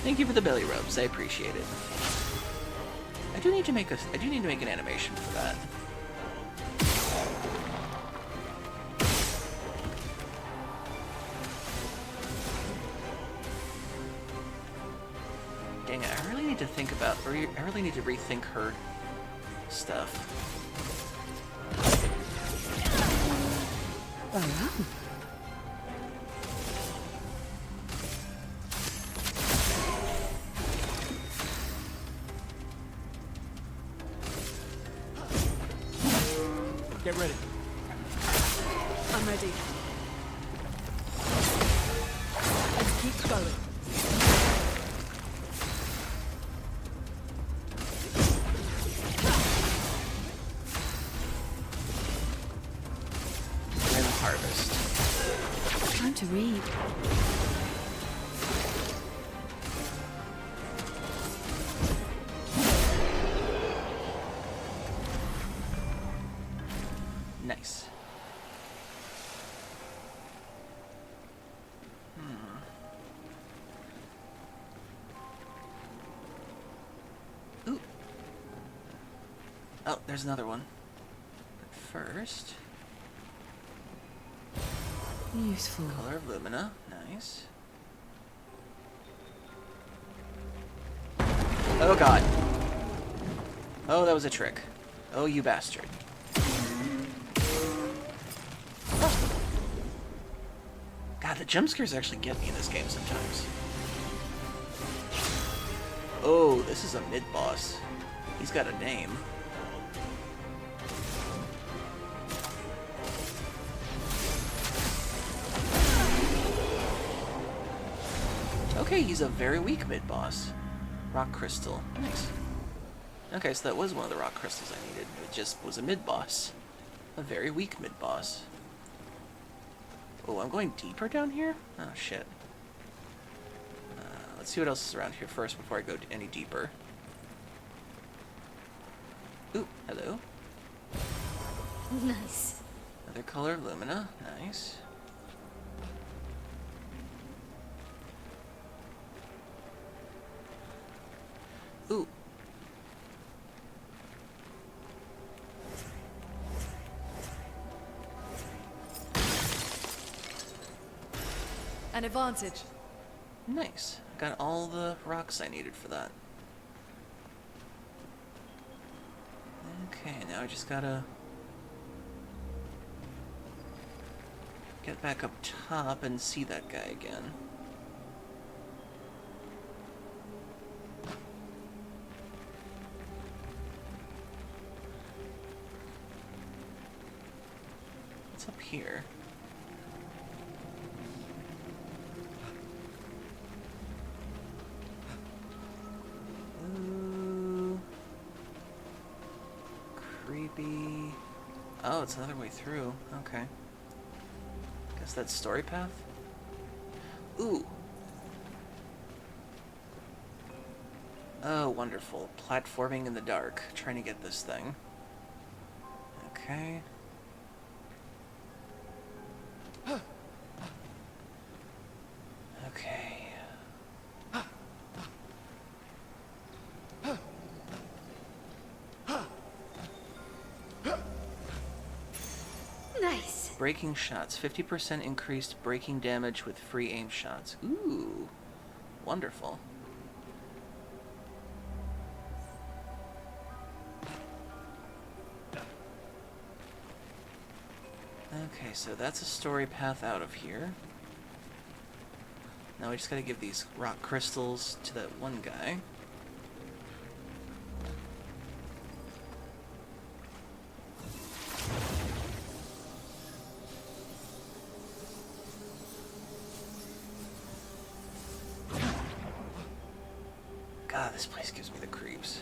Thank you for the belly rubs. I appreciate it. I do need to make an animation for that. Dang it, I really need to think about, or I really need to rethink her stuff. Oh. Get ready. I'm ready. Let's keep going. Wind harvest. Time to read. Nice. Ooh. Oh, there's another one. But first... Useful. Color of Lumina. Nice. Oh god. Oh, that was a trick. Oh, you bastard. God, the jump scares actually get me in this game sometimes. Oh, this is a mid-boss. He's got a name. Okay, he's a very weak mid-boss. Rock crystal. Nice. Okay, so that was one of the rock crystals I needed. It just was a mid-boss. A very weak mid-boss. Oh, I'm going deeper down here? Oh, shit. Let's see what else is around here first before I go any deeper. Ooh, hello. Nice. Another color of Lumina. Nice. Ooh. An advantage. Nice. I got all the rocks I needed for that. Okay, now I just gotta get back up top and see that guy again. What's up here? Ooh. Creepy. Oh, it's another way through. Okay. Guess that's story path? Ooh. Oh, wonderful. Platforming in the dark. Trying to get this thing. Okay. Okay. Nice. Breaking shots. 50% increased breaking damage with free aim shots. Ooh. Wonderful. Okay, so that's a story path out of here. Now we just gotta give these rock crystals to that one guy. this place gives me the creeps.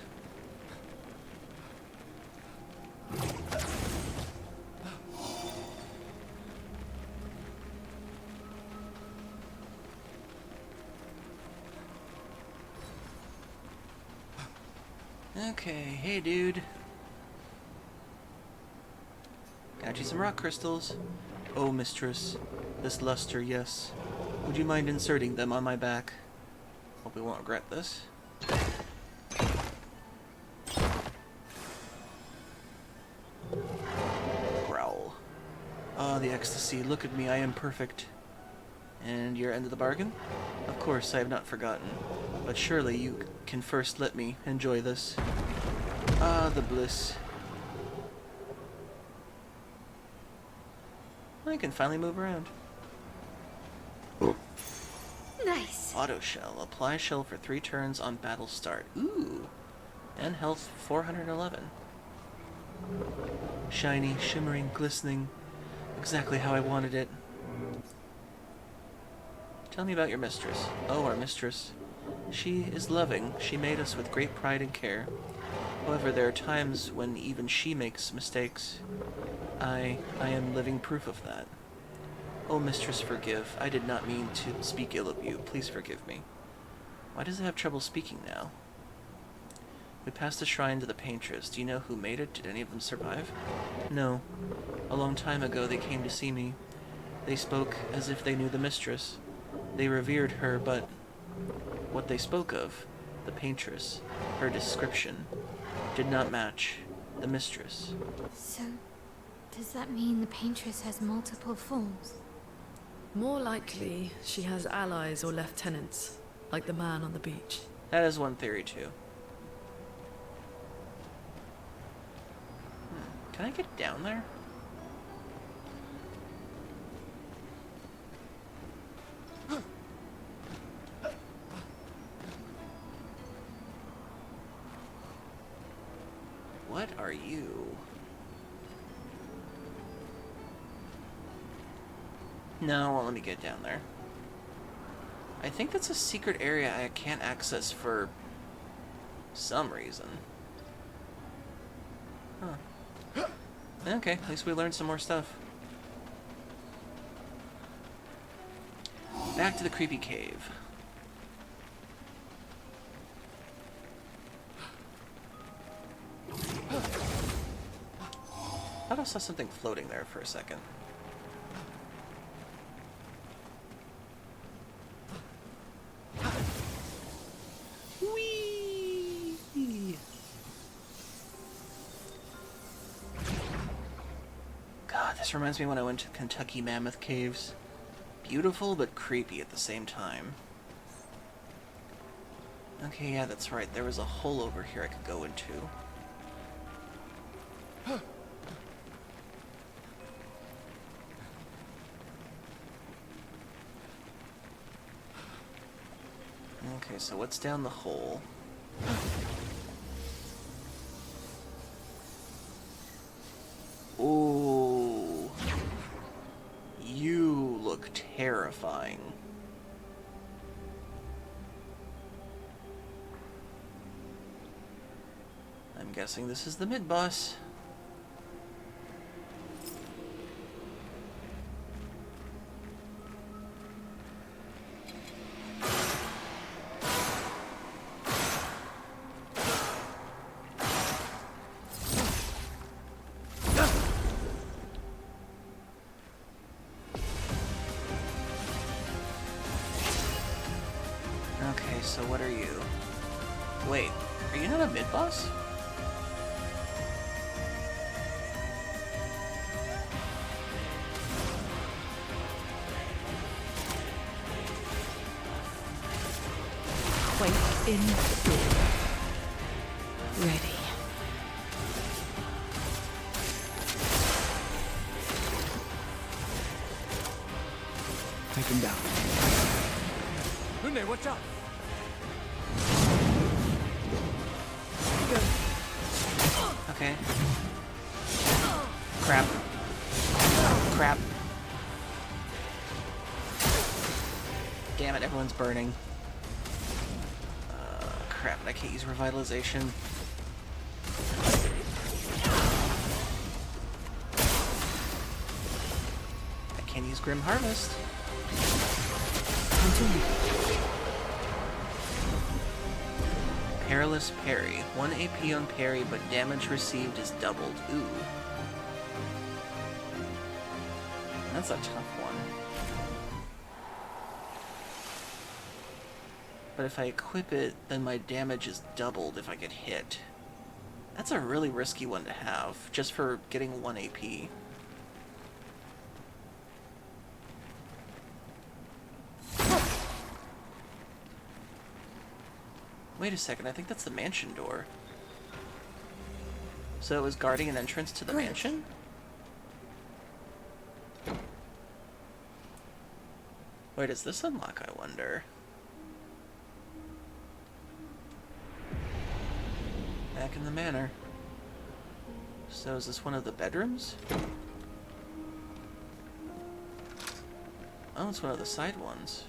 Okay, hey dude. Got you some rock crystals. Oh, mistress. This luster, yes. Would you mind inserting them on my back? Hope we won't regret this. Growl. Ah, the ecstasy. Look at me, I am perfect. And your end of the bargain? Of course, I have not forgotten. But surely you can first let me enjoy this. Ah, the bliss. I can finally move around. Nice. Auto shell. Apply shell for 3 turns on battle start. Ooh. And health 411. Shiny, shimmering, glistening. Exactly how I wanted it. Tell me about your mistress. Oh, our mistress. She is loving. She made us with great pride and care. However, there are times when even she makes mistakes. I am living proof of that. Oh, mistress, forgive. I did not mean to speak ill of you. Please forgive me. Why does it have trouble speaking now? We passed the shrine to the paintress. Do you know who made it? Did any of them survive? No. A long time ago they came to see me. They spoke as if they knew the mistress. They revered her, but what they spoke of, the paintress, her description, did not match the mistress. So, does that mean the paintress has multiple forms? More likely, she has allies or lieutenants, like the man on the beach. That is one theory, too. Can I get down there? What are you? No, well, let me get down there. I think that's a secret area I can't access for some reason. Huh. Okay, at least we learned some more stuff. Back to the creepy cave. I thought I saw something floating there for a second. Whee! God, this reminds me when I went to Kentucky Mammoth Caves. Beautiful, but creepy at the same time. Okay, yeah, that's right. There was a hole over here I could go into. Okay, so what's down the hole? Ooh. You look terrifying. I'm guessing this is the mid-boss. Okay, so what are you? Wait, are you not a mid-boss? Wait in fear. Ready. Take him down. Rune, watch out! Okay. Crap. Crap. Damn it, everyone's burning. crap, I can't use revitalization. I can't use Grim Harvest. Perilous Parry. 1 AP on parry, but damage received is doubled. Ooh. That's a tough one. But if I equip it, then my damage is doubled if I get hit. That's a really risky one to have, just for getting 1 AP. Wait a second, I think that's the mansion door. So it was guarding an entrance to the mansion? Where does this unlock, I wonder? Back in the manor. So is this one of the bedrooms? Oh, it's one of the side ones.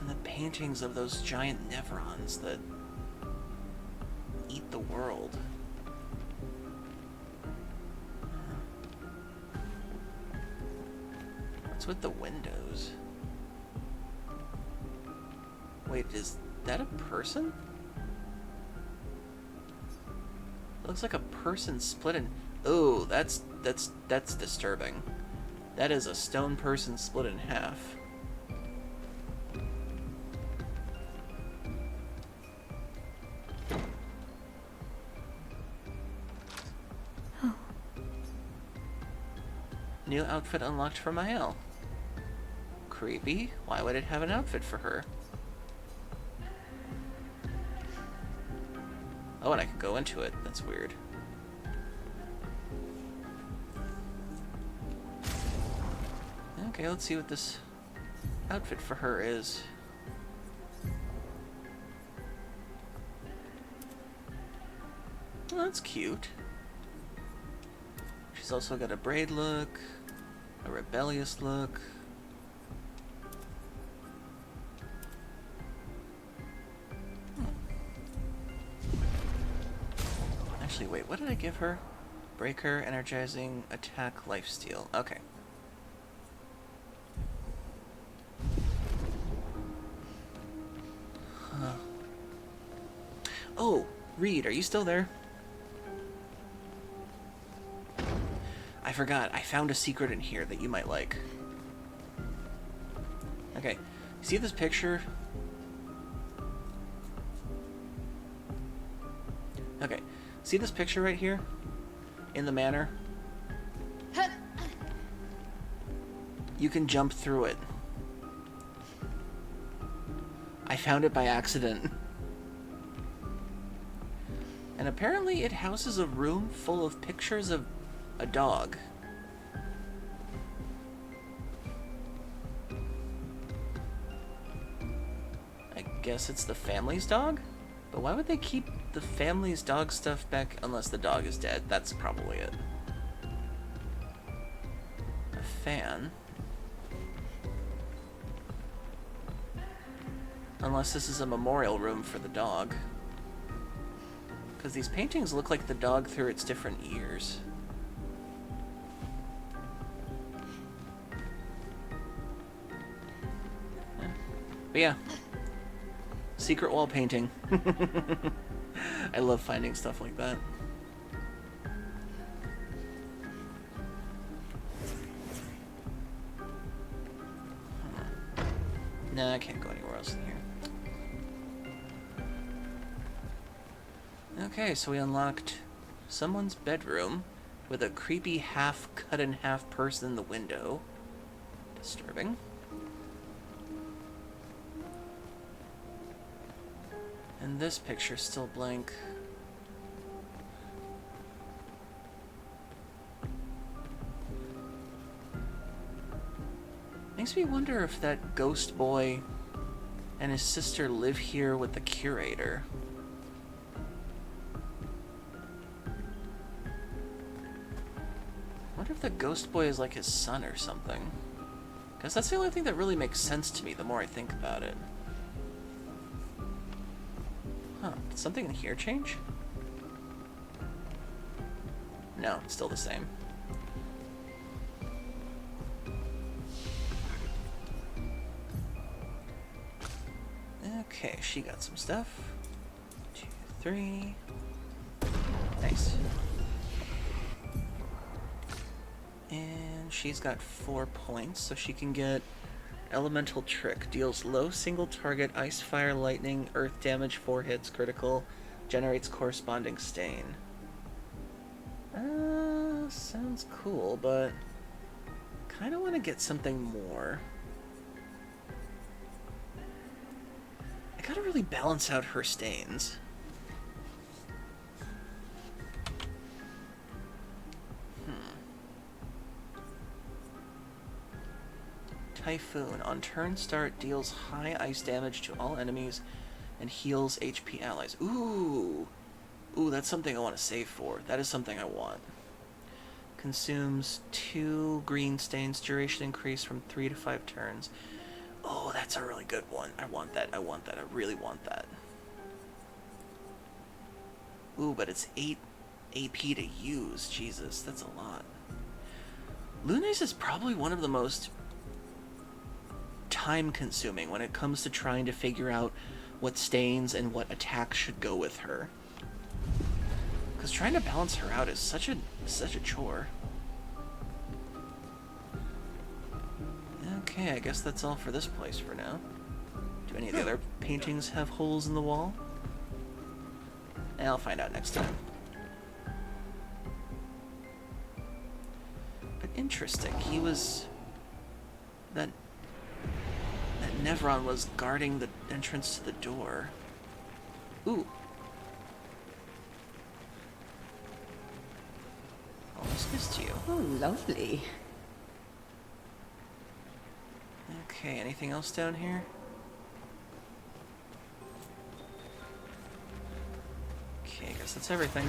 And the paintings of those giant Nevrons that eat the world. What's with the windows? Wait, is that a person? It looks like a person split in... Oh, that's disturbing. That is a stone person split in half. Oh. New outfit unlocked for Mael. Creepy. Why would it have an outfit for her? Oh, and I can go into it. That's weird. Okay, let's see what this outfit for her is. Oh, that's cute. She's also got a braid look, a rebellious look. Actually, wait, what did I give her? Breaker, energizing, attack, lifesteal. Okay. Huh. Oh, Reed, are you still there? I forgot, I found a secret in here that you might like. Okay, see this picture? Okay, see this picture right here? In the manor? You can jump through it. I found it by accident. And apparently it houses a room full of pictures of a dog. I guess it's the family's dog? But why would they keep the family's dog stuff back unless the dog is dead? That's probably it. A fan. Unless this is a memorial room for the dog. Because these paintings look like the dog through its different years. But yeah. Secret wall painting. I love finding stuff like that. Nah, I can't go anywhere else in here. Okay, so we unlocked someone's bedroom with a creepy half cut in half person in the window. Disturbing. And this picture's still blank. Makes me wonder if that ghost boy and his sister live here with the curator. I wonder if the ghost boy is like his son or something. Because that's the only thing that really makes sense to me the more I think about it. Huh, did something in here change? No, it's still the same. Okay, she got some stuff. 2, 3. Nice. And she's got 4 points, so she can get Elemental Trick. Deals low single target ice, fire, lightning, earth damage, 4 hits, critical. Generates corresponding stain. Sounds cool, but kind of want to get something more. I gotta really balance out her stains. Typhoon. On turn start, deals high ice damage to all enemies and heals HP allies. Ooh! Ooh, that's something I want to save for. That is something I want. Consumes 2 green stains. Duration increase from 3 to 5 turns. Oh, that's a really good one. I want that. I want that. I really want that. Ooh, but it's 8 AP to use. Jesus, that's a lot. Lunes is probably one of the most time-consuming when it comes to trying to figure out what stains and what attacks should go with her. Because trying to balance her out is such a chore. Okay, I guess that's all for this place for now. Do any of the other paintings have holes in the wall? I'll find out next time. But interesting, he was... That Nevron was guarding the entrance to the door. Ooh. Almost missed you. Oh, lovely. Okay, anything else down here? Okay, I guess that's everything.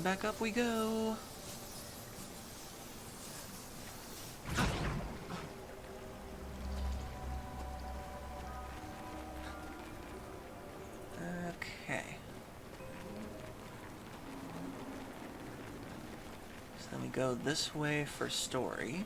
Back up we go. Okay. So then we go this way for story.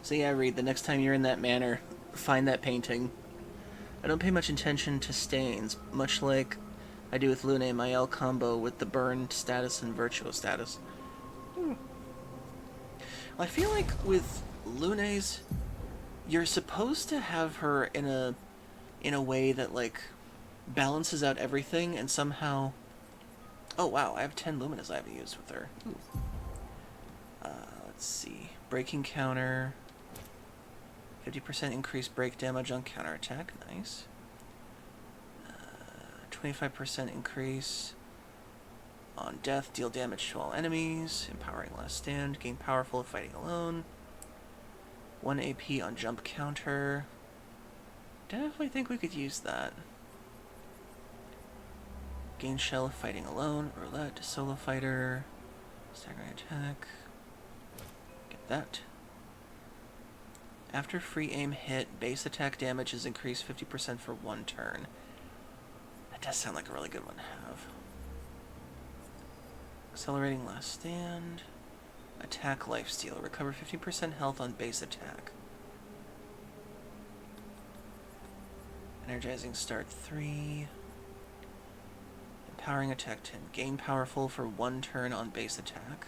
So yeah, Reed, the next time you're in that manor, find that painting. I don't pay much attention to stains, much like I do with Lune Mael combo with the burn status and virtual status. Well, I feel like with Lune's, you're supposed to have her in a way that, like, balances out everything and somehow... Oh wow, I have 10 Luminas I haven't used with her. Let's see. Breaking counter... 50% increased break damage on counterattack. Nice. 25% increase on death. Deal damage to all enemies. Empowering last stand. Gain powerful if fighting alone. 1 AP on jump counter. Definitely think we could use that. Gain shell if fighting alone. Roulette. Solo fighter. Staggering attack. Get that. After free aim hit, base attack damage is increased 50% for 1 turn. That does sound like a really good one to have. Accelerating last stand. Attack lifesteal. Recover 50% health on base attack. Energizing start 3. Empowering attack 10. Gain powerful for 1 turn on base attack.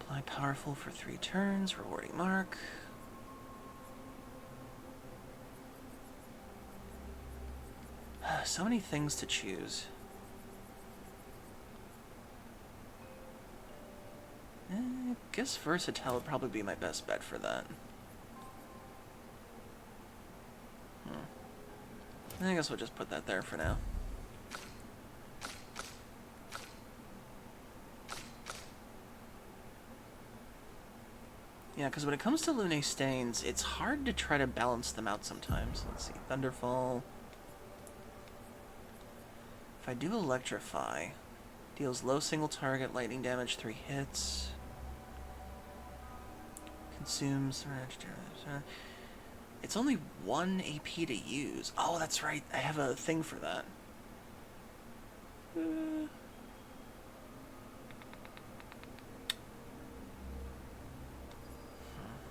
Apply powerful for 3 turns, rewarding mark. So many things to choose. I guess versatile would probably be my best bet for that. I guess we'll just put that there for now. Yeah, because when it comes to Lune stains, it's hard to try to balance them out sometimes. Let's see, Thunderfall. If I do Electrify, deals low single target lightning damage, 3 hits. Consumes... It's only 1 AP to use. Oh, that's right. I have a thing for that.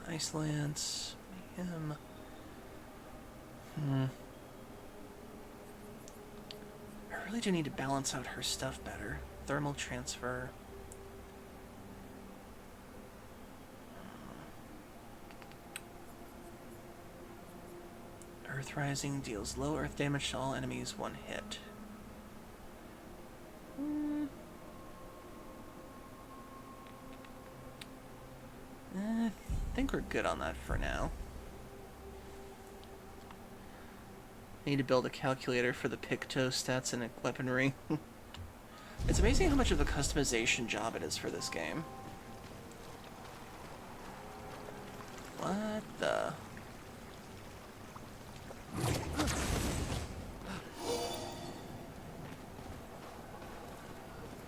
Ice Lance. Him. I really do need to balance out her stuff better. Thermal transfer. Earth Rising deals low earth damage to all enemies, 1 hit. I think we're good on that for now. Need to build a calculator for the Picto stats and weaponry. It's amazing how much of a customization job it is for this game. What the...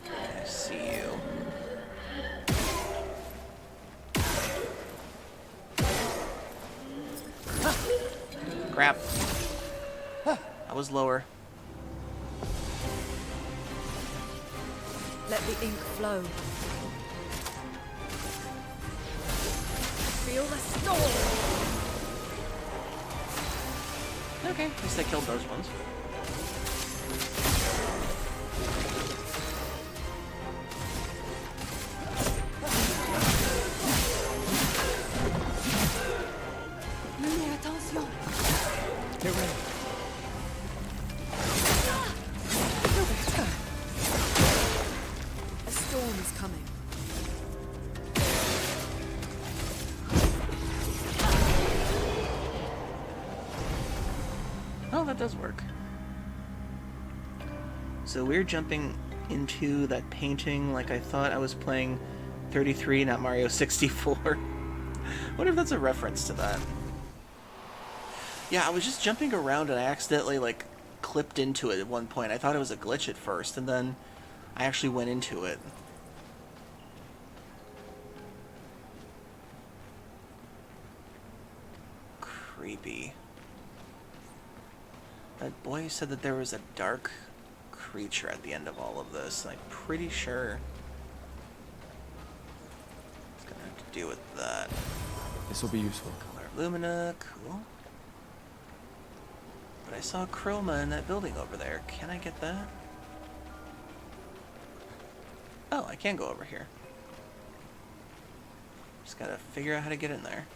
I see you. Crap. I was lower. Let the ink flow. Feel the storm. Okay, at least I killed those ones. Attention. Get ready. A storm is coming. Oh, that does work. So we're jumping into that painting like I thought I was playing 33, not Mario 64. Wonder if that's a reference to that. Yeah, I was just jumping around and I accidentally, like, clipped into it at one point. I thought it was a glitch at first, and then I actually went into it. Creepy. That boy said that there was a dark creature at the end of all of this, and I'm pretty sure it's gonna have to do with that. This will be useful. Color Lumina, cool. But I saw Chroma in that building over there. Can I get that? Oh, I can go over here. Just gotta figure out how to get in there.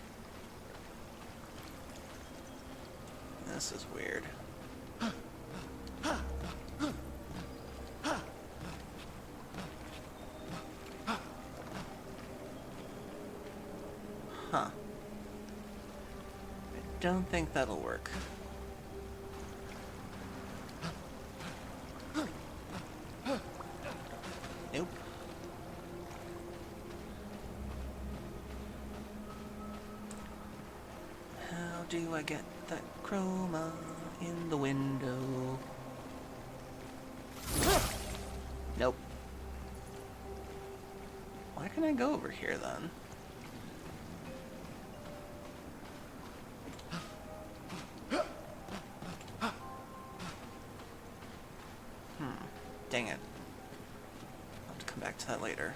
This is weird. Huh. I don't think that'll work. Nope. How do I get that chroma in the window? Nope. Why can't I go over here then? Dang it. I'll have to come back to that later.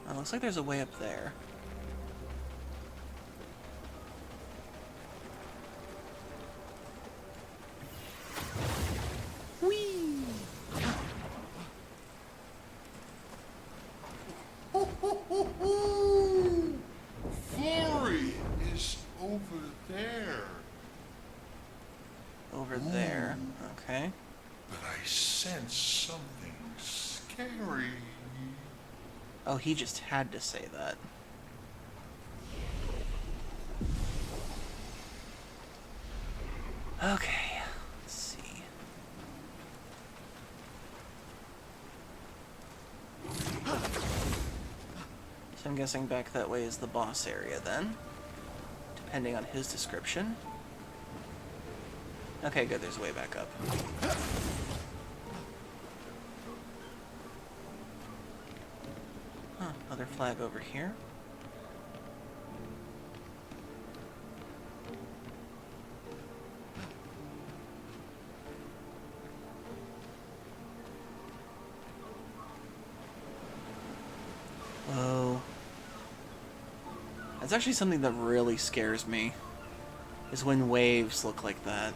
Oh, looks like there's a way up there. Whee! Flurry is over there. Over there. Okay. But I sense something scary. Oh, he just had to say that. Okay, let's see. So I'm guessing back that way is the boss area then, depending on his description. Okay, good, there's a way back up. Huh, another flag over here. Whoa. That's actually something that really scares me, is when waves look like that.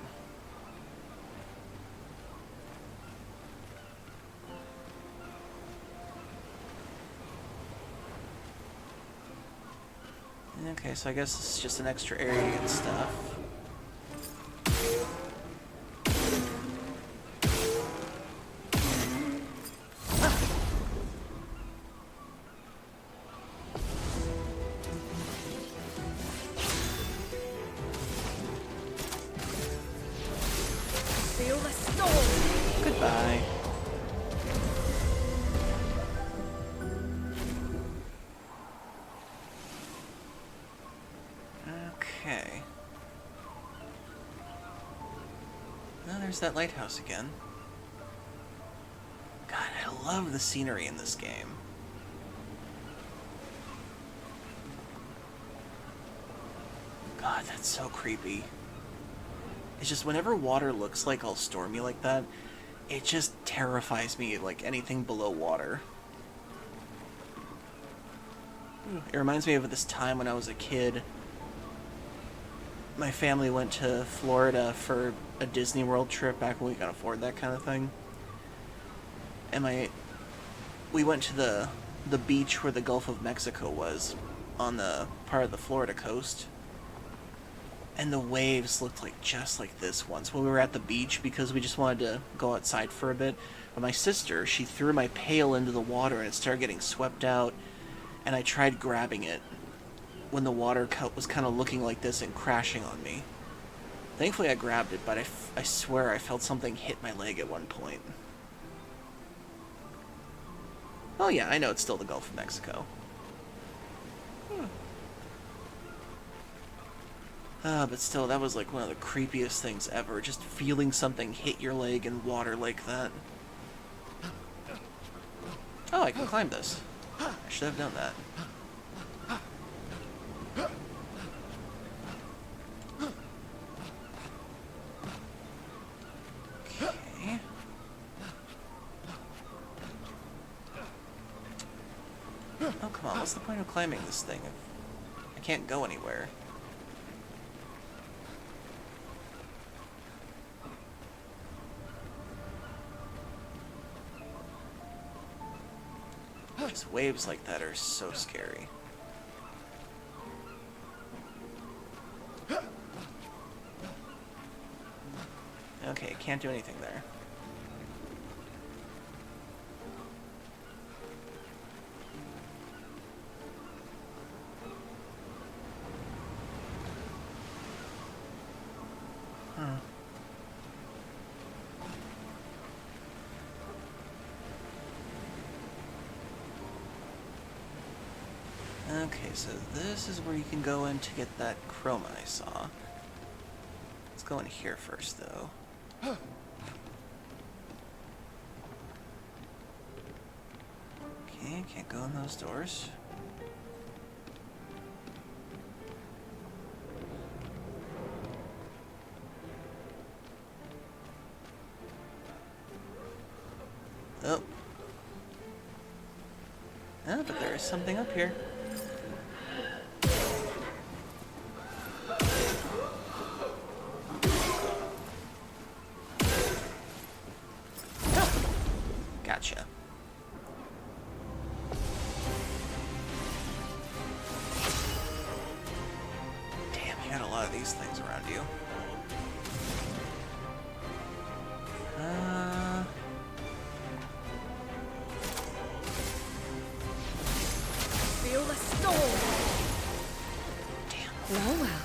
Okay, so I guess this is just an extra area to get stuff. Feel the storm. Goodbye. Okay. Now there's that lighthouse again. God, I love the scenery in this game. God, that's so creepy. It's just whenever water looks like all stormy like that, it just terrifies me like anything below water. It reminds me of this time when I was a kid. My family went to Florida for a Disney World trip back when we could afford that kind of thing. And we went to the beach where the Gulf of Mexico was, on the part of the Florida coast. And the waves looked like just like this once when we were at the beach because we just wanted to go outside for a bit. But my sister, she threw my pail into the water and it started getting swept out. And I tried grabbing it when the water was kind of looking like this and crashing on me. Thankfully I grabbed it, but I swear I felt something hit my leg at one point. Oh yeah, I know it's still the Gulf of Mexico. But still, that was like one of the creepiest things ever, just feeling something hit your leg in water like that. Oh, I can climb this. I should have done that. Okay. Oh, come on, what's the point of climbing this thing if I can't go anywhere? Just waves like that are so scary. Okay, can't do anything there. Huh. Okay, so this is where you can go in to get that chroma I saw. Let's go in here first, though. Okay, can't go in those doors. Oh. Oh, but there is something up here. Gotcha. Damn, you got a lot of these things around you. Feel the storm. Well, well.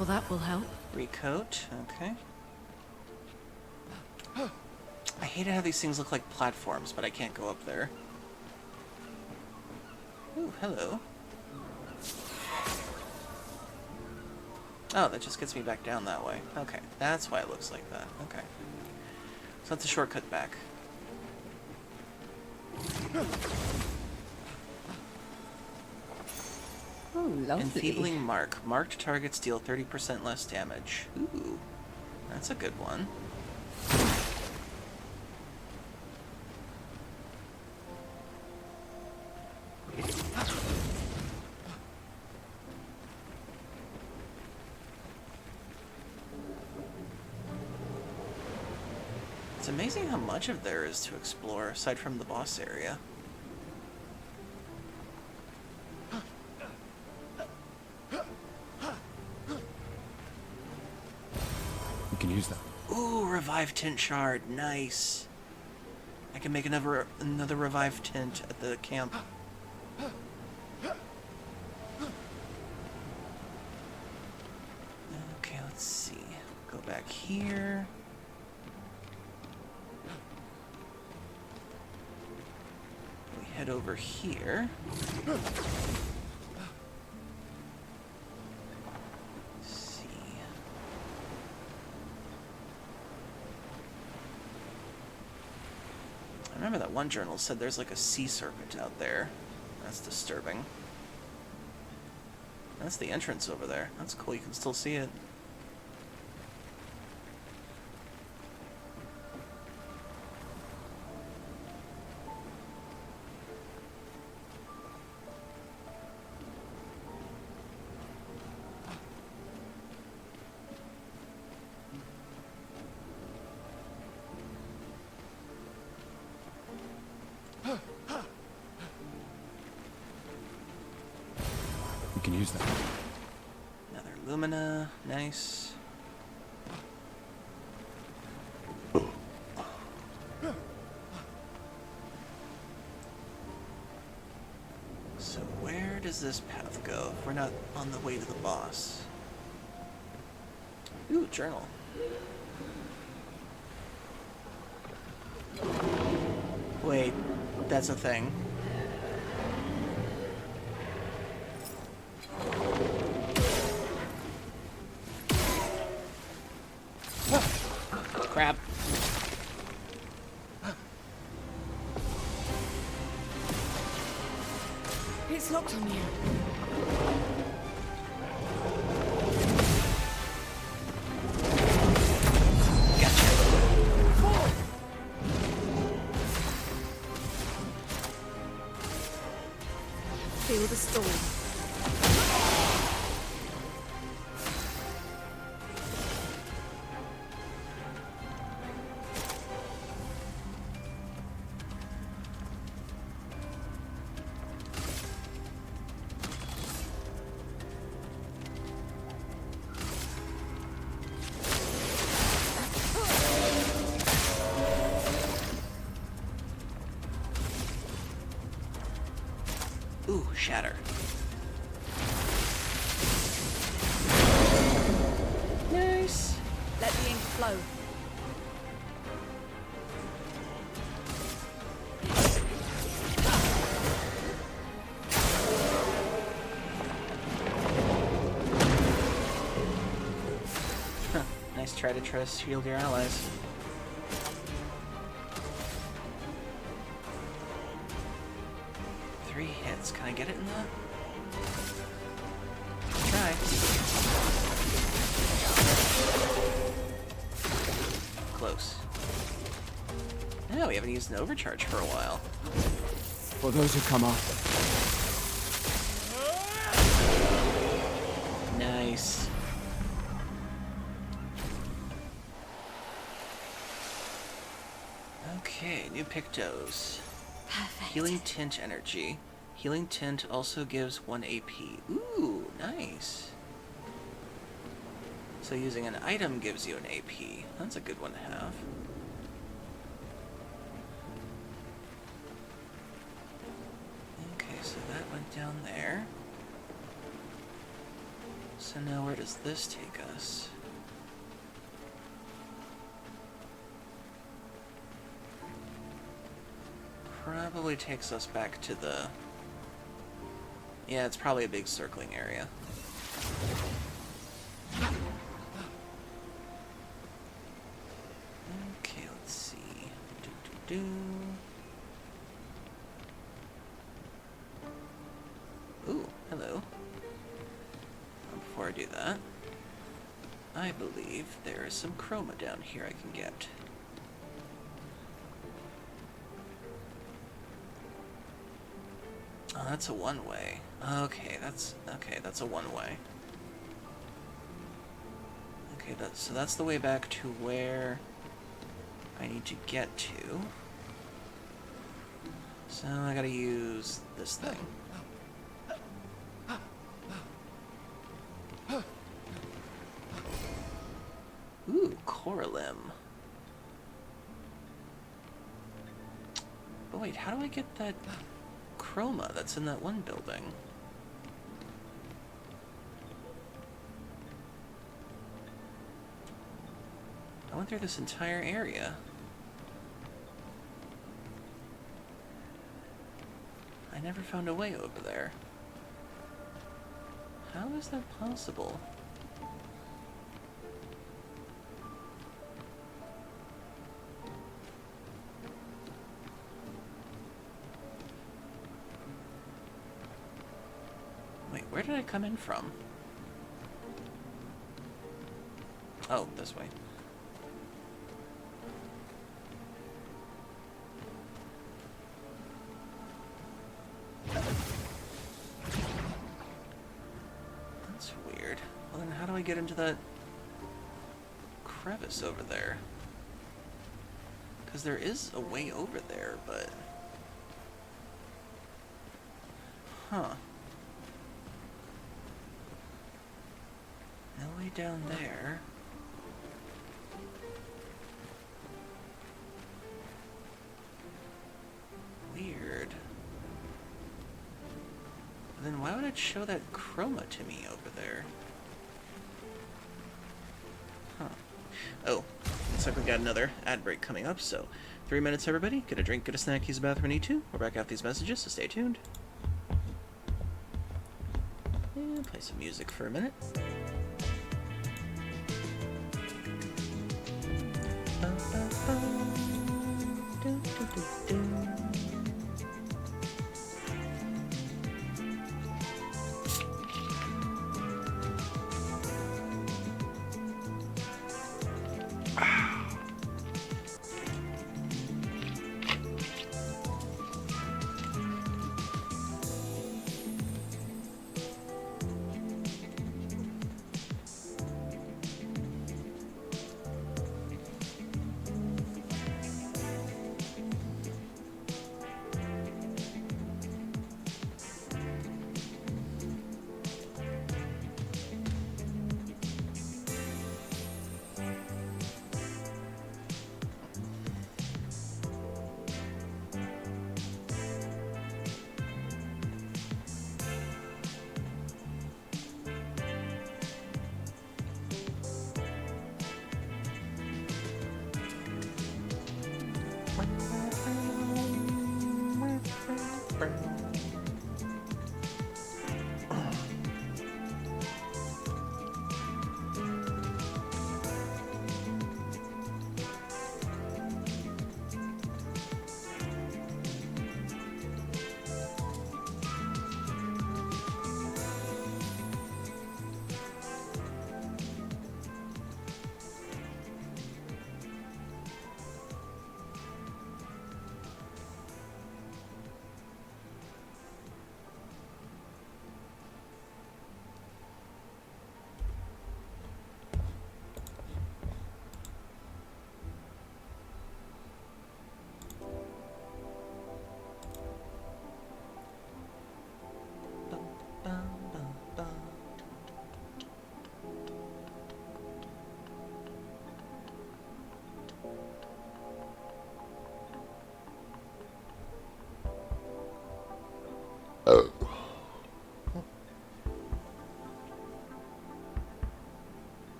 Well, that will help. Recoat, okay. I hate how these things look like platforms, but I can't go up there. Ooh, hello. Oh, that just gets me back down that way. Okay, that's why it looks like that. Okay. So that's a shortcut back. Oh, lovely. Enfeebling mark. Marked targets deal 30% less damage. Ooh, that's a good one. It's amazing how much of there is to explore, aside from the boss area. We can use that. Ooh, revive tint shard, nice. I can make another revive tint at the camp. Okay, let's see. Go back here. We head over here. I remember that one journal said there's like a sea serpent out there. That's disturbing. That's the entrance over there. That's cool, you can still see it. We can use that. Another Lumina, nice. So where does this path go if we're not on the way to the boss? Ooh, journal. Wait, that's a thing. Crap. It's locked on you. Feel the storm. Ooh, shatter. Nice. Let the ink flow. Huh. Nice try to shield your allies. Three hits. Can I get it in that? Try. Close. No, we haven't used an overcharge for a while. For those who come after. Nice. Okay, new Pictos. Perfect. Healing Tint Energy. Healing Tint also gives 1 AP. Ooh, nice. So using an item gives you an AP. That's a good one to have. Okay, so that went down there. So now where does this take us? Probably takes us back to the... Yeah, it's probably a big circling area. Okay, let's see. Ooh, hello. Before I do that, I believe there is some chroma down here I can get. Oh, that's a one-way. Okay, that's a one-way. Okay, so that's the way back to where I need to get to. So I gotta use this thing. Ooh, Coralim. But wait, how do I get that chroma that's in that one building? I went through this entire area. I never found a way over there. How is that possible? Wait, where did I come in from? Oh, this way. That's weird. Well, then how do I get into that crevice over there? Because there is a way over there, but... Huh. No way down there. Weird. But then why would it show that chroma to me over there? Huh. Oh, looks like we got another ad break coming up, so 3 minutes everybody. Get a drink, get a snack, use the bathroom when you need to. We're back after these messages, so stay tuned. And play some music for a minute.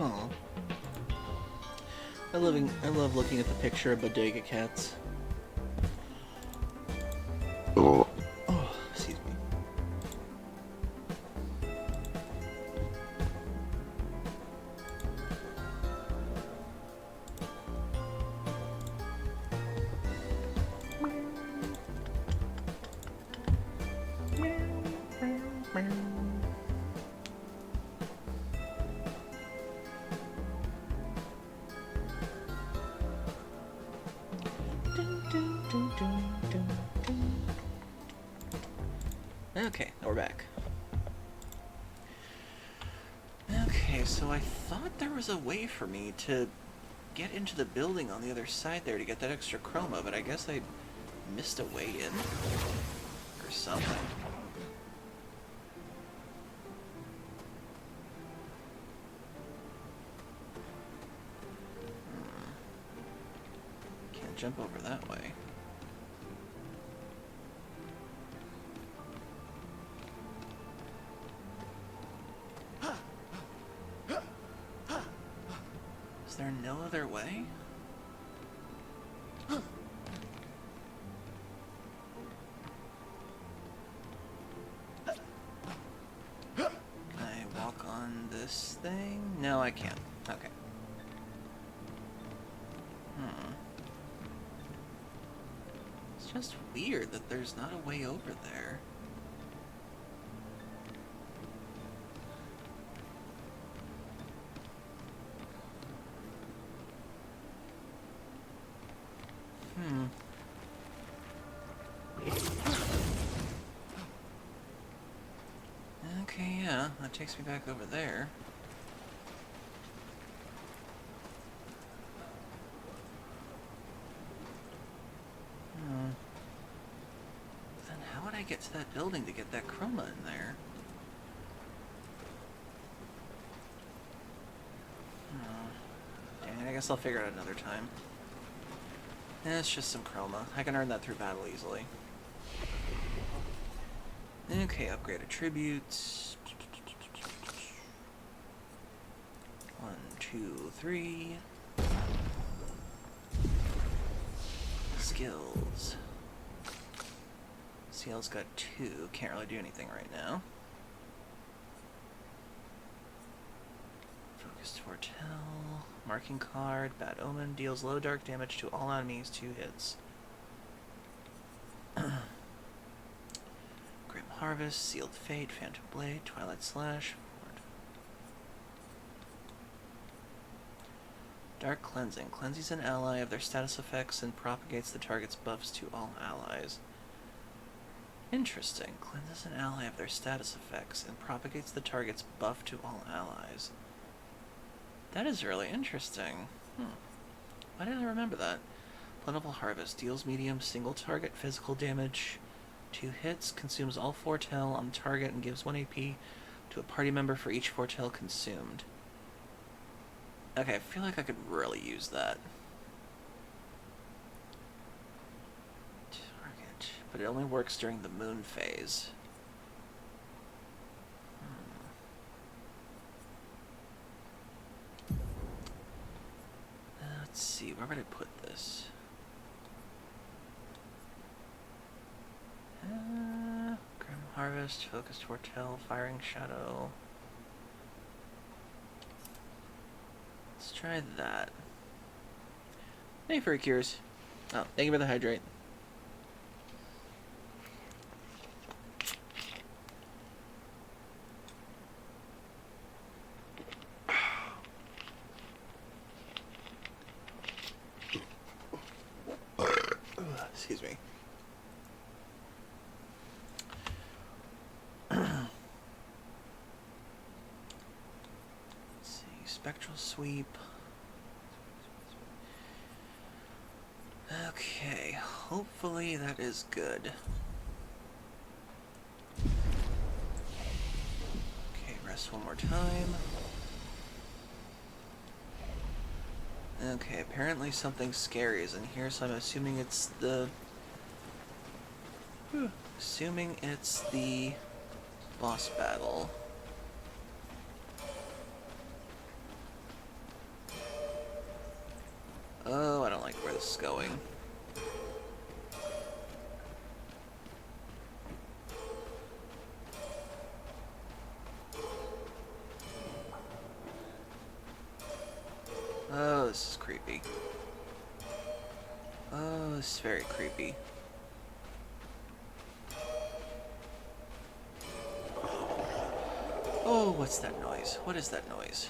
Aw. I love looking at the picture of bodega cats. Oh, excuse me. Okay, now we're back. Okay, so I thought there was a way for me to get into the building on the other side there to get that extra chroma, but I guess I missed a way in. Or something. Can't jump over that way. Is there no other way? Can I walk on this thing? No, I can't. Okay. It's just weird that there's not a way over there. Okay, yeah, that takes me back over there. Then how would I get to that building to get that chroma in there? Dang it, I guess I'll figure it out another time. It's just some chroma. I can earn that through battle easily. Okay, upgrade attributes. 1, 2, 3. Skills. CL's got 2. Can't really do anything right now. Focused Foretell. Marking card. Bad Omen. Deals low dark damage to all enemies. 2 hits. Grim Harvest. Sealed Fate. Phantom Blade. Twilight Slash. Dark Cleansing. Cleanses an ally of their status effects and propagates the target's buffs to all allies. Interesting. Cleanses an ally of their status effects and propagates the target's buff to all allies. That is really interesting. Why didn't I remember that? Plentiful Harvest. Deals medium single target physical damage. 2 hits. Consumes all Foretell on the target and gives 1 AP to a party member for each Foretell consumed. Okay, I feel like I could really use that. Target. But it only works during the moon phase. Let's see, where would I put this? Grim Harvest, Focused Foretell, Firing Shadow. Let's try that. Hey, for cures. Oh, thank you for the hydrate. Excuse me. Let's see, Spectral Sweep. Okay, hopefully that is good. Okay, rest one more time. Okay, apparently something scary is in here, so I'm assuming it's the... Assuming it's the boss battle. this going. Oh, this is creepy. Oh, this is very creepy. Oh, what's that noise? What is that noise?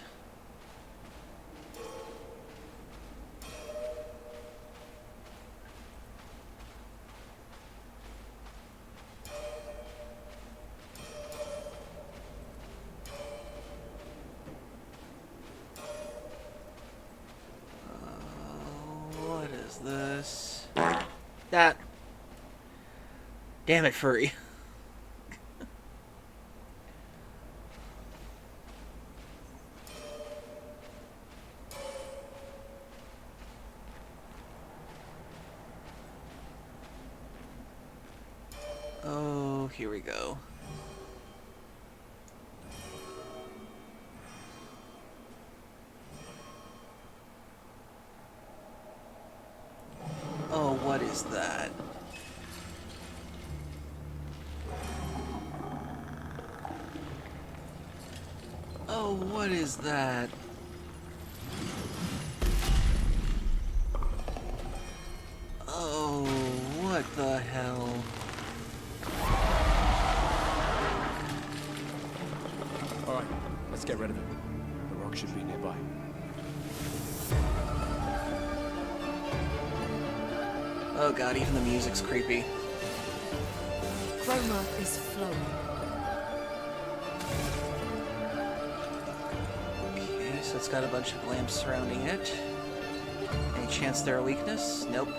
What is this? That. Damn it, furry. Oh, here we go. Oh, what is that? Oh, what is that? Oh, what the hell? Alright, let's get rid of it. The rock should be nearby. Oh god, even the music's creepy. Chroma is flowing. Okay, so it's got a bunch of lamps surrounding it. Any chance they're a weakness? Nope.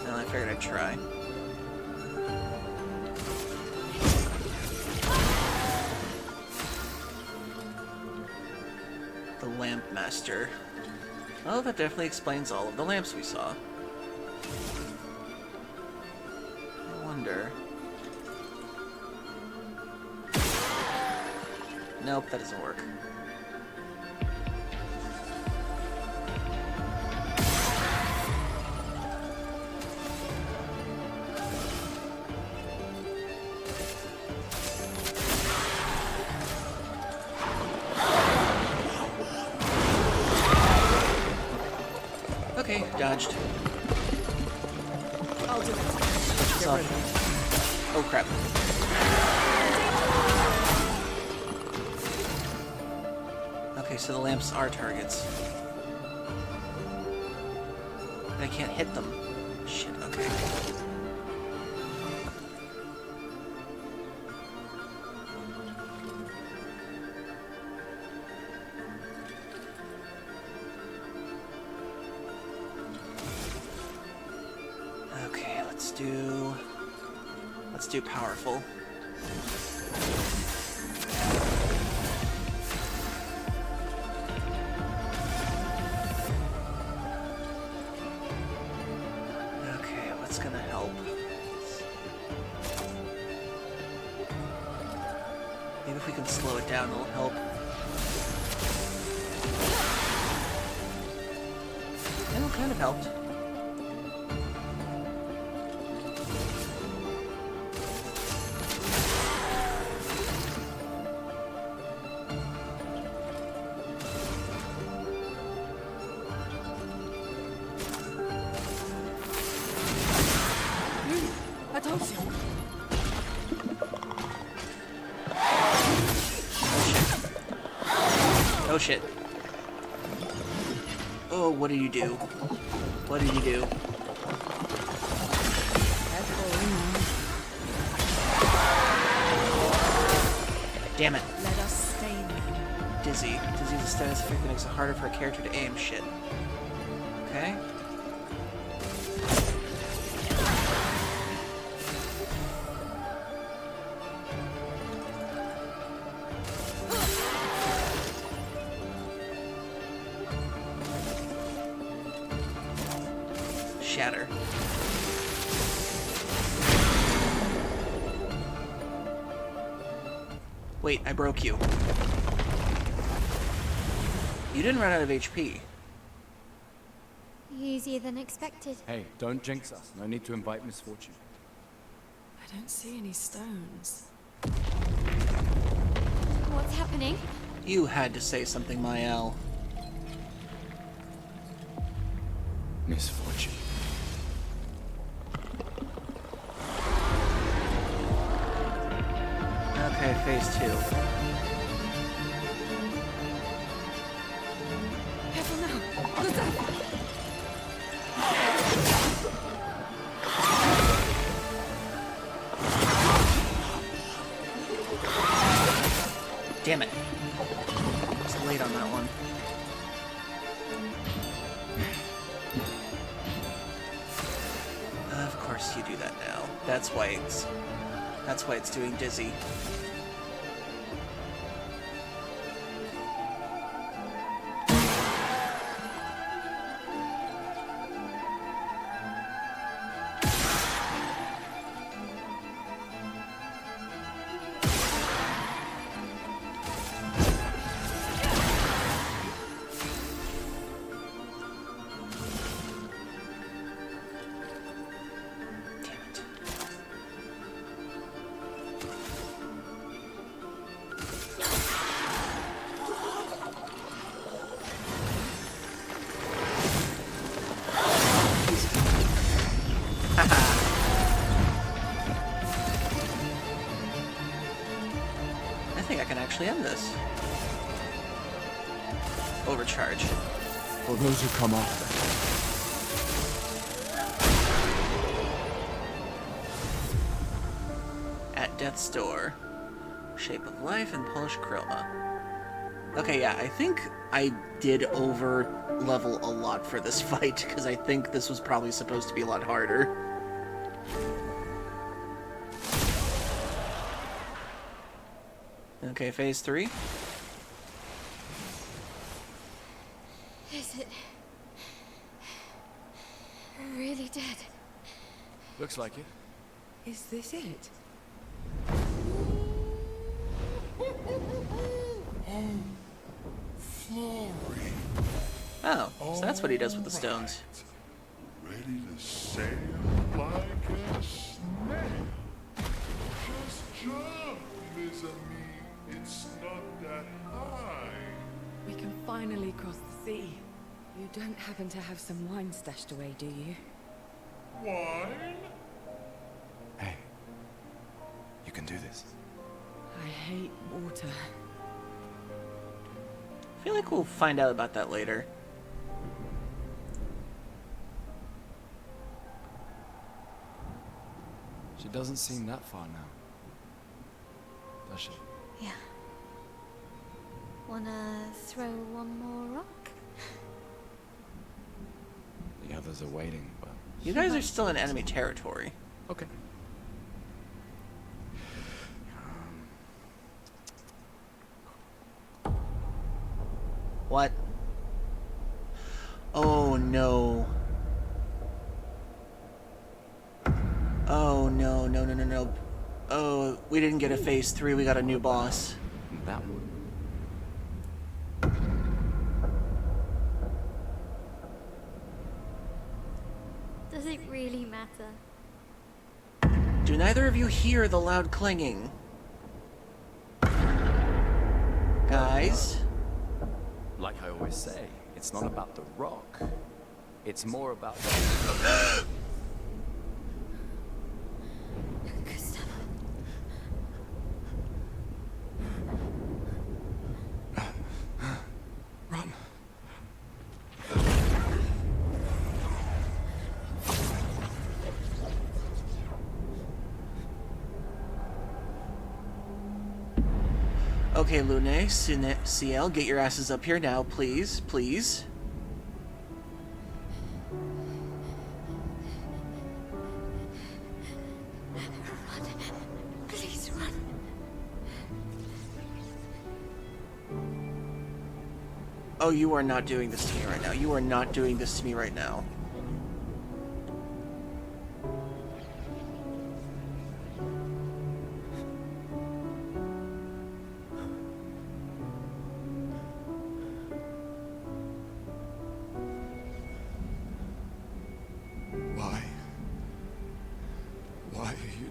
Well, I figured I'd try. The Lamp Master. Well, that definitely explains all of the lamps we saw. I wonder... Nope, that doesn't work. Okay, dodged. I'll do it. Switches off. Oh crap. Okay, so the lamps are targets. But I can't hit them. Shit, okay. Okay, let's do powerful. Okay, what's gonna help? Maybe if we can slow it down, it'll help. And it kind of helped. I told you. Oh shit. Oh, what did you do? What did you do? Damn it. Let us stay now. Dizzy. Dizzy is a status effect that makes it harder for a character to aim. Shit. Okay. Shatter. Wait, I broke you. You didn't run out of HP. Easier than expected. Hey, don't jinx us. No need to invite misfortune. I don't see any stones. What's happening? You had to say something, Mael. Misfortune. Okay, phase 2. Careful now. Look up. Damn it. I was late on that one. Of course you do that now. That's why it's doing dizzy. I think I can actually end this. Overcharge. For those who come after. At Death's Door. Shape of Life and Polished Chroma. Okay, yeah, I think I did over-level a lot for this fight, because I think this was probably supposed to be a lot harder. Okay, phase 3. Is it really dead? Looks like it. Is this it? Oh, so that's what he does with the stones. Ready to sail like a snail. Just jump, mes amis. It's not that high. We can finally cross the sea. You don't happen to have some wine stashed away, do you? Wine? Hey. You can do this. I hate water. I feel like we'll find out about that later. She doesn't seem that far now. Does she? Yeah. Wanna throw one more rock? The others are waiting, but... You guys are still in enemy territory. Okay. What? Oh no. Oh no, no, no, no, no. Oh, we didn't get a phase 3, we got a new boss. That one. Does it really matter? Do neither of you hear the loud clanging? Guys? Like I always say, it's not about the rock. It's more about the... Run. Okay, Lune, CL, get your asses up here now, please, please. Run. Please run. Oh, you are not doing this to me right now. You are not doing this to me right now.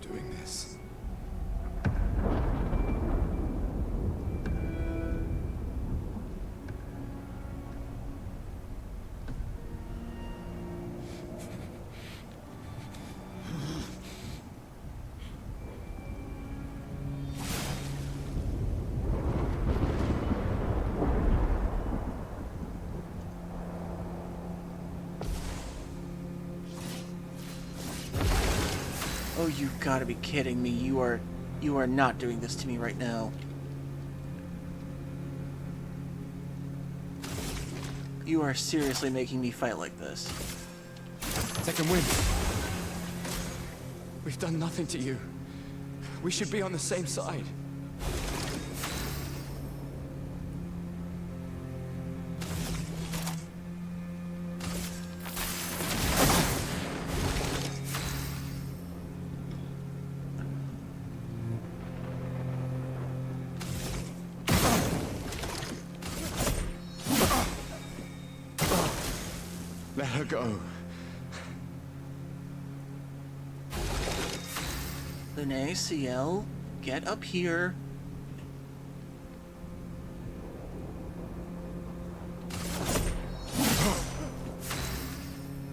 doing this. Oh, you've got to be kidding me. You are not doing this to me right now. You are seriously making me fight like this. Second wind. We've done nothing to you. We should be on the same side. Let her go. Lune, CL, get up here.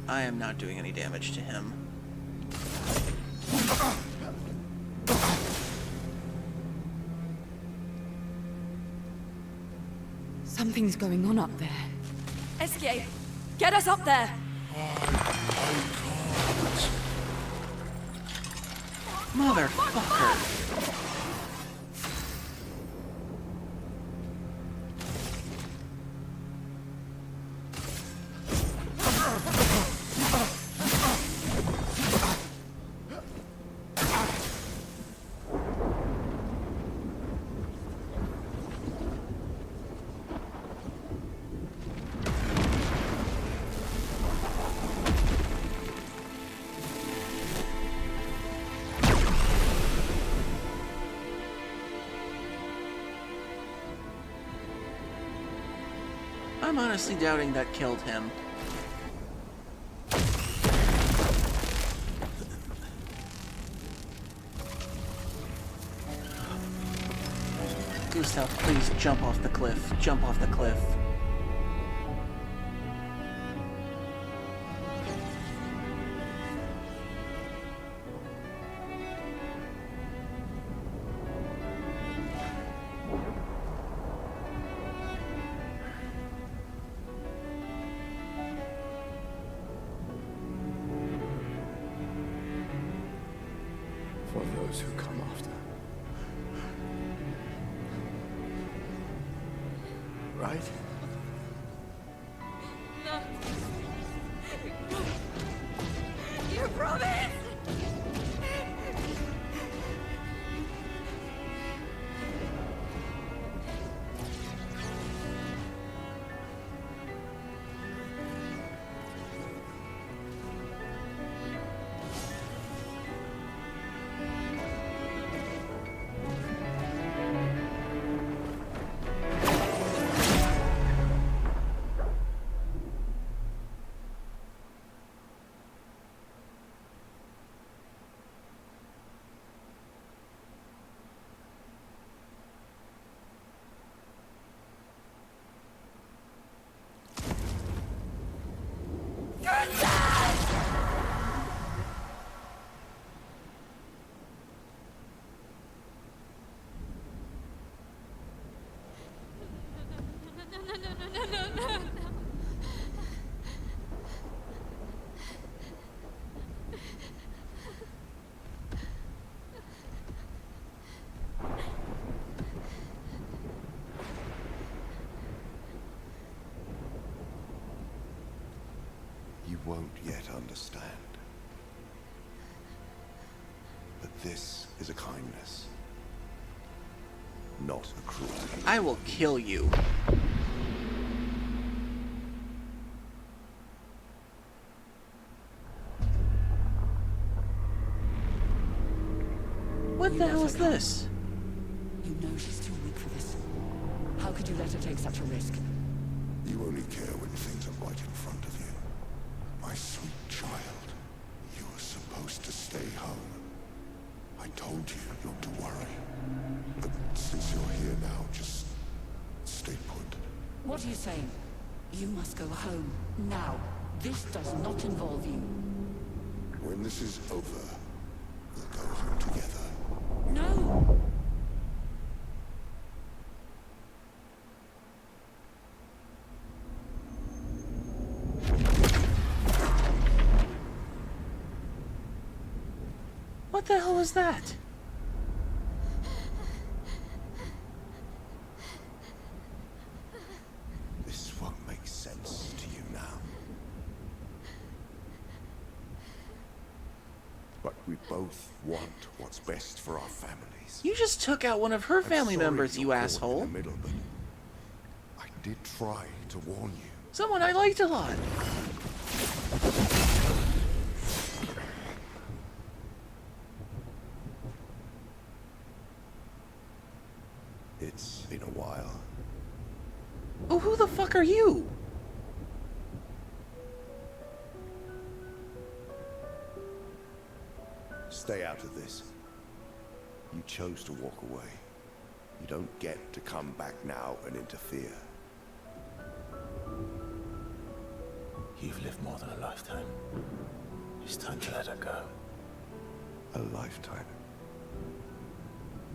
I am not doing any damage to him. Something's going on up there. Escape! Get us up there! Motherfucker! I'm honestly doubting that killed him. Gustav, please jump off the cliff. Jump off the cliff. For those who come after. Right? No. You promised! No. You won't yet understand. But this is a kindness, not a cruelty. I will kill you. What the hell is this? You know she's too weak for this. How could you let her take such a risk? You only care when things are right in front of you. My sweet child, you were supposed to stay home. I told you not to worry. But since you're here now, just stay put. What are you saying? You must go home, now. This does not involve you. When this is over, we'll go home together. No! What the hell was that? This won't make sense to you now. But we both want what's best for our families. You just took out one of her family members, you you're caught asshole. in the middle, but I did try to warn you. Someone I liked a lot. It's been a while. Oh, who the fuck are you? Stay out of this. You chose to walk away. You don't get to come back now and interfere. You've lived more than a lifetime. It's time to let her go. A lifetime.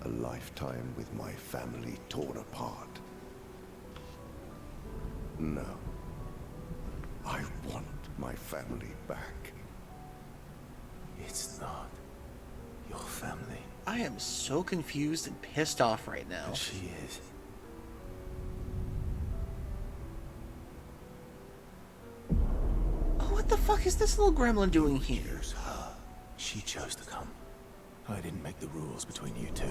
A lifetime with my family torn apart. No. I want my family back. It's not your family. I am so confused and pissed off right now. And she is. Oh, what the fuck is this little gremlin doing here? Choose her. She chose to come. I didn't make the rules between you two.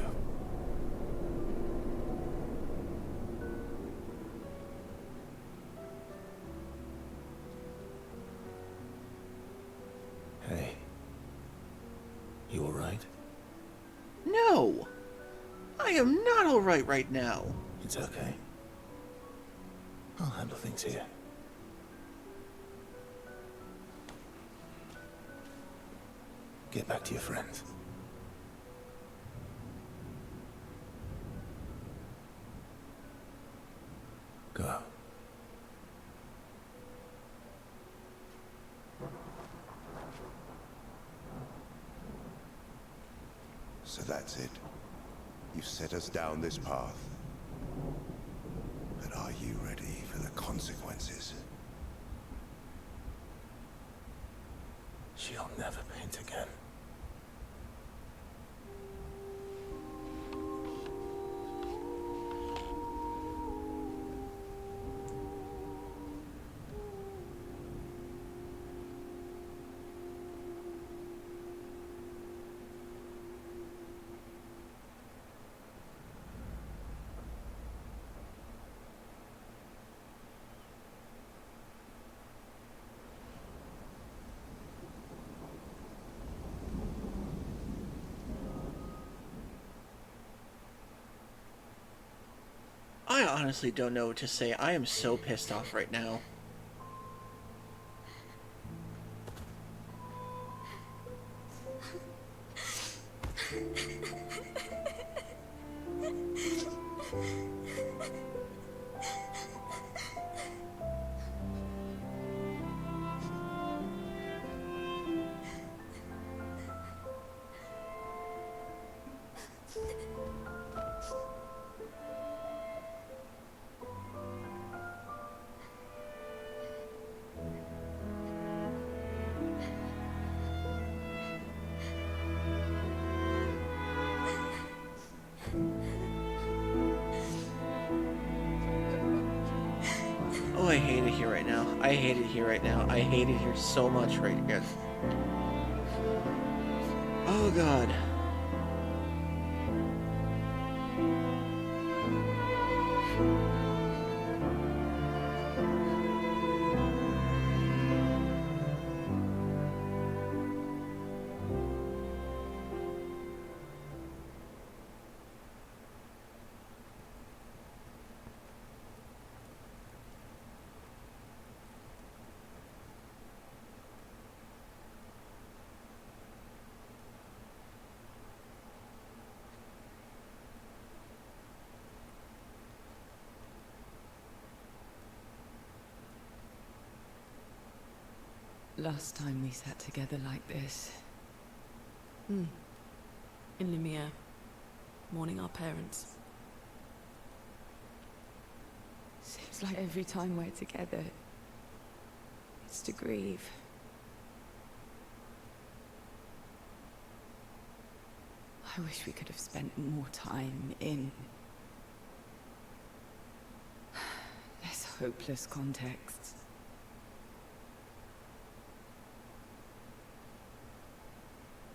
Hey. You alright? No! I am not alright right now. It's okay. I'll handle things here. Get back to your friends. Go. So that's it. You've set us down this path. But are you ready for the consequences? She'll never paint again. I honestly don't know what to say. I am so pissed off right now. Oh, I hate it here right now. I hate it here right now. I hate it here so much right here. Oh, God. last time we sat together like this. In Lumiere, mourning our parents. Seems like every time we're together, it's to grieve. I wish we could have spent more time in less hopeless contexts.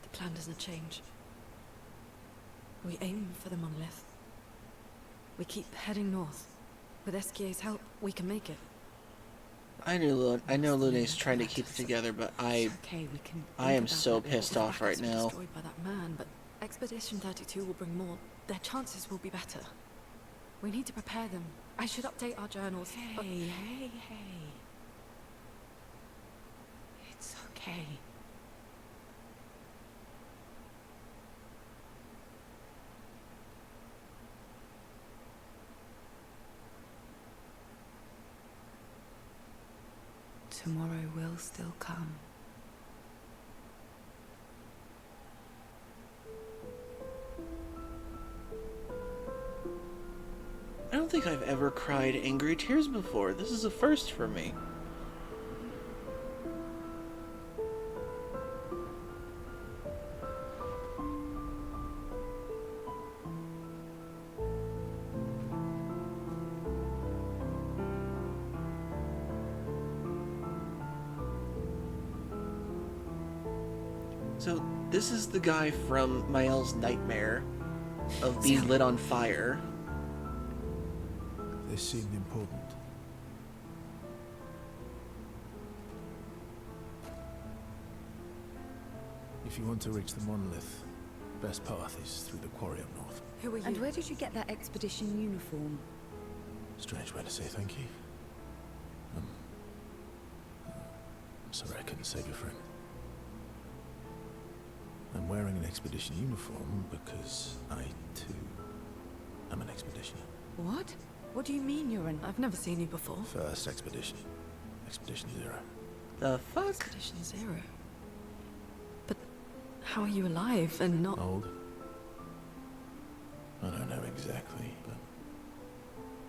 The plan doesn't change. We aim for the monolith. We keep heading north. With SKA's help, we can make it. I know Lune's trying to keep it together, but I am so pissed off right now. Destroyed by that man, but Expedition 32 will bring more. Their chances will be better. We need to prepare them. I should update our journals. Hey. It's okay. Tomorrow will still come. I don't think I've ever cried angry tears before. This is a first for me. So, this is the guy from Mael's nightmare of being lit on fire. This seemed important. If you want to reach the monolith, the best path is through the quarry up north. Who are you? And where did you get that expedition uniform? Strange way to say thank you. I'm sorry I couldn't save your friend. I'm wearing an expedition uniform because I, too, am an expeditioner. What? What do you mean you're an... I've never seen you before. First expedition. Expedition 0. The fuck? Expedition 0? But how are you alive and not... Old? I don't know exactly, but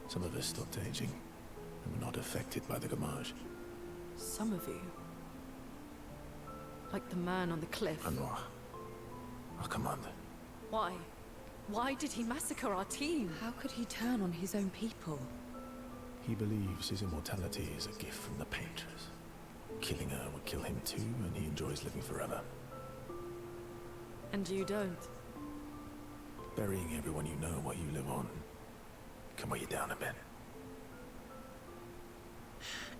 some of us stopped aging and were not affected by the gamage. Some of you? Like the man on the cliff? Anwar, our commander. Why? Why did he massacre our team? How could he turn on his own people? He believes his immortality is a gift from the painters. Killing her would kill him too, and he enjoys living forever. And you don't? Burying everyone you know while you live on can weigh you down a bit.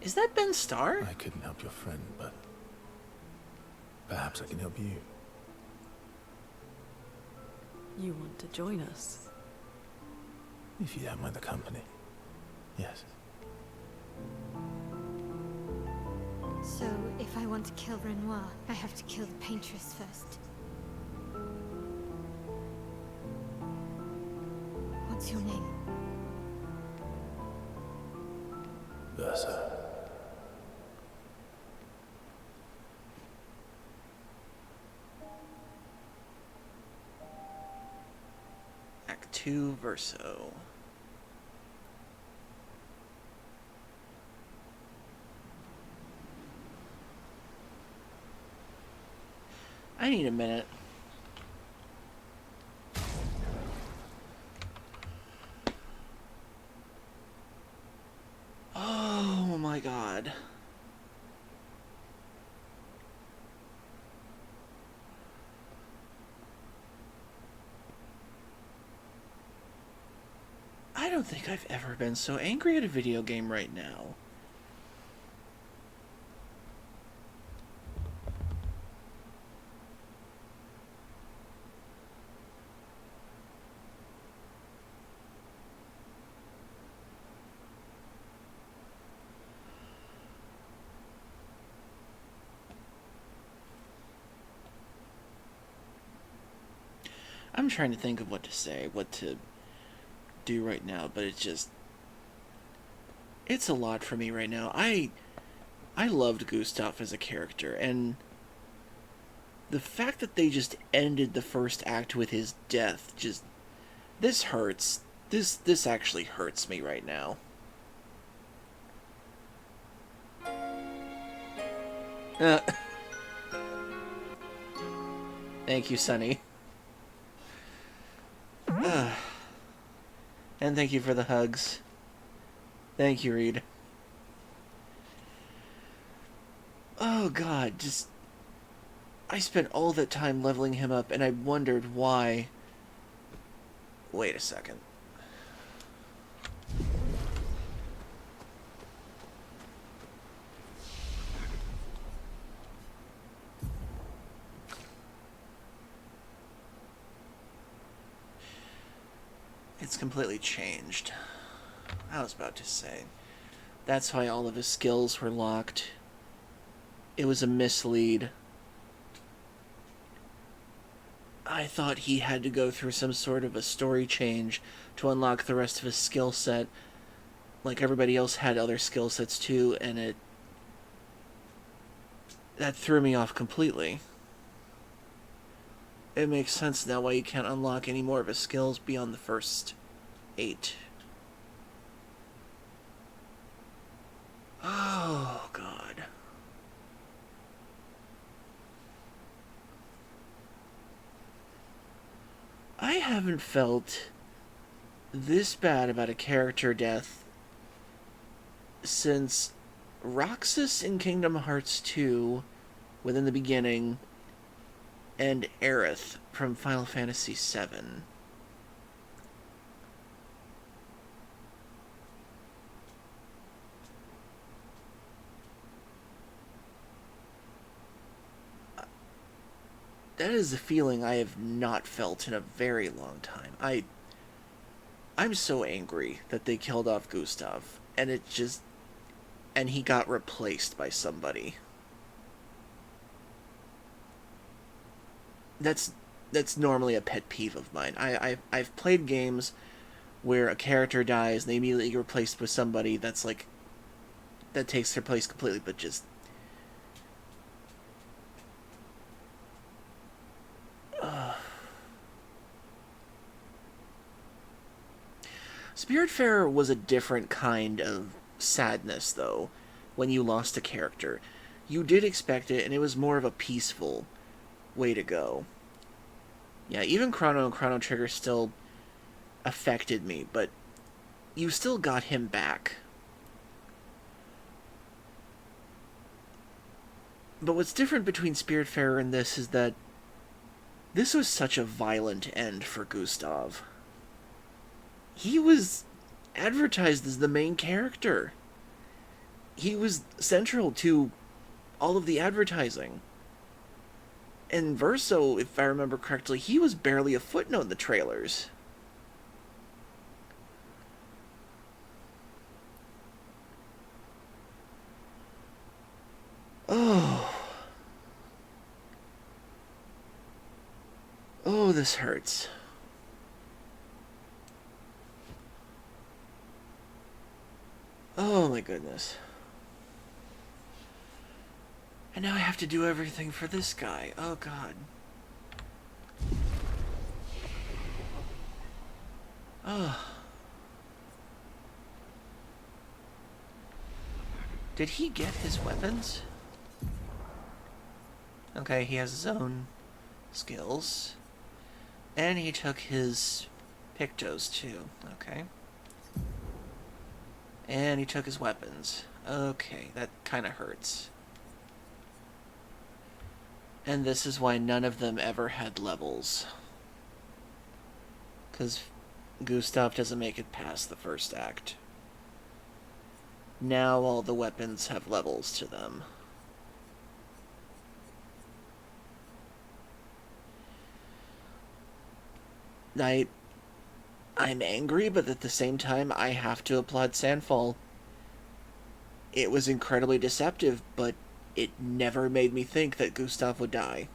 Is that Ben Starr? I couldn't help your friend, but perhaps I can help you. You want to join us? If you don't mind the company. Yes. So, if I want to kill Renoir, I have to kill the Paintress first. What's your name? Versa. Act 2, Verso. I need a minute. Oh my god. I don't think I've ever been so angry at a video game right now. I'm trying to think of what to say, what to do right now, but it's a lot for me right now. I loved Gustav as a character, and the fact that they just ended the first act with his death, just... This hurts. This actually hurts me right now. Thank you, Sonny. And thank you for the hugs. Thank you, Reed. Oh god, just... I spent all that time leveling him up, and I wondered why... Wait a second. It's completely changed. I was about to say. That's why all of his skills were locked. It was a mislead. I thought he had to go through some sort of a story change to unlock the rest of his skill set. Like everybody else had other skill sets too, and that threw me off completely. It makes sense now why you can't unlock any more of his skills beyond the first 8. Oh, God. I haven't felt this bad about a character death since Roxas in Kingdom Hearts 2, within the beginning, and Aerith from Final Fantasy VII. That is a feeling I have not felt in a very long time. I'm so angry that they killed off Gustav, and and he got replaced by somebody. That's normally a pet peeve of mine. I've played games where a character dies and they immediately get replaced with somebody that's like, that takes their place completely, but just... Spiritfarer was a different kind of sadness, though, when you lost a character. You did expect it, and it was more of a peaceful way to go. Yeah, even Chrono and Chrono Trigger still affected me, but you still got him back. But what's different between Spiritfarer and this is that this was such a violent end for Gustav. He was advertised as the main character. He was central to all of the advertising. And Verso, if I remember correctly, he was barely a footnote in the trailers. Oh. Oh, this hurts. Oh my goodness. And now I have to do everything for this guy. Oh god. Oh. Did he get his weapons? Okay, he has his own skills. And he took his Pictos too. Okay. And he took his weapons. Okay, that kind of hurts. And this is why none of them ever had levels. Because Gustav doesn't make it past the first act. Now all the weapons have levels to them. I'm angry, but at the same time, I have to applaud Sandfall. It was incredibly deceptive, but it never made me think that Gustav would die.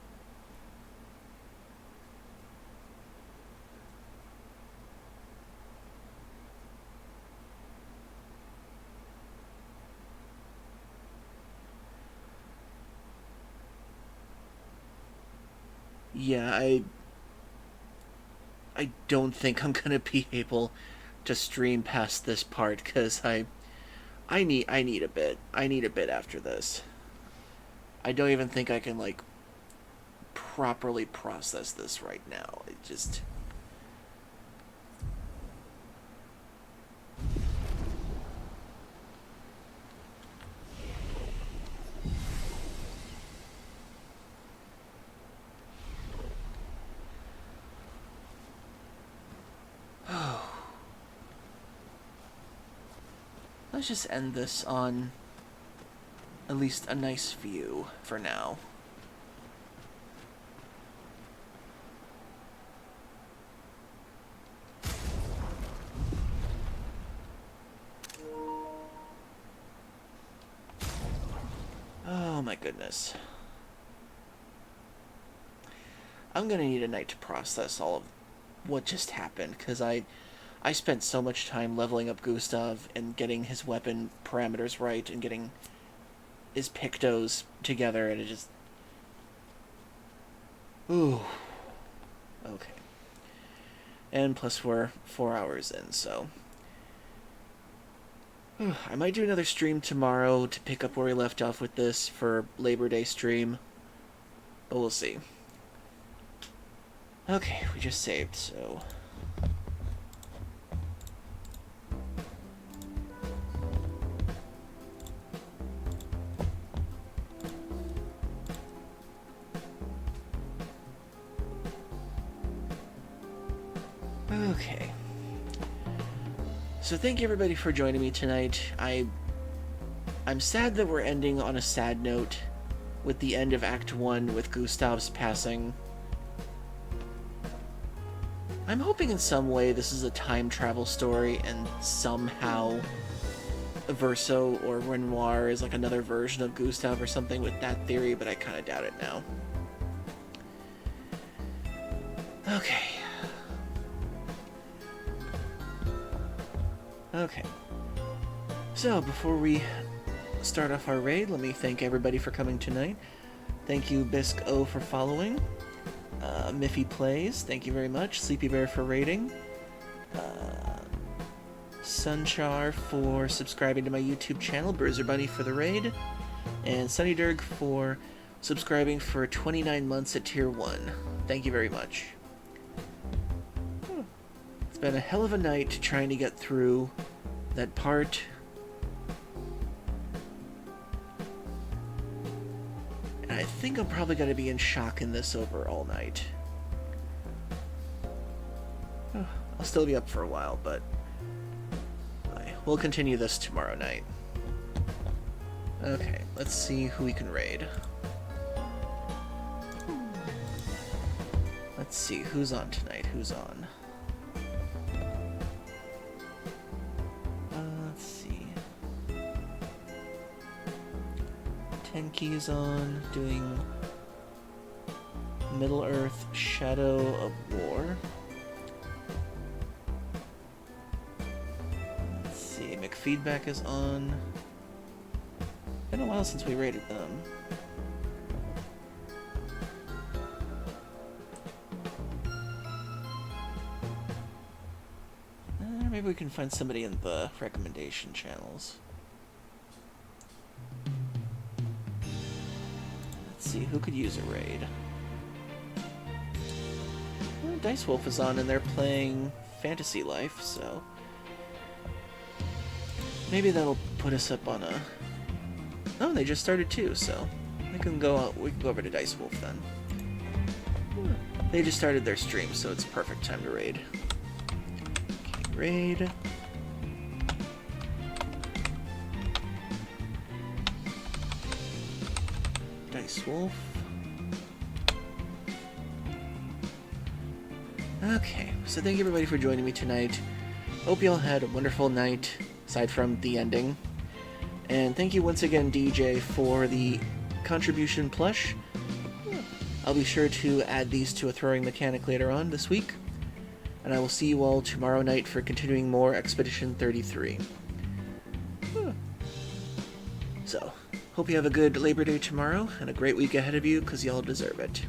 yeah, I don't think I'm gonna be able to stream past this part, because I need a bit. I need a bit after this. I don't even think I can, like, properly process this right now. It just... Let's just end this on at least a nice view for now. Oh my goodness. I'm gonna need a night to process all of what just happened, because I spent so much time leveling up Gustav and getting his weapon parameters right and getting his pictos together, and it just... Ooh. Okay. And plus we're 4 hours in, so... I might do another stream tomorrow to pick up where we left off with this for Labor Day stream. But we'll see. Okay, we just saved, so... Okay. So thank you everybody for joining me tonight. I'm sad that we're ending on a sad note with the end of Act 1 with Gustav's passing. I'm hoping in some way this is a time travel story and somehow Verso or Renoir is like another version of Gustav or something with that theory, but I kind of doubt it now. Okay. Okay. So, before we start off our raid, let me thank everybody for coming tonight. Thank you, Bisc O, for following. Miffy Plays, thank you very much. Sleepy Bear for raiding. Sunchar for subscribing to my YouTube channel. Bruiser Bunny for the raid. And Sunnydurg for subscribing for 29 months at Tier 1. Thank you very much. It's been a hell of a night trying to get through that part. And I think I'm probably going to be in shock in this over all night. I'll still be up for a while, but we'll continue this tomorrow night. Okay, let's see who we can raid. Let's see, who's on tonight? Who's on? Let's see. Tenki's on, doing Middle-earth Shadow of War. Let's see, McFeedback is on. Been a while since we raided them. Maybe we can find somebody in the recommendation channels. Let's see, who could use a raid? Well, Dice Wolf is on and they're playing Fantasy Life, so... maybe that'll put us up on a... oh, they just started too, so... we can go over to Dice Wolf then. They just started their stream, so it's perfect time to raid. Raid. Dice Wolf. Okay, so thank you everybody for joining me tonight. Hope you all had a wonderful night, aside from the ending. And thank you once again, DJ, for the contribution plush. I'll be sure to add these to a throwing mechanic later on this week. And I will see you all tomorrow night for continuing more Expedition 33. So, hope you have a good Labor Day tomorrow, and a great week ahead of you, because y'all deserve it.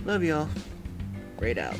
Love y'all. Great out.